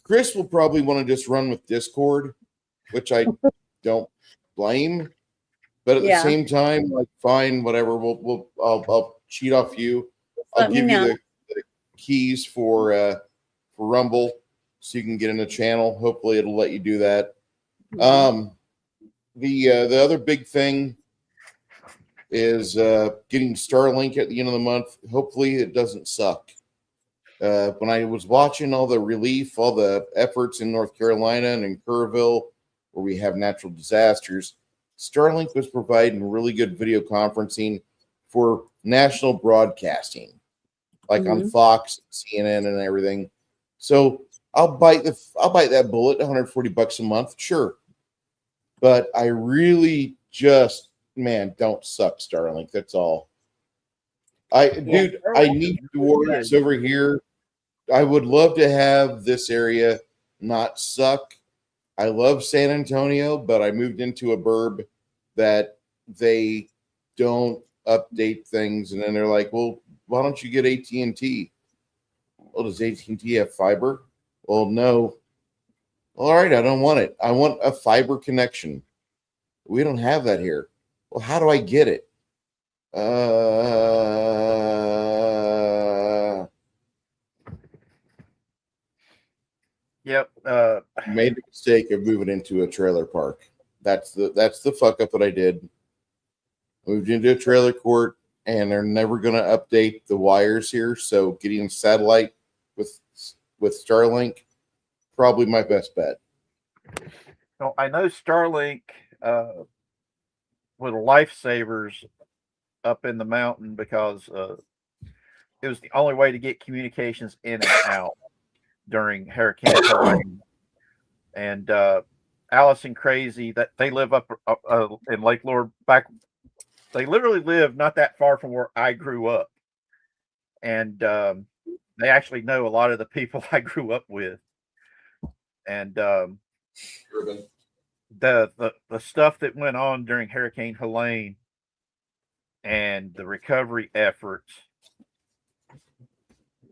Chris will probably want to just run with Discord, which I don't blame. But at the same time, like fine, whatever. I'll cheat off you. I'll give you the keys for Rumble so you can get in the channel. Hopefully it'll let you do that. The other big thing is getting Starlink at the end of the month. Hopefully it doesn't suck. When I was watching all the relief, all the efforts in North Carolina and in Kerrville, where we have natural disasters, Starlink was providing really good video conferencing for national broadcasting, like on Fox, CNN, and everything. So I'll bite that bullet, $140 a month, sure. But I really just, don't suck Starlink. That's all. I need the words over here. I would love to have this area not suck. I love San Antonio, but I moved into a burb that they don't update things, and then they're like, "Well, why don't you get AT&T?" Well, does AT&T have fiber? Well, no. All right, I don't want it. I want a fiber connection. We don't have that here. Well, how do I get it? Yep. Made the mistake of moving into a trailer park. That's the fuck up that I did. Moved into a trailer court, and they're never going to update the wires here. So getting satellite with Starlink, probably my best bet. So I know Starlink with lifesavers up in the mountain because it was the only way to get communications in and out during Hurricane Helene. And Alice and Crazy, that they live up in Lake Lure. They literally live not that far from where I grew up, and they actually know a lot of the people I grew up with. And the stuff that went on during Hurricane Helene and the recovery efforts,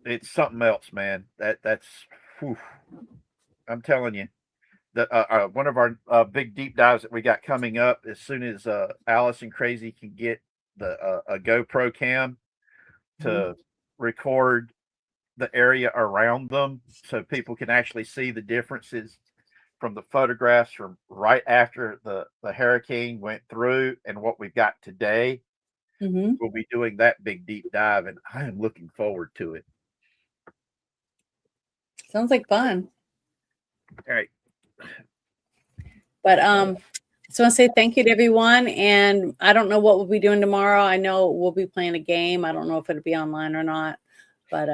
it's something else, man. That's whew. I'm telling you. One of our big deep dives that we got coming up as soon as Alice and Crazy can get a GoPro cam to record the area around them so people can actually see the differences from the photographs from right after the hurricane went through and what we've got today. We'll be doing that big deep dive, and I am looking forward to it. Sounds like fun. All right. But just want to say thank you to everyone. And I don't know what we'll be doing tomorrow. I know we'll be playing a game. I don't know if it'll be online or not. But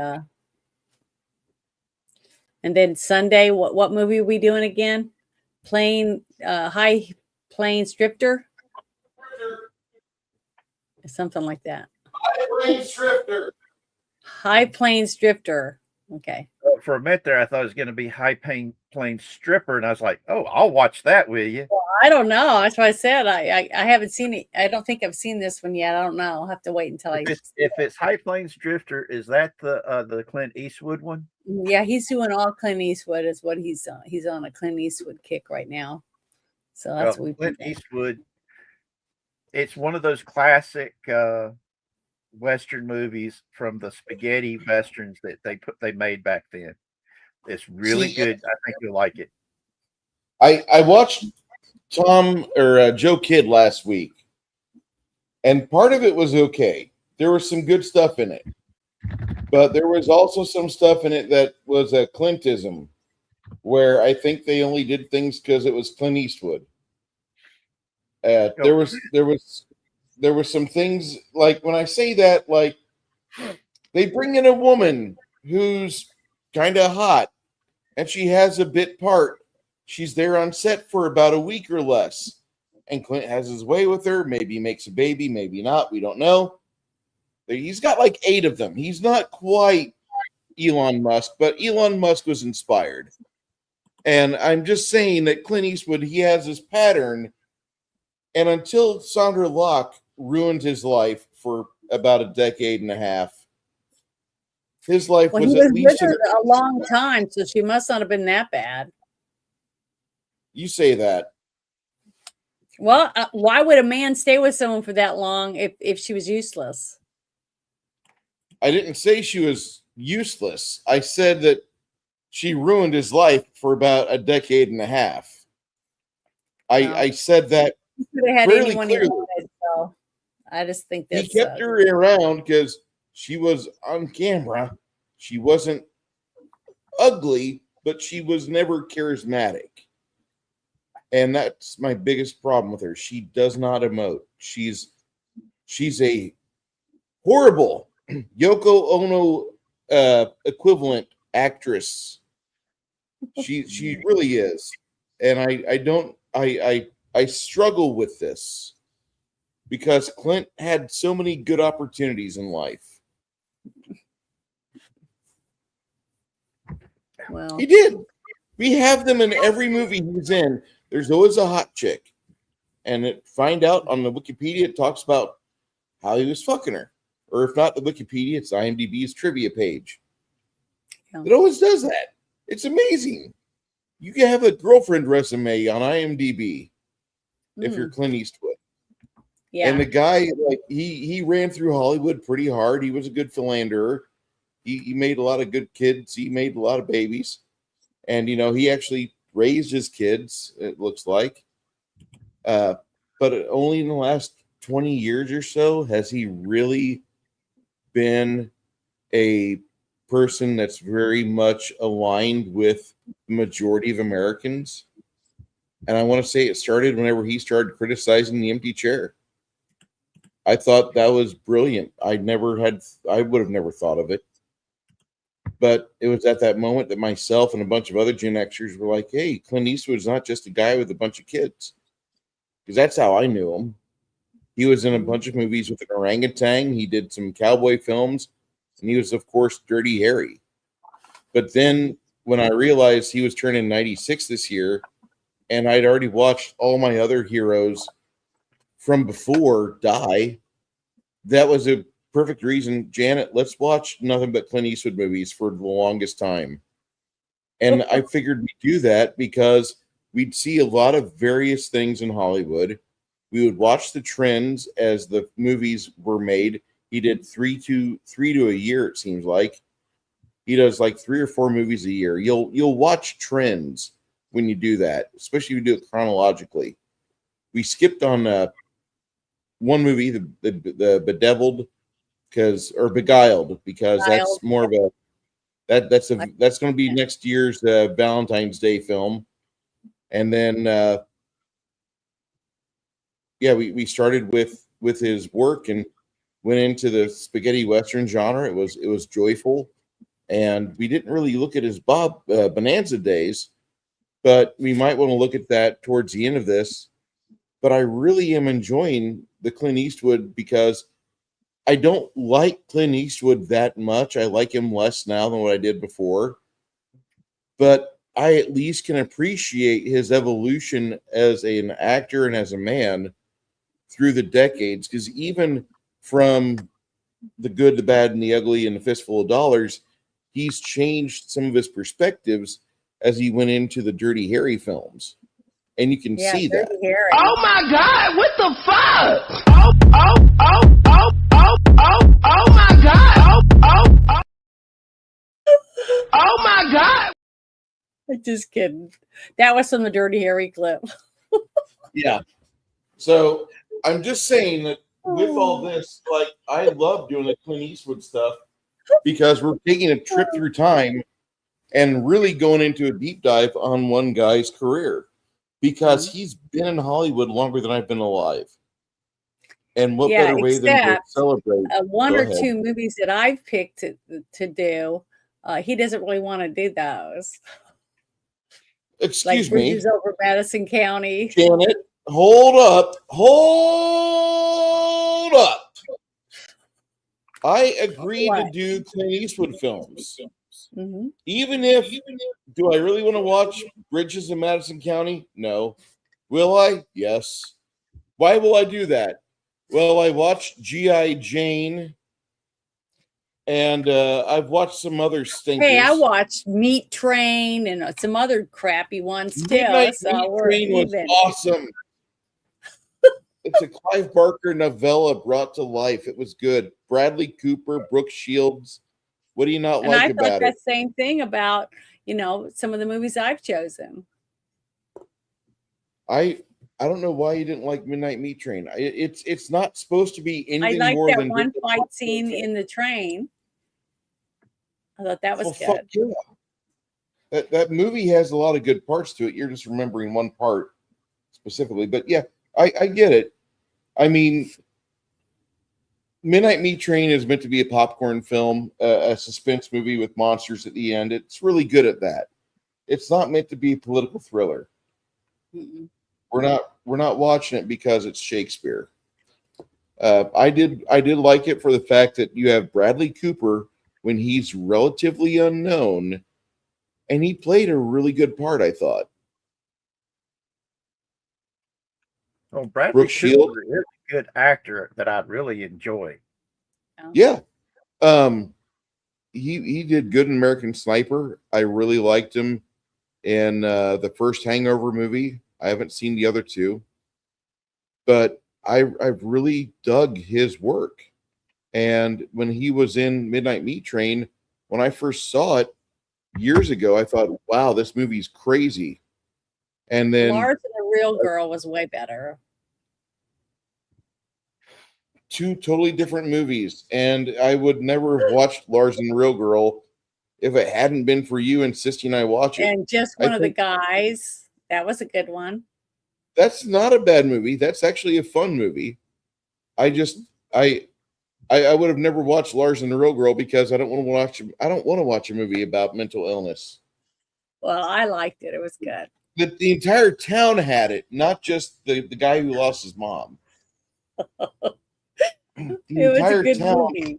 and then Sunday, what movie are we doing again? High Plains Drifter? Something like that. High Plains Drifter. High Plains Drifter. Okay. For a minute there, I thought it was going to be High Plains Stripper, and I was like, "Oh, I'll watch that with you." Well, I don't know. That's what I said. I haven't seen it. I don't think I've seen this one yet. I don't know. I'll have to wait until If it's High Plains Drifter, is that the Clint Eastwood one? Yeah, he's doing all Clint Eastwood. Is what he's on. He's on a Clint Eastwood kick right now. So that's what we've been Clint Eastwood. It's one of those classic Western movies from the spaghetti westerns that they made back then. It's really good. I think you'll like it. I watched Joe Kidd last week, and part of it was okay. There was some good stuff in it, but there was also some stuff in it that was a Clintism, where I think they only did things because it was Clint Eastwood. There was some things, like when I say that, like they bring in a woman who's kind of hot and she has a bit part. She's there on set for about a week or less, and Clint has his way with her. Maybe makes a baby, maybe not. We don't know. He's got like 8 of them. He's not quite Elon Musk, but Elon Musk was inspired. And I'm just saying that Clint Eastwood, he has this pattern. And until Sandra Locke ruined his life for about a decade and a half, his life Well, was he at was least with her a long time, so she must not have been that bad. You say that. Well, why would a man stay with someone for that long if she was useless? I didn't say she was useless. I said that she ruined his life for about a decade and a half. I said that He could have had fairly anyone he clearly. wanted, so I just think He that's kept her around because she was on camera. She wasn't ugly, but she was never charismatic. And that's my biggest problem with her. She does not emote. She's a horrible Yoko Ono equivalent actress. She really is. And I struggle with this because Clint had so many good opportunities in life. Well, He did. We have them in every movie he's in. There's always a hot chick. And find out on the Wikipedia, it talks about how he was fucking her. Or if not the Wikipedia, it's IMDb's trivia page. It always does that. It's amazing. You can have a girlfriend resume on IMDb if you're Clint Eastwood. Yeah. And the guy, like, he ran through Hollywood pretty hard. He was a good philanderer. He made a lot of good kids. He made a lot of babies. And, he actually raised his kids, it looks like. But only in the last 20 years or so has he really been a person that's very much aligned with the majority of Americans. And I want to say it started whenever he started criticizing the empty chair. I thought that was brilliant. I would have never thought of it. But it was at that moment that myself and a bunch of other Gen Xers were like, hey, Clint Eastwood's not just a guy with a bunch of kids. Because that's how I knew him. He was in a bunch of movies with an orangutan. He did some cowboy films. And he was, of course, Dirty Harry. But then when I realized he was turning 96 this year, and I'd already watched all my other heroes from before die, that was a perfect reason. Janet, let's watch nothing but Clint Eastwood movies for the longest time. And I figured we'd do that because we'd see a lot of various things in Hollywood. We would watch the trends as the movies were made. He did three to a year, it seems like. He does like 3 or 4 movies a year. You'll watch trends when you do that, especially if you do it chronologically. We skipped on one movie, the Bedeviled, Beguiled, because that's more of a that's going to be next year's Valentine's Day film. And then we started with his work and went into the spaghetti western genre. It was joyful, and we didn't really look at his Bonanza days, but we might want to look at that towards the end of this. But I really am enjoying the Clint Eastwood because I don't like Clint Eastwood that much. I like him less now than what I did before, but I at least can appreciate his evolution as an actor and as a man through the decades. Because even from The Good, the Bad, and the Ugly and The Fistful of Dollars, he's changed some of his perspectives as he went into the Dirty Harry films. And you can see that. Oh my God, what the fuck? Oh my God. Oh my God. Just kidding. That was from the Dirty Harry clip. Yeah. So I'm just saying that with all this, like, I love doing the Clint Eastwood stuff because we're taking a trip through time and really going into a deep dive on one guy's career because he's been in Hollywood longer than I've been alive. And what Yeah, better way than to except celebrate? one Go or ahead. two movies that I've picked to do. He doesn't really want to do those. Excuse Like me, Bridges Over Madison County. Janet, hold up. Hold up. I agreed to do Clint Eastwood films. Mhm. Even if, do I really want to watch Bridges in Madison County? No. Will I? Yes. Why will I do that? Well, I watched G.I. Jane, and I've watched some other stinkers. Hey, I watched Meat Train and some other crappy ones too. Midnight So Meat we're Train was even. awesome. It's a Clive Barker novella brought to life. It was good. Bradley Cooper, Brooke Shields. What do you not And I like thought about that it? same thing about, some of the movies I've chosen. I don't know why you didn't like Midnight Meat Train. It's not supposed to be I anything liked more that than one fight scene in the train. I thought that was Well, good. fuck yeah. That movie has a lot of good parts to it. You're just remembering one part specifically, but yeah, I get it. I mean, Midnight Meat Train is meant to be a popcorn film, a suspense movie with monsters at the end. It's really good at that. It's not meant to be a political thriller. Mm-mm. We're not watching it because it's Shakespeare. I did like it for the fact that you have Bradley Cooper when he's relatively unknown, and he played a really good part, I thought. Well, Bradley Brooke Shields. Cooper is a good actor that I really enjoy. Yeah. He did good in American Sniper. I really liked him in the first Hangover movie. I haven't seen the other two, but I've really dug his work. And when he was in Midnight Meat Train, when I first saw it years ago, I thought, wow, this movie's crazy. And then Lars and the Real Girl was way better. two totally different movies. And I would never have watched Lars and the Real Girl if it hadn't been for you insisting I watch it. And Just I One of the think Guys. That was a good one. that's not a bad movie. That's actually a fun movie. I would have never watched Lars and the Real Girl because I don't want to watch a movie about mental illness. Well, I liked it. It was good. The entire town had it, not just the guy who lost his mom. The It was a entire good town. movie.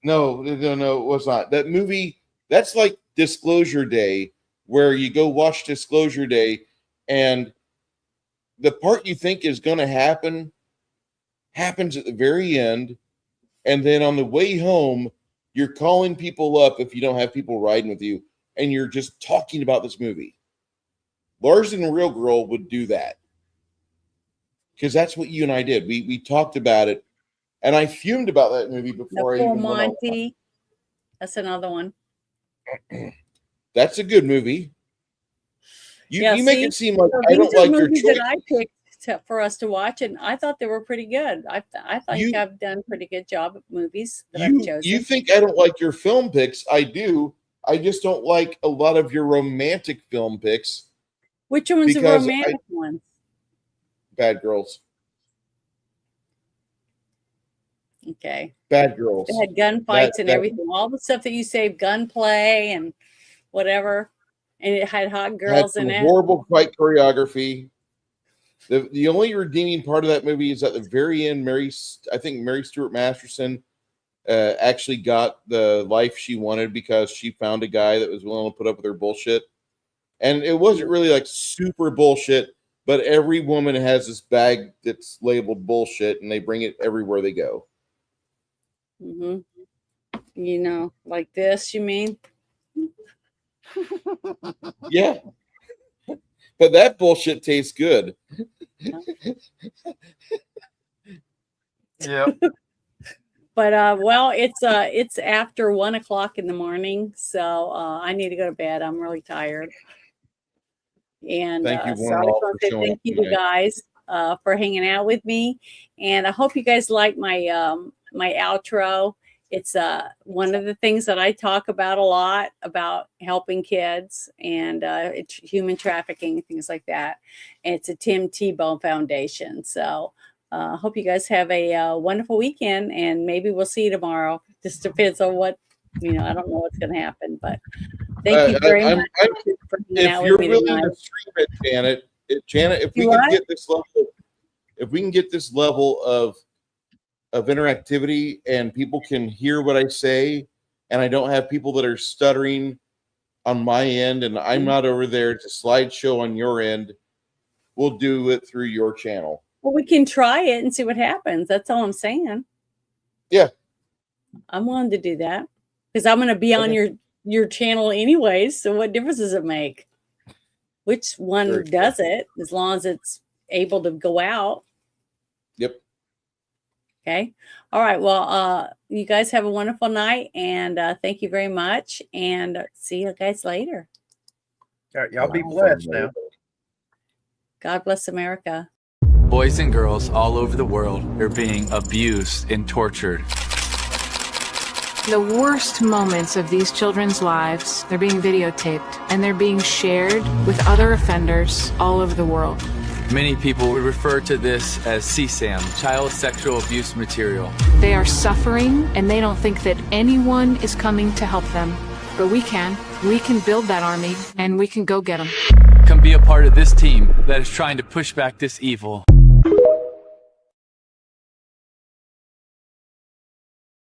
No, it was not. That movie, that's like Disclosure Day, where you go watch Disclosure Day, and the part you think is going to happen happens at the very end. And then on the way home, you're calling people up if you don't have people riding with you, and you're just talking about this movie. Lars and the Real Girl would do that because that's what you and I did. We talked about it, and I fumed about that movie before I Nicole even went on. Monty. That's another one. That's a good movie. You make it seem like so I don't these are like your movies choice. that I picked for us to watch, and I thought they were pretty good. I think I've done a pretty good job of movies that I've chosen. You think I don't like your film picks? I do. I just don't like a lot of your romantic film picks. Which ones are because romantic ones? Bad Girls. Okay. Bad Girls. They had gunfights and everything. All the stuff that you say, gunplay and whatever. And it had hot Had girls some in it. horrible fight choreography. The only redeeming part of that movie is at the very end, Mary Stuart Masterson actually got the life she wanted because she found a guy that was willing to put up with her bullshit. And it wasn't really like super bullshit, but every woman has this bag that's labeled bullshit, and they bring it everywhere they go. Mm-hmm. Like this, you mean? Yeah. But that bullshit tastes good. Yeah. But well, it's after 1:00 in the morning, so I need to go to bed. I'm really tired. And Thank you, so one I and just all, want for to say showing thank up you to tonight. guys for hanging out with me. And I hope you guys like my my outro. It's one of the things that I talk about a lot, about helping kids and it's human trafficking, things like that. And it's a Tim Tebow Foundation. So hope you guys have a wonderful weekend, and maybe we'll see you tomorrow. Just depends on what, I don't know what's going to happen, but thank you very much for hanging out If you're with me willing tonight. to stream it, Janet, if we You can what? get this level, if we can get this level of interactivity and people can hear what I say, and I don't have people that are stuttering on my end, and I'm not over there to slideshow on your end, we'll do it through your channel. Well, we can try it and see what happens. That's all I'm saying. Yeah. I'm willing to do that because I'm going to be on your channel anyways. So what difference does it make? Which one does it, as long as it's able to go out? Yep. Okay. All right. Well, you guys have a wonderful night, and thank you very much. And see you guys later. All right, y'all be blessed now. God bless America. Boys and girls all over the world are being abused and tortured. The worst moments of these children's lives, they're being videotaped and they're being shared with other offenders all over the world. Many people would refer to this as CSAM, child sexual abuse material. They are suffering and they don't think that anyone is coming to help them. But we can. We can build that army and we can go get them. Come be a part of this team that is trying to push back this evil.